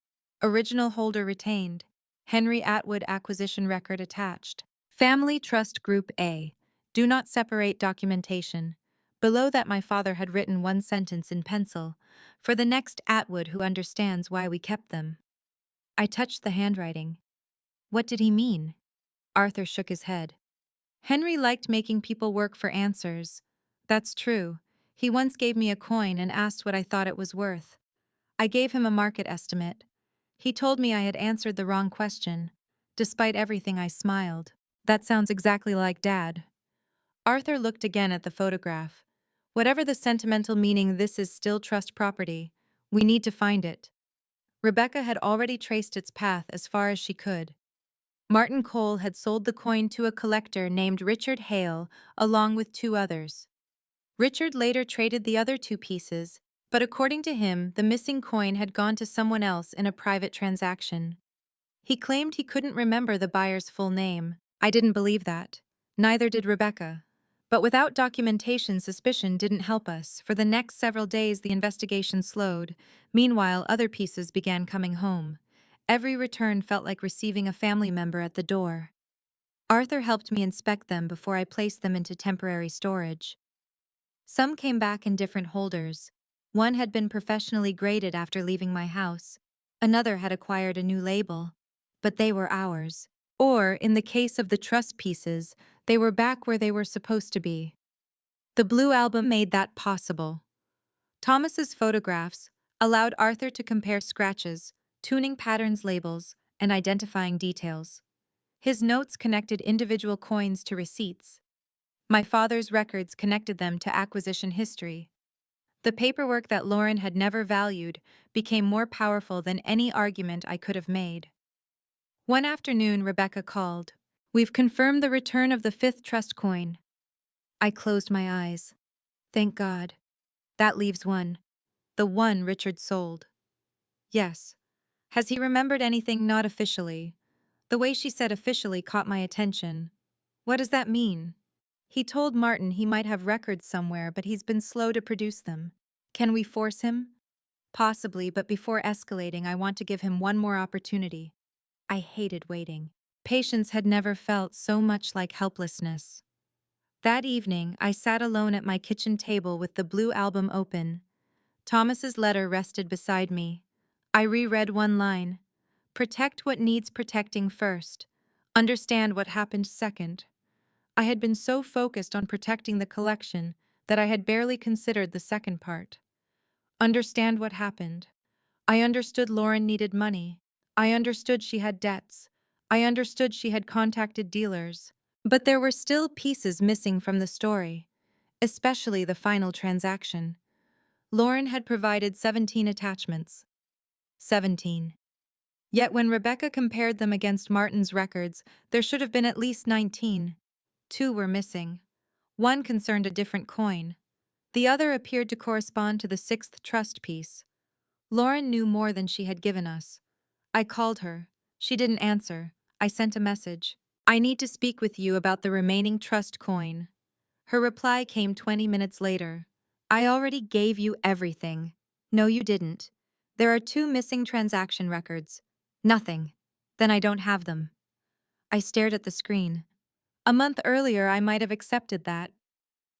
Original holder retained. Henry Atwood acquisition record attached. Family Trust Group A. Do not separate documentation. Below that my father had written one sentence in pencil. For the next Atwood who understands why we kept them. I touched the handwriting. What did he mean? Arthur shook his head. Henry liked making people work for answers. That's true. He once gave me a coin and asked what I thought it was worth. I gave him a market estimate. He told me I had answered the wrong question. Despite everything, I smiled. That sounds exactly like Dad. Arthur looked again at the photograph. Whatever the sentimental meaning, this is still trust property. We need to find it. Rebecca had already traced its path as far as she could. Martin Cole had sold the coin to a collector named Richard Hale, along with two others. Richard later traded the other two pieces, but according to him, the missing coin had gone to someone else in a private transaction. He claimed he couldn't remember the buyer's full name. I didn't believe that. Neither did Rebecca. But without documentation, suspicion didn't help us. For the next several days, the investigation slowed. Meanwhile, other pieces began coming home. Every return felt like receiving a family member at the door. Arthur helped me inspect them before I placed them into temporary storage. Some came back in different holders. One had been professionally graded after leaving my house. Another had acquired a new label. But they were ours. Or, in the case of the trust pieces, they were back where they were supposed to be. The blue album made that possible. Thomas's photographs allowed Arthur to compare scratches, tuning patterns, labels, and identifying details. His notes connected individual coins to receipts. My father's records connected them to acquisition history. The paperwork that Lauren had never valued became more powerful than any argument I could have made. One afternoon, Rebecca called. We've confirmed the return of the fifth trust coin. I closed my eyes. Thank God. That leaves one. The one Richard sold. Yes. Has he remembered anything? Not officially. The way she said officially caught my attention. What does that mean? He told Martin he might have records somewhere, but he's been slow to produce them. Can we force him? Possibly, but before escalating, I want to give him one more opportunity. I hated waiting. Patience had never felt so much like helplessness. That evening, I sat alone at my kitchen table with the blue album open. Thomas's letter rested beside me. I reread one line. Protect what needs protecting first. Understand what happened second. I had been so focused on protecting the collection that I had barely considered the second part. Understand what happened. I understood Lauren needed money. I understood she had debts. I understood she had contacted dealers. But there were still pieces missing from the story, especially the final transaction. Lauren had provided 17 attachments. 17. Yet when Rebecca compared them against Martin's records, there should have been at least 19. Two were missing. One concerned a different coin. The other appeared to correspond to the sixth trust piece. Lauren knew more than she had given us. I called her. She didn't answer. I sent a message. I need to speak with you about the remaining trust coin. Her reply came 20 minutes later. I already gave you everything. No, you didn't. There are two missing transaction records. Nothing. Then I don't have them. I stared at the screen. A month earlier, I might have accepted that.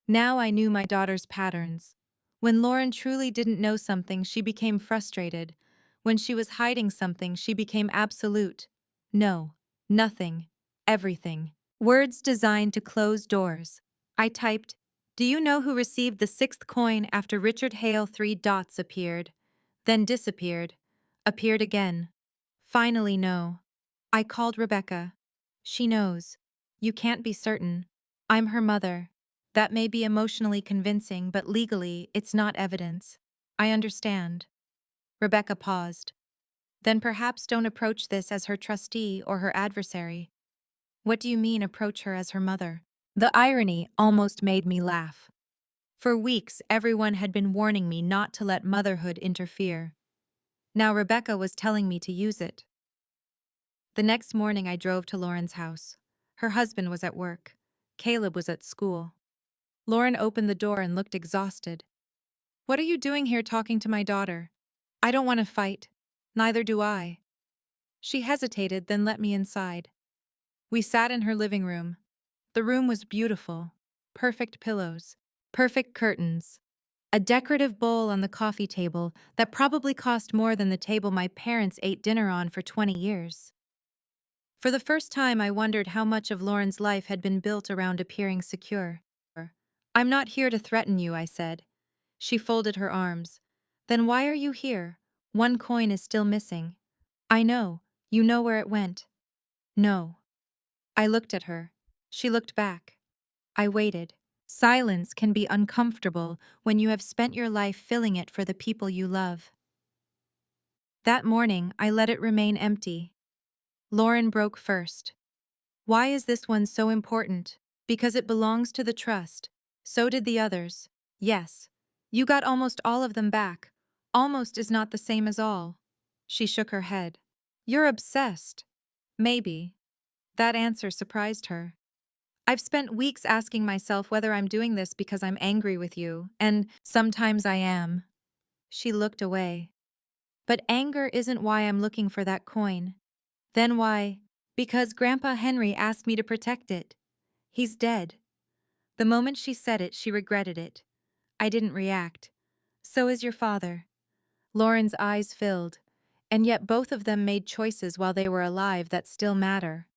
Now I knew my daughter's patterns. When Lauren truly didn't know something, she became frustrated. When she was hiding something, she became absolute. No, nothing, everything. Words designed to close doors. I typed, do you know who received the sixth coin after Richard Hale? 3 dots appeared, then disappeared, appeared again. Finally, no. I called Rebecca. She knows. You can't be certain. I'm her mother. That may be emotionally convincing, but legally, it's not evidence. I understand. Rebecca paused. Then perhaps don't approach this as her trustee or her adversary. What do you mean approach her as her mother? The irony almost made me laugh. For weeks, everyone had been warning me not to let motherhood interfere. Now Rebecca was telling me to use it. The next morning, I drove to Lauren's house. Her husband was at work. Caleb was at school. Lauren opened the door and looked exhausted. What are you doing here talking to my daughter? I don't want to fight. Neither do I. She hesitated, then let me inside. We sat in her living room. The room was beautiful. Perfect pillows. Perfect curtains. A decorative bowl on the coffee table that probably cost more than the table my parents ate dinner on for 20 years. For the first time, I wondered how much of Lauren's life had been built around appearing secure. I'm not here to threaten you, I said. She folded her arms. Then why are you here? One coin is still missing. I know. You know where it went. No. I looked at her. She looked back. I waited. Silence can be uncomfortable when you have spent your life filling it for the people you love. That morning, I let it remain empty. Lauren broke first. Why is this one so important? Because it belongs to the trust. So did the others. Yes. You got almost all of them back. Almost is not the same as all. She shook her head. You're obsessed. Maybe. That answer surprised her. I've spent weeks asking myself whether I'm doing this because I'm angry with you, and sometimes I am. She looked away. But anger isn't why I'm looking for that coin. Then why? Because Grandpa Henry asked me to protect it. He's dead. The moment she said it, she regretted it. I didn't react. So is your father. Lauren's eyes filled, and yet both of them made choices while they were alive that still matter.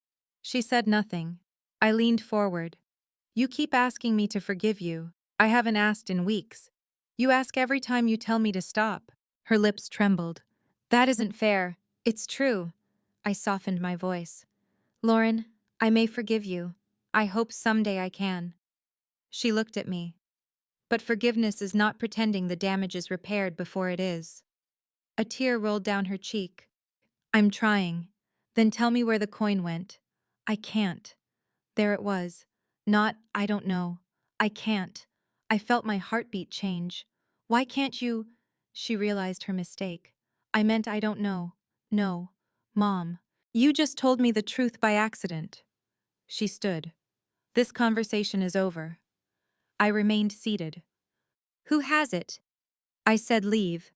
She said nothing. I leaned forward. You keep asking me to forgive you. I haven't asked in weeks. You ask every time you tell me to stop. Her lips trembled. That isn't fair. It's true. I softened my voice. Lauren, I may forgive you. I hope someday I can. She looked at me. But forgiveness is not pretending the damage is repaired before it is. A tear rolled down her cheek. I'm trying. Then tell me where the coin went. I can't. There it was. Not, I don't know. I can't. I felt my heartbeat change. Why can't you? She realized her mistake. I meant I don't know. No. Mom. You just told me the truth by accident. She stood. This conversation is over. I remained seated. Who has it? I said leave.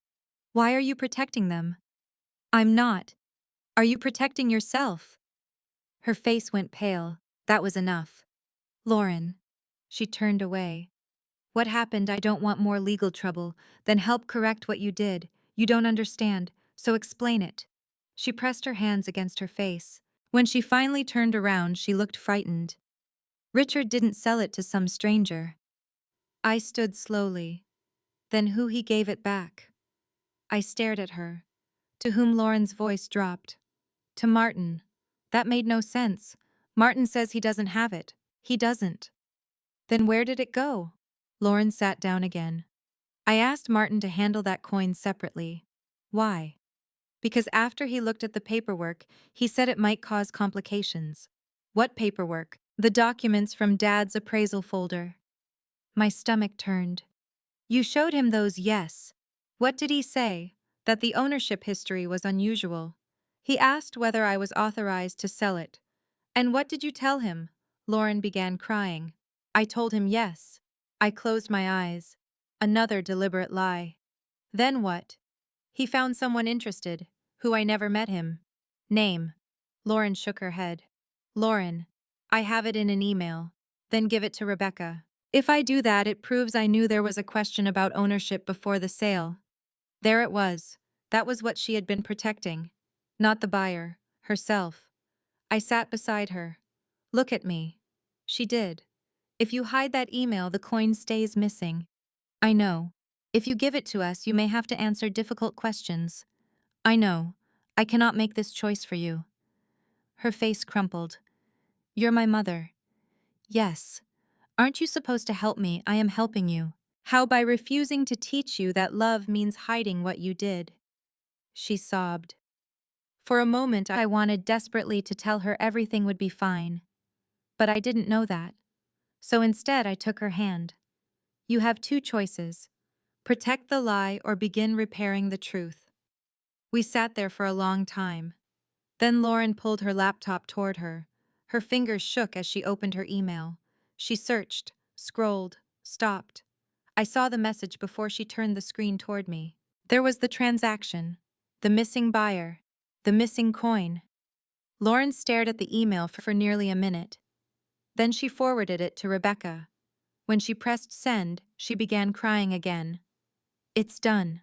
Why are you protecting them? I'm not. Are you protecting yourself? Her face went pale. That was enough. Lauren. She turned away. What happened? I don't want more legal trouble. Then help correct what you did. You don't understand, so explain it. She pressed her hands against her face. When she finally turned around, she looked frightened. Richard didn't sell it to some stranger. I stood slowly. Then who he gave it back? I stared at her. To whom Lauren's voice dropped. To Martin. That made no sense. Martin says he doesn't have it. He doesn't. Then where did it go? Lauren sat down again. I asked Martin to handle that coin separately. Why? Because after he looked at the paperwork, he said it might cause complications. What paperwork? The documents from Dad's appraisal folder. My stomach turned. You showed him those, yes. What did he say? That the ownership history was unusual. He asked whether I was authorized to sell it. And what did you tell him? Lauren began crying. I told him yes. I closed my eyes. Another deliberate lie. Then what? He found someone interested, who I never met him. Name. Lauren shook her head. Lauren. I have it in an email. Then give it to Rebecca. If I do that, it proves I knew there was a question about ownership before the sale. There it was. That was what she had been protecting. Not the buyer, herself. I sat beside her. Look at me. She did. If you hide that email, the coin stays missing. I know. If you give it to us, you may have to answer difficult questions. I know. I cannot make this choice for you. Her face crumpled. You're my mother. Yes. Aren't you supposed to help me? I am helping you. How by refusing to teach you that love means hiding what you did? She sobbed. For a moment, I wanted desperately to tell her everything would be fine. But I didn't know that. So instead, I took her hand. You have two choices: protect the lie or begin repairing the truth. We sat there for a long time. Then Lauren pulled her laptop toward her. Her fingers shook as she opened her email. She searched, scrolled, stopped. I saw the message before she turned the screen toward me. There was the transaction, the missing buyer, the missing coin. Lauren stared at the email for nearly a minute. Then she forwarded it to Rebecca. When she pressed send, she began crying again. It's done.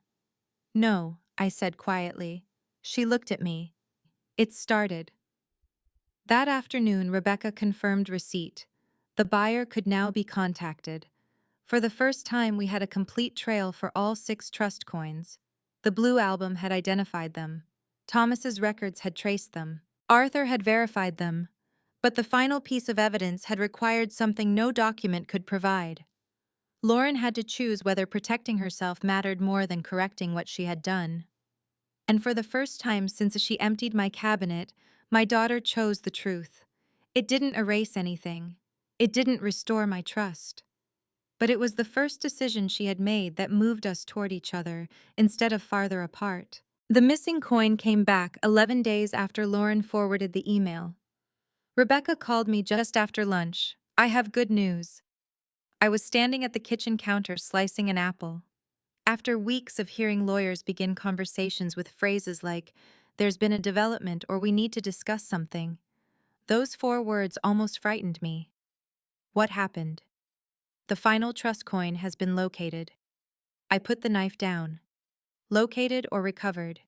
No, I said quietly. She looked at me. It started. That afternoon, Rebecca confirmed receipt. The buyer could now be contacted. For the first time, we had a complete trail for all 6 trust coins. The blue album had identified them. Thomas's records had traced them. Arthur had verified them. But the final piece of evidence had required something no document could provide. Lauren had to choose whether protecting herself mattered more than correcting what she had done. And for the first time since she emptied my cabinet, my daughter chose the truth. It didn't erase anything. It didn't restore my trust. But it was the first decision she had made that moved us toward each other instead of farther apart. The missing coin came back 11 days after Lauren forwarded the email. Rebecca called me just after lunch. I have good news. I was standing at the kitchen counter slicing an apple. After weeks of hearing lawyers begin conversations with phrases like, "There's been a development," or "We need to discuss something," those 4 words almost frightened me. What happened? The final trust coin has been located. I put the knife down. Located or recovered?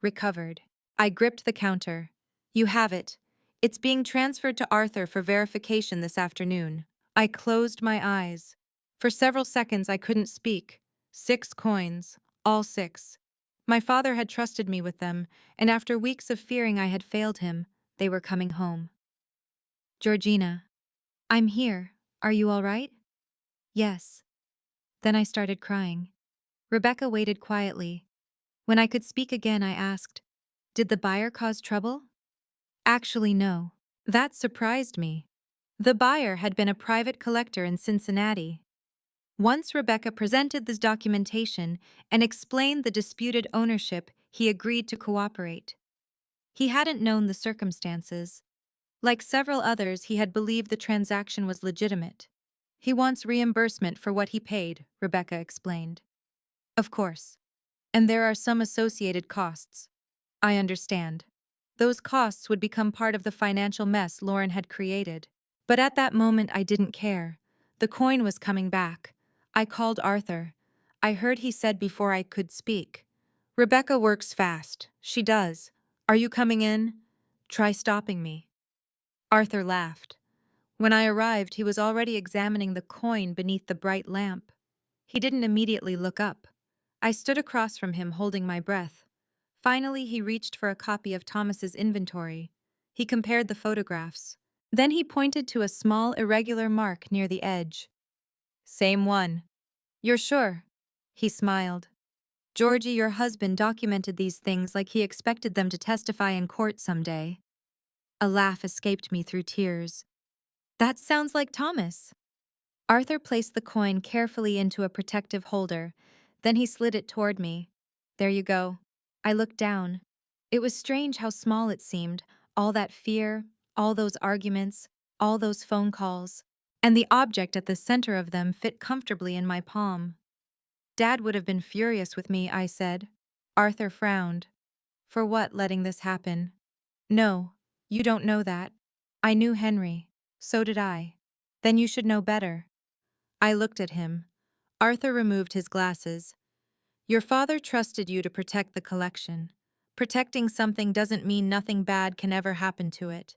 Recovered. I gripped the counter. You have it. It's being transferred to Arthur for verification this afternoon. I closed my eyes. For several seconds I couldn't speak. 6 coins. All 6. My father had trusted me with them, and after weeks of fearing I had failed him, they were coming home. Georgina. I'm here. Are you all right? Yes. Then I started crying. Rebecca waited quietly. When I could speak again, I asked, "Did the buyer cause trouble?" Actually, no. That surprised me. The buyer had been a private collector in Cincinnati. Once Rebecca presented this documentation and explained the disputed ownership, he agreed to cooperate. He hadn't known the circumstances. Like several others, he had believed the transaction was legitimate. He wants reimbursement for what he paid, Rebecca explained. Of course. And there are some associated costs. I understand. Those costs would become part of the financial mess Lauren had created. But at that moment, I didn't care. The coin was coming back. I called Arthur. I heard he said before I could speak, "Rebecca works fast. She does. Are you coming in? Try stopping me." Arthur laughed. When I arrived, he was already examining the coin beneath the bright lamp. He didn't immediately look up. I stood across from him, holding my breath. Finally, he reached for a copy of Thomas's inventory. He compared the photographs. Then he pointed to a small, irregular mark near the edge. "Same one." "You're sure?" He smiled. "Georgie, your husband documented these things like he expected them to testify in court someday." A laugh escaped me through tears. "That sounds like Thomas." Arthur placed the coin carefully into a protective holder. Then he slid it toward me. "There you go." I looked down. It was strange how small it seemed, all that fear, all those arguments, all those phone calls. And the object at the center of them fit comfortably in my palm. "Dad would have been furious with me," I said. Arthur frowned. "For what, letting this happen?" "No, you don't know that. I knew Henry. So did I. Then you should know better." I looked at him. Arthur removed his glasses. "Your father trusted you to protect the collection. Protecting something doesn't mean nothing bad can ever happen to it.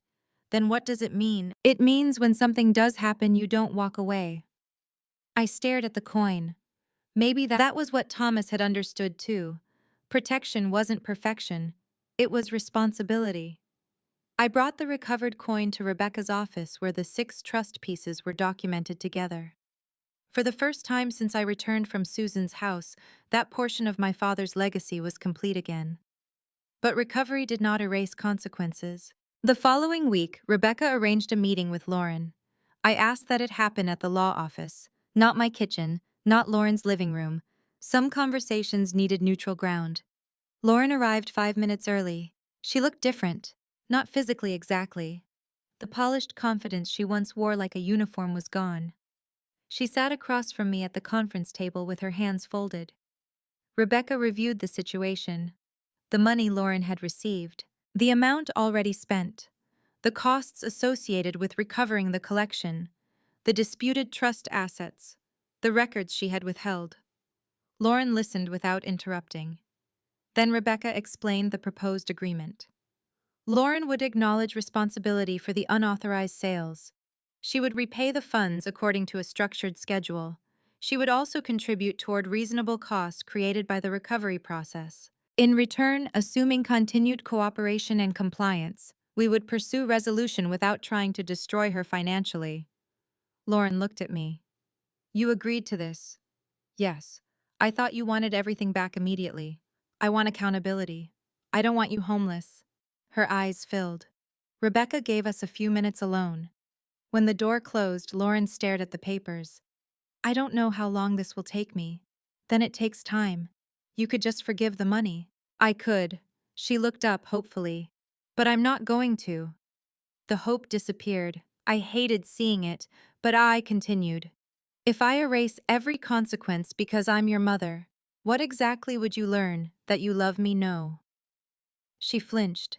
Then what does it mean? It means when something does happen, you don't walk away." I stared at the coin. Maybe that was what Thomas had understood too. Protection wasn't perfection. It was responsibility. I brought the recovered coin to Rebecca's office where the 6 trust pieces were documented together. For the first time since I returned from Susan's house, that portion of my father's legacy was complete again. But recovery did not erase consequences. The following week, Rebecca arranged a meeting with Lauren. I asked that it happen at the law office, not my kitchen, not Lauren's living room. Some conversations needed neutral ground. Lauren arrived 5 minutes early. She looked different, not physically exactly. The polished confidence she once wore like a uniform was gone. She sat across from me at the conference table with her hands folded. Rebecca reviewed the situation. The money Lauren had received, the amount already spent, the costs associated with recovering the collection, the disputed trust assets, the records she had withheld. Lauren listened without interrupting. Then Rebecca explained the proposed agreement. Lauren would acknowledge responsibility for the unauthorized sales. She would repay the funds according to a structured schedule. She would also contribute toward reasonable costs created by the recovery process. In return, assuming continued cooperation and compliance, we would pursue resolution without trying to destroy her financially. Lauren looked at me. You agreed to this? Yes. I thought you wanted everything back immediately. I want accountability. I don't want you homeless. Her eyes filled. Rebecca gave us a few minutes alone. When the door closed, Lauren stared at the papers. I don't know how long this will take me. Then it takes time. You could just forgive the money. I could. She looked up hopefully. But I'm not going to. The hope disappeared. I hated seeing it, but I continued. If I erase every consequence because I'm your mother, what exactly would you learn that you love me? No. She flinched.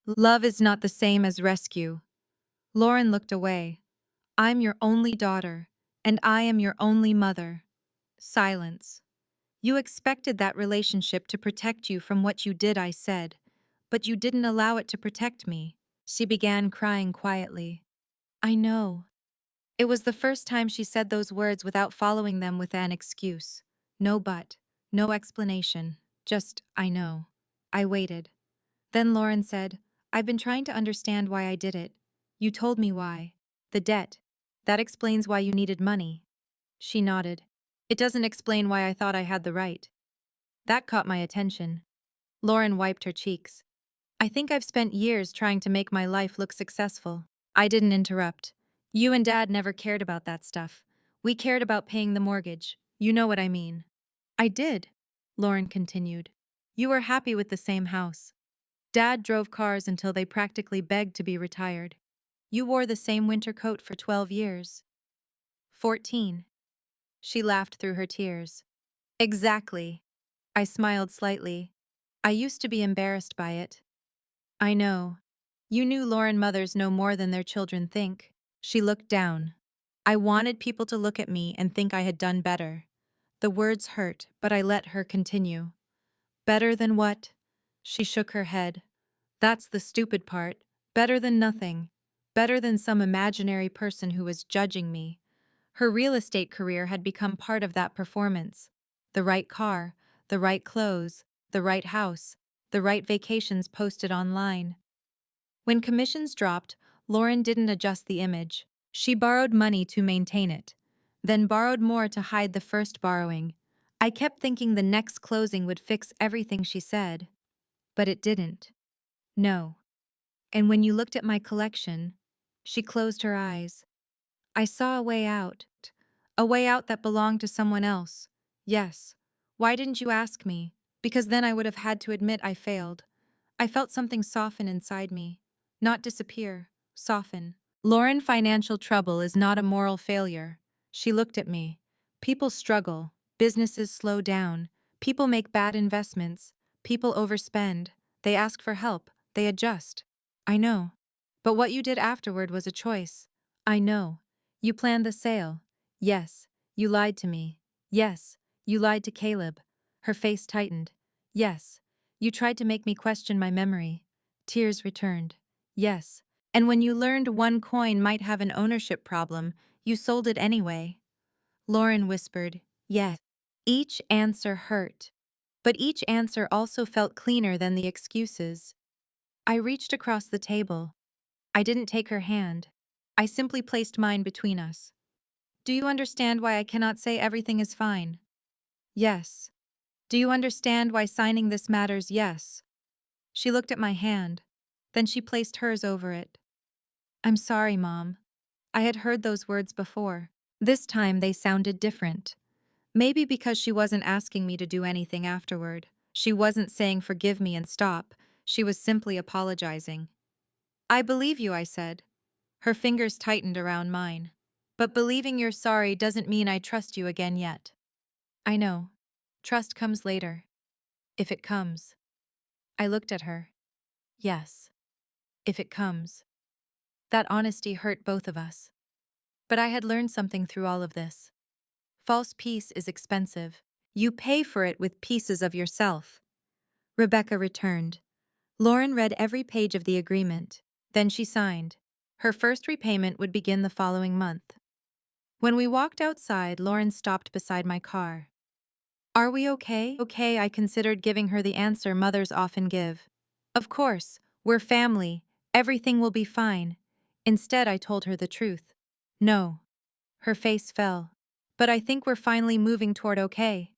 Love is not the same as rescue. Lauren looked away. I'm your only daughter, and I am your only mother. Silence. You expected that relationship to protect you from what you did, I said, but you didn't allow it to protect me. She began crying quietly. I know. It was the first time she said those words without following them with an excuse. No but, no explanation, just, I know. I waited. Then Lauren said, I've been trying to understand why I did it. You told me why. The debt. That explains why you needed money. She nodded. It doesn't explain why I thought I had the right. That caught my attention. Lauren wiped her cheeks. I think I've spent years trying to make my life look successful. I didn't interrupt. You and Dad never cared about that stuff. We cared about paying the mortgage. You know what I mean. I did, Lauren continued. You were happy with the same house. Dad drove cars until they practically begged to be retired. You wore the same winter coat for 12 years. 14. She laughed through her tears. Exactly. I smiled slightly. I used to be embarrassed by it. I know. You knew Lauren mothers know more than their children think. She looked down. I wanted people to look at me and think I had done better. The words hurt, but I let her continue. Better than what? She shook her head. That's the stupid part. Better than nothing. Better than some imaginary person who was judging me. Her real estate career had become part of that performance. The right car, the right clothes, the right house, the right vacations posted online. When commissions dropped, Lauren didn't adjust the image. She borrowed money to maintain it, then borrowed more to hide the first borrowing. I kept thinking the next closing would fix everything she said. But it didn't. No. And when you looked at my collection, she closed her eyes. I saw a way out. A way out that belonged to someone else. Yes. Why didn't you ask me? Because then I would have had to admit I failed. I felt something soften inside me. Not disappear, soften. Lauren, financial trouble is not a moral failure. She looked at me. People struggle. Businesses slow down. People make bad investments. People overspend. They ask for help. They adjust. I know. But what you did afterward was a choice. I know. You planned the sale. Yes. You lied to me. Yes. You lied to Caleb. Her face tightened. Yes. You tried to make me question my memory. Tears returned. Yes. And when you learned one coin might have an ownership problem, you sold it anyway. Lauren whispered, yes. Each answer hurt. But each answer also felt cleaner than the excuses. I reached across the table. I didn't take her hand. I simply placed mine between us. Do you understand why I cannot say everything is fine? Yes. Do you understand why signing this matters? Yes. She looked at my hand. Then she placed hers over it. I'm sorry, Mom. I had heard those words before. This time they sounded different. Maybe because she wasn't asking me to do anything afterward. She wasn't saying forgive me and stop. She was simply apologizing. I believe you, I said. Her fingers tightened around mine. But believing you're sorry doesn't mean I trust you again yet. I know. Trust comes later. If it comes. I looked at her. Yes. If it comes. That honesty hurt both of us. But I had learned something through all of this. False peace is expensive. You pay for it with pieces of yourself. Rebecca returned. Lauren read every page of the agreement. Then she signed. Her first repayment would begin the following month. When we walked outside, Lauren stopped beside my car. Are we okay? Okay, I considered giving her the answer mothers often give. Of course, we're family. Everything will be fine. Instead, I told her the truth. No. Her face fell. But I think we're finally moving toward okay.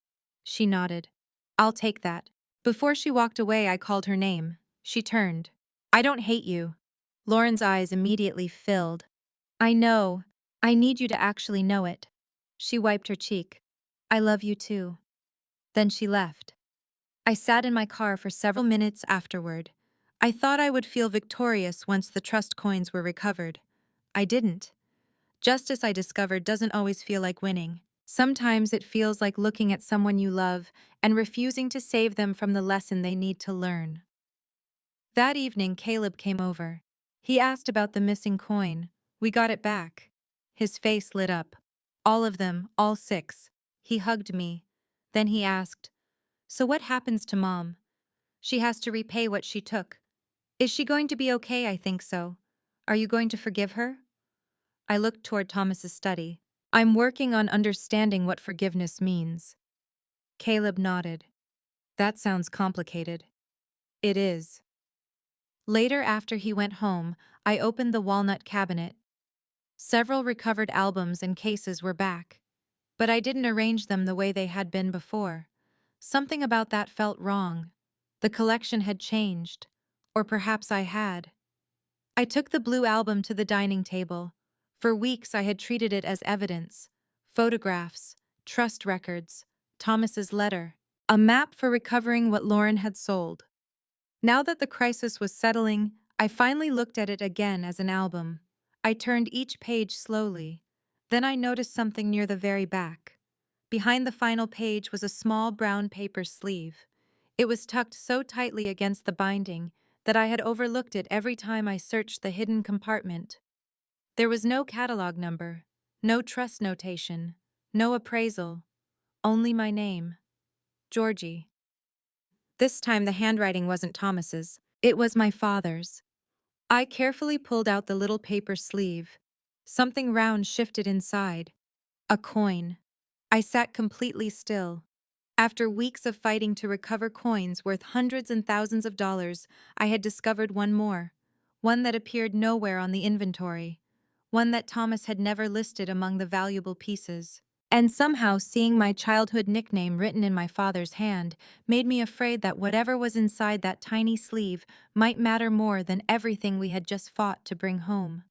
She nodded. I'll take that. Before she walked away, I called her name. She turned. I don't hate you. Lauren's eyes immediately filled. I know. I need you to actually know it. She wiped her cheek. I love you too. Then she left. I sat in my car for several minutes afterward. I thought I would feel victorious once the trust coins were recovered. I didn't. Justice, I discovered, doesn't always feel like winning. Sometimes it feels like looking at someone you love and refusing to save them from the lesson they need to learn. That evening, Caleb came over. He asked about the missing coin. We got it back. His face lit up. All of them, all 6. He hugged me. Then he asked, so what happens to Mom? She has to repay what she took. Is she going to be okay? I think so. Are you going to forgive her? I looked toward Thomas's study. I'm working on understanding what forgiveness means. Caleb nodded. That sounds complicated. It is. Later, after he went home, I opened the walnut cabinet. Several recovered albums and cases were back. But I didn't arrange them the way they had been before. Something about that felt wrong. The collection had changed. Or perhaps I had. I took the blue album to the dining table. For weeks I had treated it as evidence. Photographs, trust records, Thomas's letter, a map for recovering what Lauren had sold. Now that the crisis was settling, I finally looked at it again as an album. I turned each page slowly. Then I noticed something near the very back. Behind the final page was a small brown paper sleeve. It was tucked so tightly against the binding that I had overlooked it every time I searched the hidden compartment. There was no catalog number, no trust notation, no appraisal, only my name, Georgie. This time the handwriting wasn't Thomas's, it was my father's. I carefully pulled out the little paper sleeve. Something round shifted inside. A coin. I sat completely still. After weeks of fighting to recover coins worth hundreds and thousands of dollars, I had discovered one more. One that appeared nowhere on the inventory. One that Thomas had never listed among the valuable pieces. And somehow seeing my childhood nickname written in my father's hand made me afraid that whatever was inside that tiny sleeve might matter more than everything we had just fought to bring home.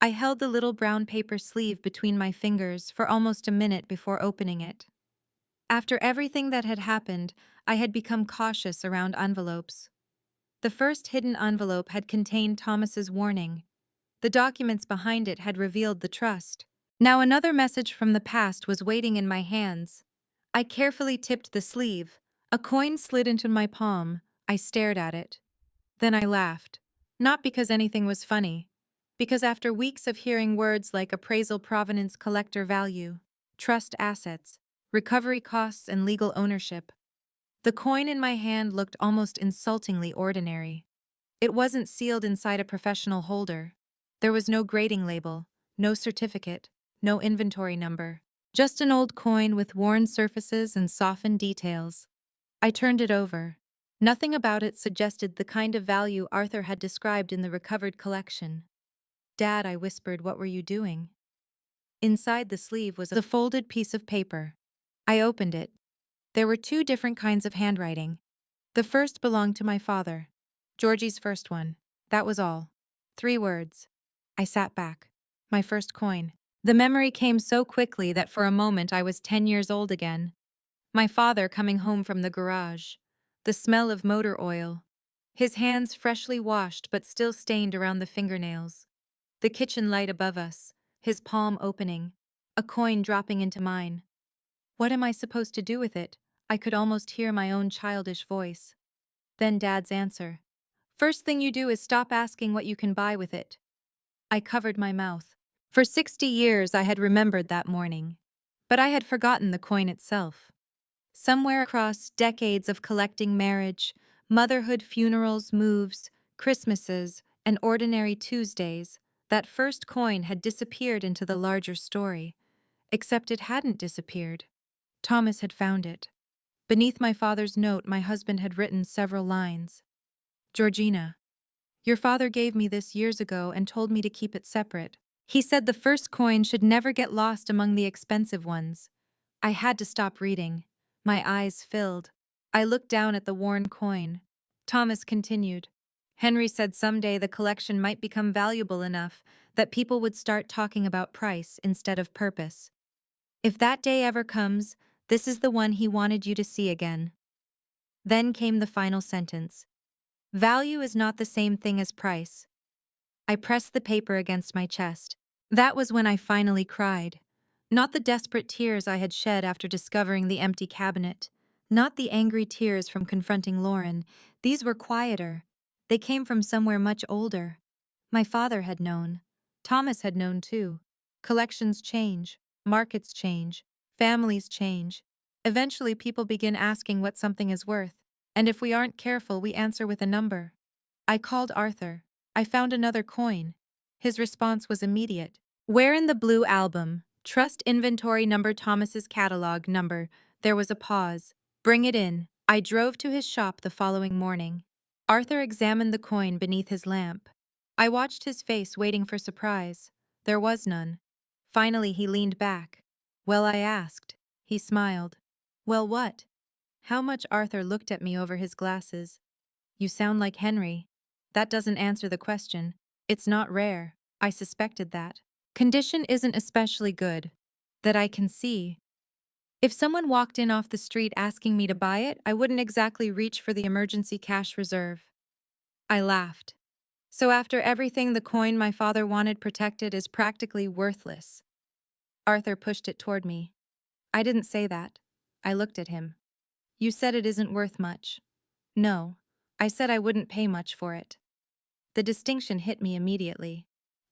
I held the little brown paper sleeve between my fingers for almost a minute before opening it. After everything that had happened, I had become cautious around envelopes. The first hidden envelope had contained Thomas's warning. The documents behind it had revealed the trust. Now another message from the past was waiting in my hands. I carefully tipped the sleeve. A coin slid into my palm. I stared at it. Then I laughed. Not because anything was funny. Because after weeks of hearing words like appraisal, provenance, collector value, trust assets, recovery costs, and legal ownership, the coin in my hand looked almost insultingly ordinary. It wasn't sealed inside a professional holder. There was no grading label, no certificate, no inventory number. Just an old coin with worn surfaces and softened details. I turned it over. Nothing about it suggested the kind of value Arthur had described in the recovered collection. "Dad," I whispered, "what were you doing?" Inside the sleeve was a folded piece of paper. I opened it. There were two different kinds of handwriting. The first belonged to my father. Georgie's first one. That was all. 3 words. I sat back. My first coin. The memory came so quickly that for a moment I was 10 years old again. My father coming home from the garage. The smell of motor oil. His hands freshly washed but still stained around the fingernails. The kitchen light above us. His palm opening. A coin dropping into mine. What am I supposed to do with it? I could almost hear my own childish voice. Then Dad's answer. "First thing you do is stop asking what you can buy with it." I covered my mouth. For 60 years I had remembered that morning. But I had forgotten the coin itself. Somewhere across decades of collecting marriage, motherhood, funerals, moves, Christmases, and ordinary Tuesdays, that first coin had disappeared into the larger story. Except it hadn't disappeared. Thomas had found it. Beneath my father's note, my husband had written several lines. "Georgina, your father gave me this years ago and told me to keep it separate. He said the first coin should never get lost among the expensive ones." I had to stop reading. My eyes filled. I looked down at the worn coin. Thomas continued. "Henry said someday the collection might become valuable enough that people would start talking about price instead of purpose. If that day ever comes, this is the one he wanted you to see again." Then came the final sentence. "Value is not the same thing as price." I pressed the paper against my chest. That was when I finally cried. Not the desperate tears I had shed after discovering the empty cabinet. Not the angry tears from confronting Lauren. These were quieter. They came from somewhere much older. My father had known. Thomas had known too. Collections change. Markets change. Families change. Eventually people begin asking what something is worth. And if we aren't careful, we answer with a number. I called Arthur. I found another coin. His response was immediate. "Where in the blue album? Trust inventory number, Thomas's catalog number." There was a pause. "Bring it in." I drove to his shop the following morning. Arthur examined the coin beneath his lamp. I watched his face, waiting for surprise. There was none. Finally he leaned back. "Well," I asked. He smiled. "Well, what?" How much? Arthur looked at me over his glasses. "You sound like Henry." "That doesn't answer the question. It's not rare." I suspected that. "Condition isn't especially good. That I can see. If someone walked in off the street asking me to buy it, I wouldn't exactly reach for the emergency cash reserve." I laughed. "So after everything, the coin my father wanted protected is practically worthless." Arthur pushed it toward me. "I didn't say that." I looked at him. "You said it isn't worth much." "No. I said I wouldn't pay much for it." The distinction hit me immediately.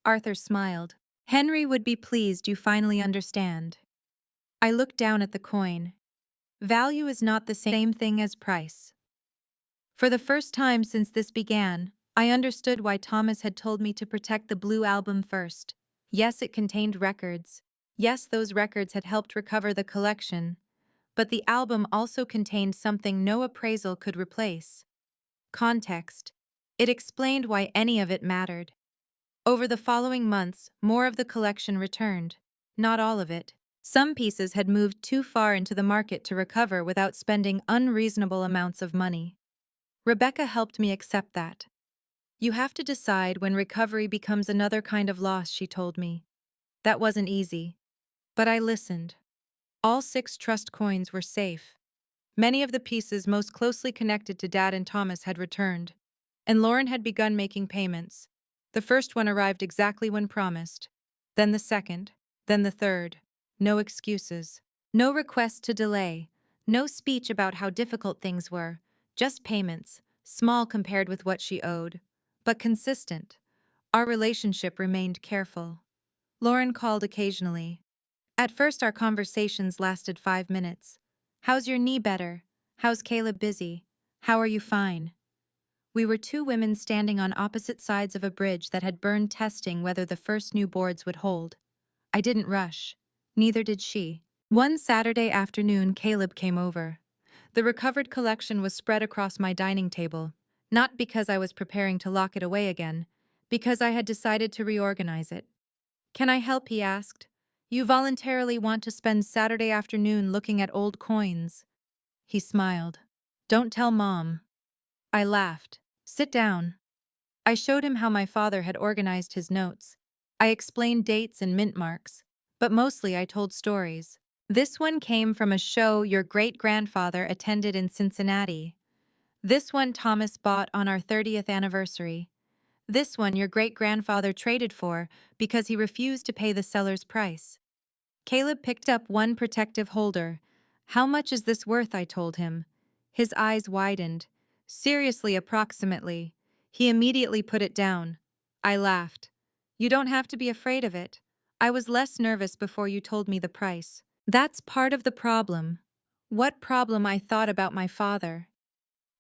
Arthur smiled. "Henry would be pleased you finally understand." I looked down at the coin. Value is not the same thing as price. For the first time since this began, I understood why Thomas had told me to protect the blue album first. Yes, it contained records. Yes, those records had helped recover the collection. But the album also contained something no appraisal could replace. Context. It explained why any of it mattered. Over the following months, more of the collection returned. Not all of it. Some pieces had moved too far into the market to recover without spending unreasonable amounts of money. Rebecca helped me accept that. "You have to decide when recovery becomes another kind of loss," she told me. That wasn't easy. But I listened. All 6 trust coins were safe. Many of the pieces most closely connected to Dad and Thomas had returned. And Lauren had begun making payments. The first one arrived exactly when promised. Then the second. Then the third. No excuses. No request to delay. No speech about how difficult things were. Just payments, small compared with what she owed. But consistent. Our relationship remained careful. Lauren called occasionally. At first our conversations lasted 5 minutes. "How's your knee? Better? How's Caleb? Busy? How are you? Fine?" We were 2 women standing on opposite sides of a bridge that had burned, testing whether the first new boards would hold. I didn't rush. Neither did she. One Saturday afternoon, Caleb came over. The recovered collection was spread across my dining table, not because I was preparing to lock it away again, because I had decided to reorganize it. "Can I help?" he asked. "You voluntarily want to spend Saturday afternoon looking at old coins." He smiled. "Don't tell Mom." I laughed. "Sit down." I showed him how my father had organized his notes. I explained dates and mint marks, but mostly I told stories. "This one came from a show your great-grandfather attended in Cincinnati. This one Thomas bought on our 30th anniversary. This one your great-grandfather traded for because he refused to pay the seller's price." Caleb picked up one protective holder. "How much is this worth?" I told him. His eyes widened. "Seriously, approximately." He immediately put it down. I laughed. "You don't have to be afraid of it. I was less nervous before you told me the price." That's part of the problem. What problem? I thought about my father.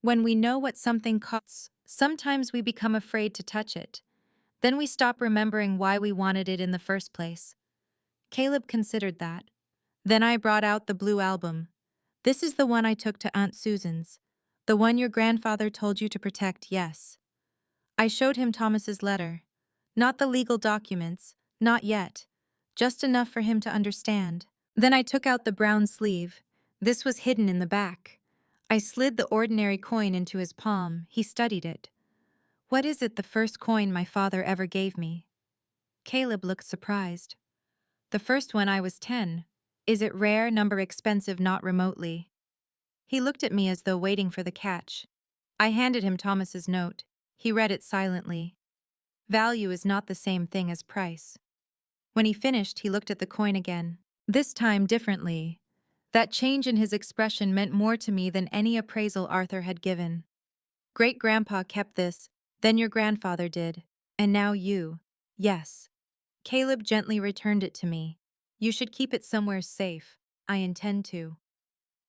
When we know what something costs, sometimes we become afraid to touch it. Then we stop remembering why we wanted it in the first place. Caleb considered that. Then I brought out the blue album. "This is the one I took to Aunt Susan's. The one your grandfather told you to protect, yes." I showed him Thomas's letter. Not the legal documents, not yet. Just enough for him to understand. Then I took out the brown sleeve. This was hidden in the back. I slid the ordinary coin into his palm. He studied it. "What is it?" "The first coin my father ever gave me." Caleb looked surprised. "The first one I was 10. Is it rare, number expensive?" "Not remotely." He looked at me as though waiting for the catch. I handed him Thomas's note. He read it silently. "Value is not the same thing as price." When he finished, he looked at the coin again. This time differently. That change in his expression meant more to me than any appraisal Arthur had given. "Great-grandpa kept this, then your grandfather did, and now you." "Yes." Caleb gently returned it to me. "You should keep it somewhere safe." "I intend to."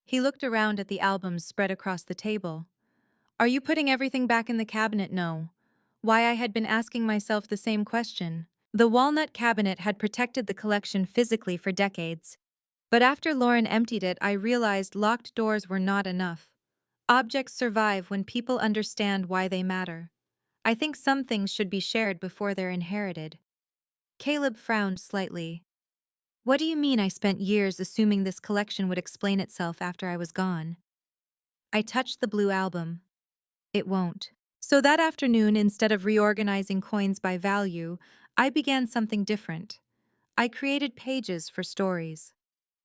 He looked around at the albums spread across the table. "Are you putting everything back in the cabinet?" "No." Why, I had been asking myself the same question. The walnut cabinet had protected the collection physically for decades. But after Lauren emptied it, I realized locked doors were not enough. Objects survive when people understand why they matter. I think some things should be shared before they're inherited. Caleb frowned slightly. "What do you mean?" "I spent years assuming this collection would explain itself after I was gone." I touched the blue album. "It won't." So that afternoon, instead of reorganizing coins by value, I began something different. I created pages for stories.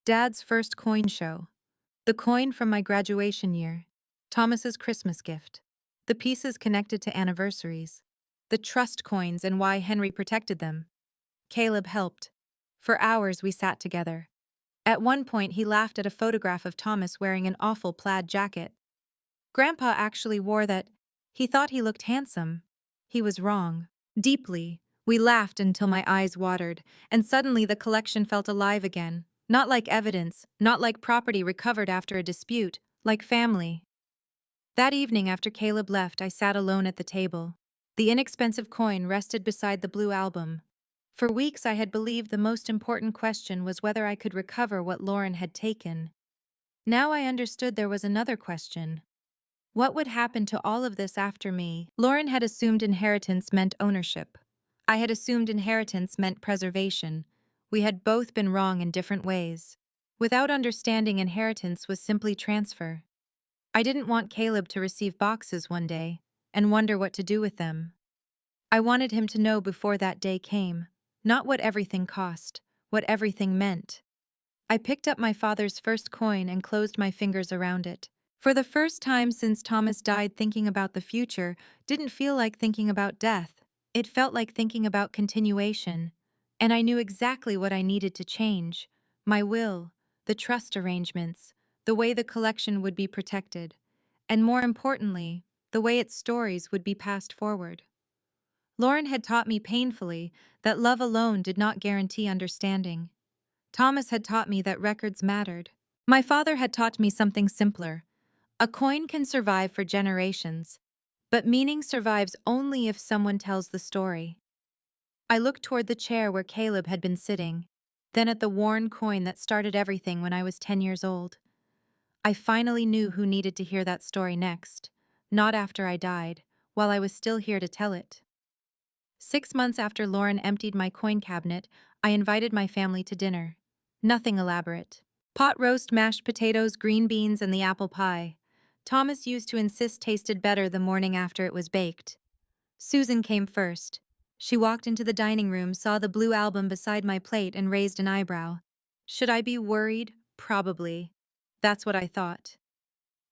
Dad's first coin show. The coin from my graduation year. Thomas's Christmas gift. The pieces connected to anniversaries. The trust coins and why Henry protected them. Caleb helped. For hours we sat together. At one point he laughed at a photograph of Thomas wearing an awful plaid jacket. Grandpa actually wore that. He thought he looked handsome. He was wrong. Deeply. We laughed until my eyes watered, and suddenly the collection felt alive again. Not like evidence, not like property recovered after a dispute, like family. That evening after Caleb left, I sat alone at the table. The inexpensive coin rested beside the blue album. For weeks I had believed the most important question was whether I could recover what Lauren had taken. Now I understood there was another question. What would happen to all of this after me? Lauren had assumed inheritance meant ownership. I had assumed inheritance meant preservation. We had both been wrong in different ways. Without understanding, inheritance was simply transfer. I didn't want Caleb to receive boxes one day and wonder what to do with them. I wanted him to know before that day came, not what everything cost, what everything meant. I picked up my father's first coin and closed my fingers around it. For the first time since Thomas died, thinking about the future didn't feel like thinking about death. It felt like thinking about continuation. And I knew exactly what I needed to change: my will, the trust arrangements, the way the collection would be protected, and more importantly, the way its stories would be passed forward. Lauren had taught me painfully that love alone did not guarantee understanding. Thomas had taught me that records mattered. My father had taught me something simpler. A coin can survive for generations, but meaning survives only if someone tells the story. I looked toward the chair where Caleb had been sitting, then at the worn coin that started everything when I was 10 years old. I finally knew who needed to hear that story next. Not after I died, while I was still here to tell it. 6 months after Lauren emptied my coin cabinet, I invited my family to dinner. Nothing elaborate. Pot roast, mashed potatoes, green beans, and the apple pie. Thomas used to insist tasted better the morning after it was baked. Susan came first. She walked into the dining room, saw the blue album beside my plate, and raised an eyebrow. Should I be worried? Probably. That's what I thought.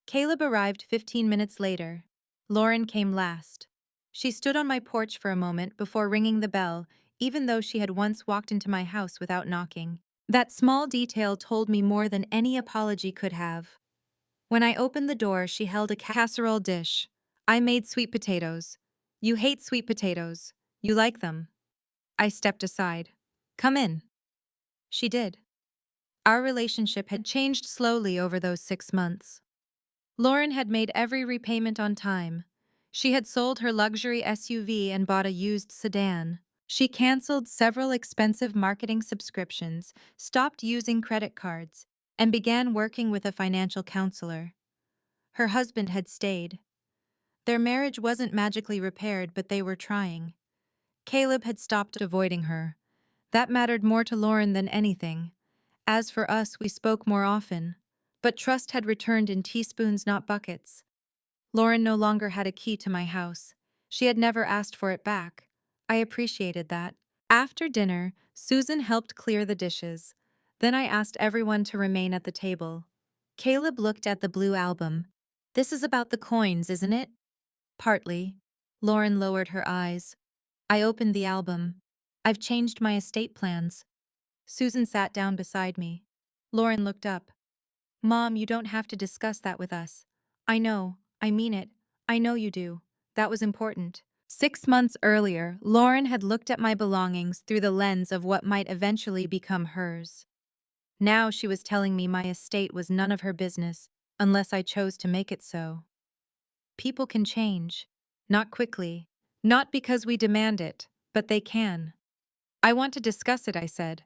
Caleb arrived 15 minutes later. Lauren came last. She stood on my porch for a moment before ringing the bell, even though she had once walked into my house without knocking. That small detail told me more than any apology could have. When I opened the door, she held a casserole dish. I made sweet potatoes. You hate sweet potatoes. You like them. I stepped aside. Come in. She did. Our relationship had changed slowly over those 6 months. Lauren had made every repayment on time. She had sold her luxury SUV and bought a used sedan. She canceled several expensive marketing subscriptions, stopped using credit cards, and began working with a financial counselor. Her husband had stayed. Their marriage wasn't magically repaired, but they were trying. Caleb had stopped avoiding her. That mattered more to Lauren than anything. As for us, we spoke more often. But trust had returned in teaspoons, not buckets. Lauren no longer had a key to my house. She had never asked for it back. I appreciated that. After dinner, Susan helped clear the dishes. Then I asked everyone to remain at the table. Caleb looked at the blue album. This is about the coins, isn't it? Partly. Lauren lowered her eyes. I opened the album. I've changed my estate plans. Susan sat down beside me. Lauren looked up. Mom, you don't have to discuss that with us. I know. I mean it. I know you do. That was important. 6 months earlier, Lauren had looked at my belongings through the lens of what might eventually become hers. Now she was telling me my estate was none of her business, unless I chose to make it so. People can change. Not quickly. Not because we demand it, but they can. I want to discuss it, I said.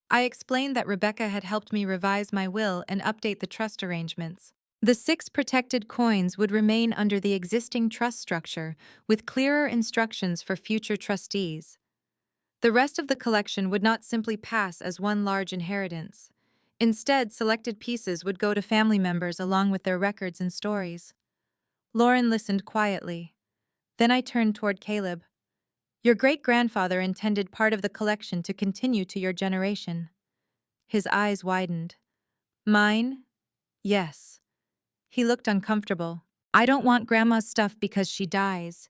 I explained that Rebecca had helped me revise my will and update the trust arrangements. The 6 protected coins would remain under the existing trust structure, with clearer instructions for future trustees. The rest of the collection would not simply pass as one large inheritance. Instead, selected pieces would go to family members along with their records and stories. Lauren listened quietly. Then I turned toward Caleb. Your great-grandfather intended part of the collection to continue to your generation. His eyes widened. Mine? Yes. He looked uncomfortable. I don't want Grandma's stuff because she dies.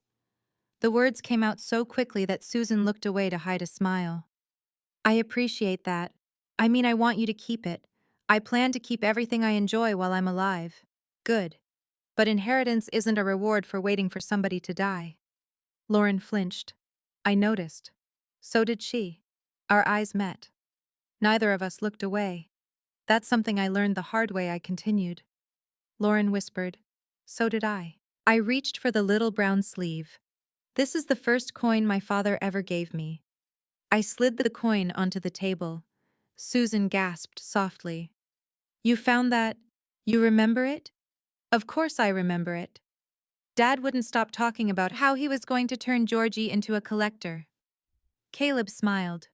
The words came out so quickly that Susan looked away to hide a smile. I appreciate that. I mean, I want you to keep it. I plan to keep everything I enjoy while I'm alive. Good. But inheritance isn't a reward for waiting for somebody to die. Lauren flinched. I noticed. So did she. Our eyes met. Neither of us looked away. That's something I learned the hard way, I continued. Lauren whispered. So did I. I reached for the little brown sleeve. This is the first coin my father ever gave me. I slid the coin onto the table. Susan gasped softly. You found that? You remember it? Of course I remember it. Dad wouldn't stop talking about how he was going to turn Georgie into a collector. Caleb smiled.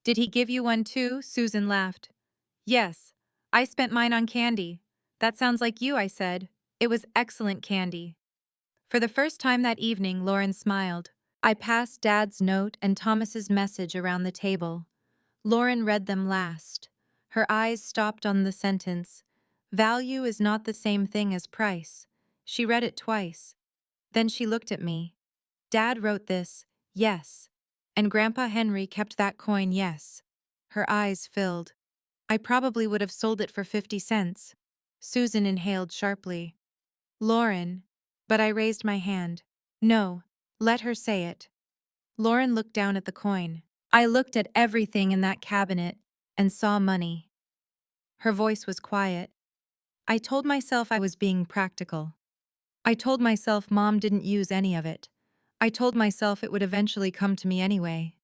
Did he give you one too? Susan laughed. Yes. I spent mine on candy. That sounds like you, I said. It was excellent candy. For the first time that evening, Lauren smiled. I passed Dad's note and Thomas's message around the table. Lauren read them last. Her eyes stopped on the sentence, "Value is not the same thing as price." She read it twice. Then she looked at me. Dad wrote this, yes. And Grandpa Henry kept that coin, yes. Her eyes filled. I probably would have sold it for 50 cents. Susan inhaled sharply. Lauren. But I raised my hand. No, let her say it. Lauren looked down at the coin. I looked at everything in that cabinet and saw money. Her voice was quiet. I told myself I was being practical. I told myself Mom didn't use any of it. I told myself it would eventually come to me anyway.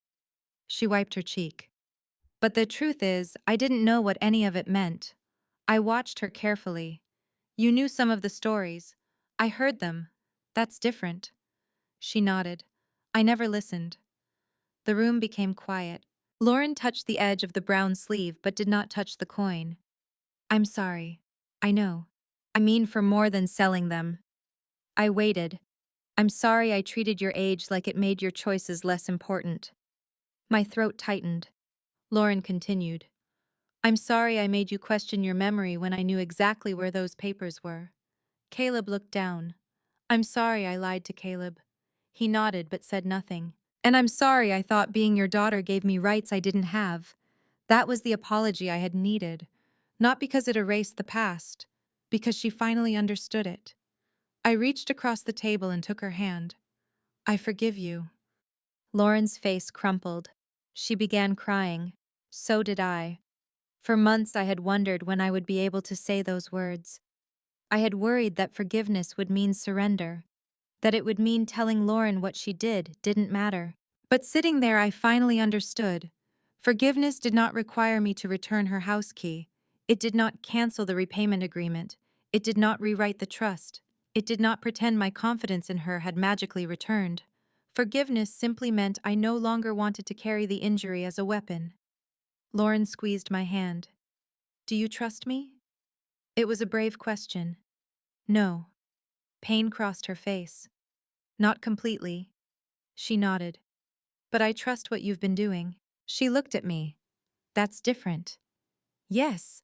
She wiped her cheek. But the truth is, I didn't know what any of it meant. I watched her carefully. You knew some of the stories. I heard them. That's different. She nodded. I never listened. The room became quiet. Lauren touched the edge of the brown sleeve but did not touch the coin. I'm sorry. I know. I mean for more than selling them. I waited. I'm sorry I treated your age like it made your choices less important. My throat tightened. Lauren continued. I'm sorry I made you question your memory when I knew exactly where those papers were. Caleb looked down. I'm sorry I lied to Caleb. He nodded but said nothing. And I'm sorry I thought being your daughter gave me rights I didn't have. That was the apology I had needed. Not because it erased the past, because she finally understood it. I reached across the table and took her hand. I forgive you. Lauren's face crumpled. She began crying. So did I. For months I had wondered when I would be able to say those words. I had worried that forgiveness would mean surrender, that it would mean telling Lauren what she didn't matter. But sitting there I finally understood. Forgiveness did not require me to return her house key. It did not cancel the repayment agreement. It did not rewrite the trust. It did not pretend my confidence in her had magically returned. Forgiveness simply meant I no longer wanted to carry the injury as a weapon. Lauren squeezed my hand. Do you trust me? It was a brave question. No. Pain crossed her face. Not completely. She nodded. But I trust what you've been doing. She looked at me. That's different. Yes.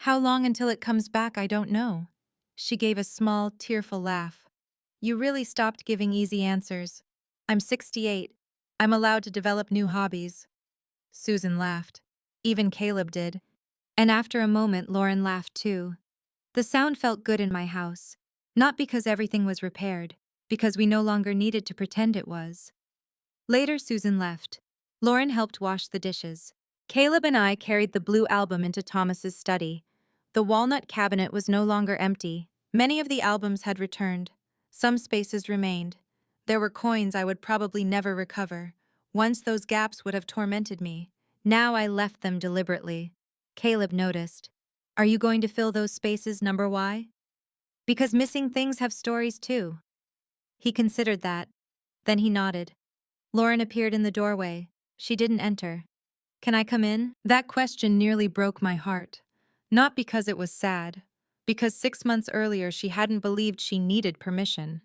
How long until it comes back, I don't know. She gave a small, tearful laugh. You really stopped giving easy answers. I'm 68. I'm allowed to develop new hobbies. Susan laughed. Even Caleb did. And after a moment, Lauren laughed too. The sound felt good in my house. Not because everything was repaired, because we no longer needed to pretend it was. Later, Susan left. Lauren helped wash the dishes. Caleb and I carried the blue album into Thomas's study. The walnut cabinet was no longer empty. Many of the albums had returned. Some spaces remained. There were coins I would probably never recover. Once those gaps would have tormented me. Now I left them deliberately. Caleb noticed. Are you going to fill those spaces, number Y? Because missing things have stories too. He considered that. Then he nodded. Lauren appeared in the doorway. She didn't enter. Can I come in? That question nearly broke my heart. Not because it was sad. Because 6 months earlier she hadn't believed she needed permission.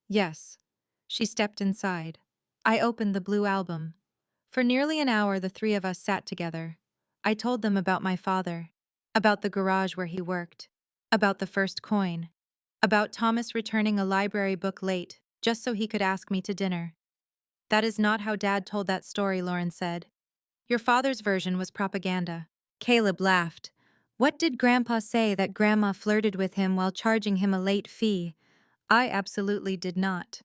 Yes. She stepped inside. I opened the blue album. For nearly an hour the three of us sat together. I told them about my father. About the garage where he worked. About the first coin. About Thomas returning a library book late, just so he could ask me to dinner. That is not how Dad told that story, Lauren said. Your father's version was propaganda. Caleb laughed. What did Grandpa say that Grandma flirted with him while charging him a late fee? I absolutely did not.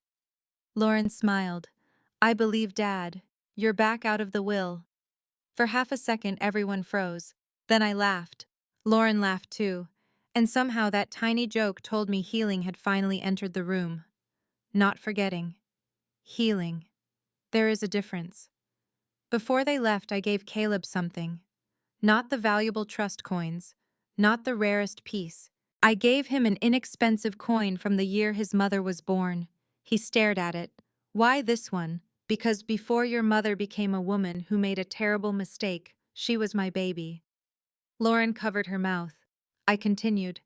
Lauren smiled. I believe Dad. You're back out of the will. For half a second everyone froze. Then I laughed. Lauren laughed too. And somehow that tiny joke told me healing had finally entered the room. Not forgetting. Healing. There is a difference. Before they left, I gave Caleb something. Not the valuable trust coins. Not the rarest piece. I gave him an inexpensive coin from the year his mother was born. He stared at it. Why this one? Because before your mother became a woman who made a terrible mistake, she was my baby. Lauren covered her mouth. I continued.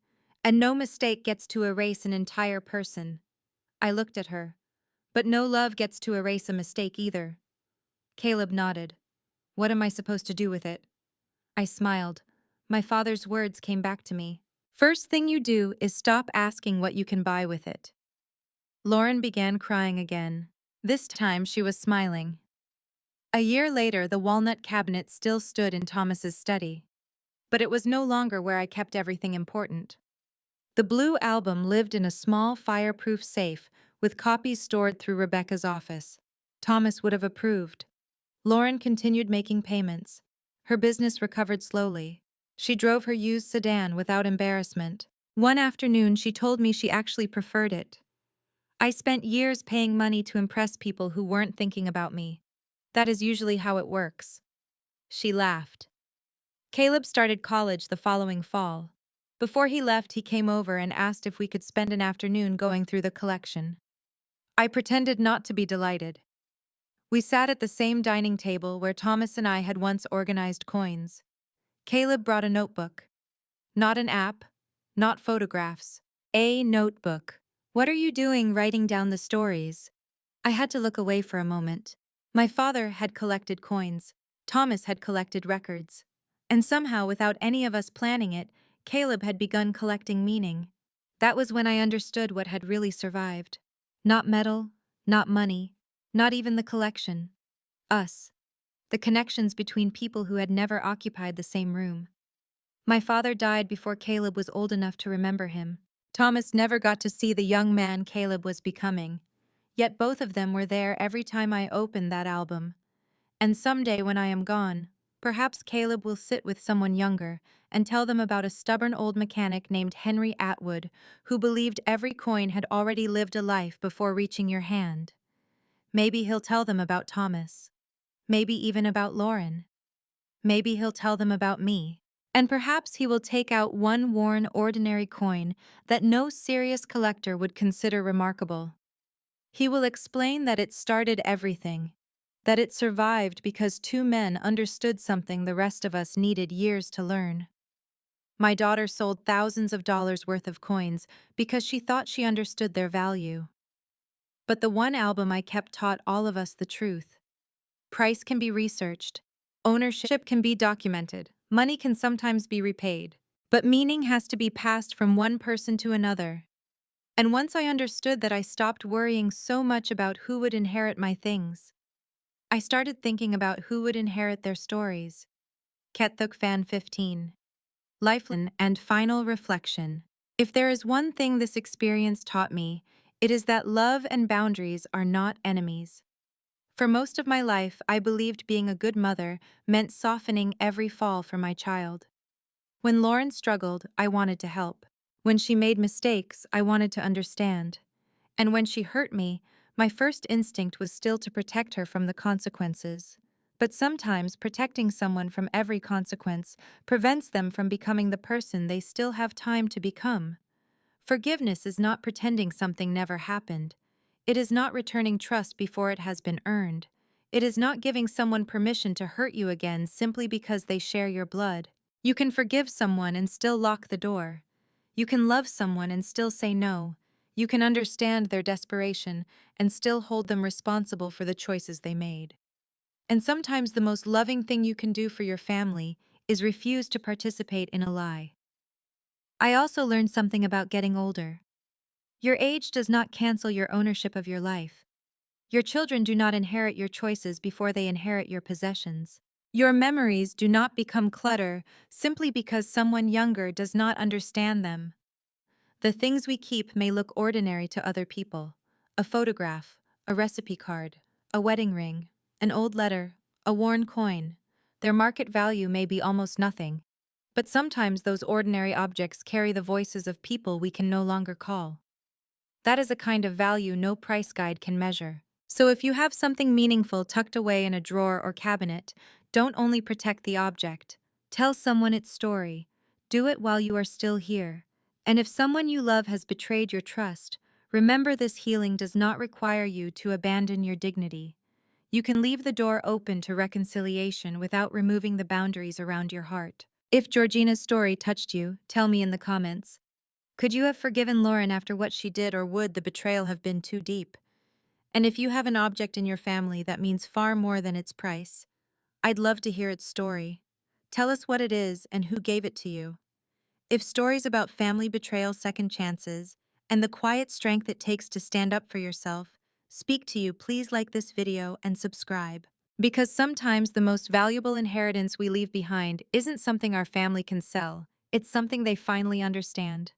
And no mistake gets to erase an entire person. I looked at her. But no love gets to erase a mistake either. Caleb nodded. What am I supposed to do with it? I smiled. My father's words came back to me. First thing you do is stop asking what you can buy with it. Lauren began crying again. This time she was smiling. A year later, the walnut cabinet still stood in Thomas's study. But it was no longer where I kept everything important. The blue album lived in a small fireproof safe with copies stored through Rebecca's office. Thomas would have approved. Lauren continued making payments. Her business recovered slowly. She drove her used sedan without embarrassment. One afternoon, she told me she actually preferred it. I spent years paying money to impress people who weren't thinking about me. That is usually how it works. She laughed. Caleb started college the following fall. Before he left, he came over and asked if we could spend an afternoon going through the collection. I pretended not to be delighted. We sat at the same dining table where Thomas and I had once organized coins. Caleb brought a notebook. Not an app, not photographs. A notebook. What are you doing writing down the stories? I had to look away for a moment. My father had collected coins. Thomas had collected records. And somehow, without any of us planning it, Caleb had begun collecting meaning. That was when I understood what had really survived. Not metal, not money, not even the collection. Us. The connections between people who had never occupied the same room. My father died before Caleb was old enough to remember him. Thomas never got to see the young man Caleb was becoming. Yet both of them were there every time I opened that album. And someday when I am gone, perhaps Caleb will sit with someone younger and tell them about a stubborn old mechanic named Henry Atwood who believed every coin had already lived a life before reaching your hand. Maybe he'll tell them about Thomas. Maybe even about Lauren. Maybe he'll tell them about me. And perhaps he will take out one worn, ordinary coin that no serious collector would consider remarkable. He will explain that it started everything, that it survived because two men understood something the rest of us needed years to learn. My daughter sold thousands of dollars worth of coins because she thought she understood their value. But the one album I kept taught all of us the truth. Price can be researched. Ownership can be documented. Money can sometimes be repaid. But meaning has to be passed from one person to another. And once I understood that, I stopped worrying so much about who would inherit my things. I started thinking about who would inherit their stories. Kethuk Fan 15. Lifeline and final reflection. If there is one thing this experience taught me, it is that love and boundaries are not enemies. For most of my life, I believed being a good mother meant softening every fall for my child. When Lauren struggled, I wanted to help. When she made mistakes, I wanted to understand. And when she hurt me, my first instinct was still to protect her from the consequences. But sometimes protecting someone from every consequence prevents them from becoming the person they still have time to become. Forgiveness is not pretending something never happened. It is not returning trust before it has been earned. It is not giving someone permission to hurt you again simply because they share your blood. You can forgive someone and still lock the door. You can love someone and still say no. You can understand their desperation and still hold them responsible for the choices they made. And sometimes the most loving thing you can do for your family is refuse to participate in a lie. I also learned something about getting older. Your age does not cancel your ownership of your life. Your children do not inherit your choices before they inherit your possessions. Your memories do not become clutter simply because someone younger does not understand them. The things we keep may look ordinary to other people. A photograph, a recipe card, a wedding ring, an old letter, a worn coin. Their market value may be almost nothing. But sometimes those ordinary objects carry the voices of people we can no longer call. That is a kind of value no price guide can measure. So if you have something meaningful tucked away in a drawer or cabinet, don't only protect the object. Tell someone its story. Do it while you are still here. And if someone you love has betrayed your trust, remember this healing does not require you to abandon your dignity. You can leave the door open to reconciliation without removing the boundaries around your heart. If Georgina's story touched you, tell me in the comments. Could you have forgiven Lauren after what she did, or would the betrayal have been too deep? And if you have an object in your family that means far more than its price, I'd love to hear its story. Tell us what it is and who gave it to you. If stories about family betrayal, second chances, and the quiet strength it takes to stand up for yourself speak to you, please like this video and subscribe. Because sometimes the most valuable inheritance we leave behind isn't something our family can sell, it's something they finally understand.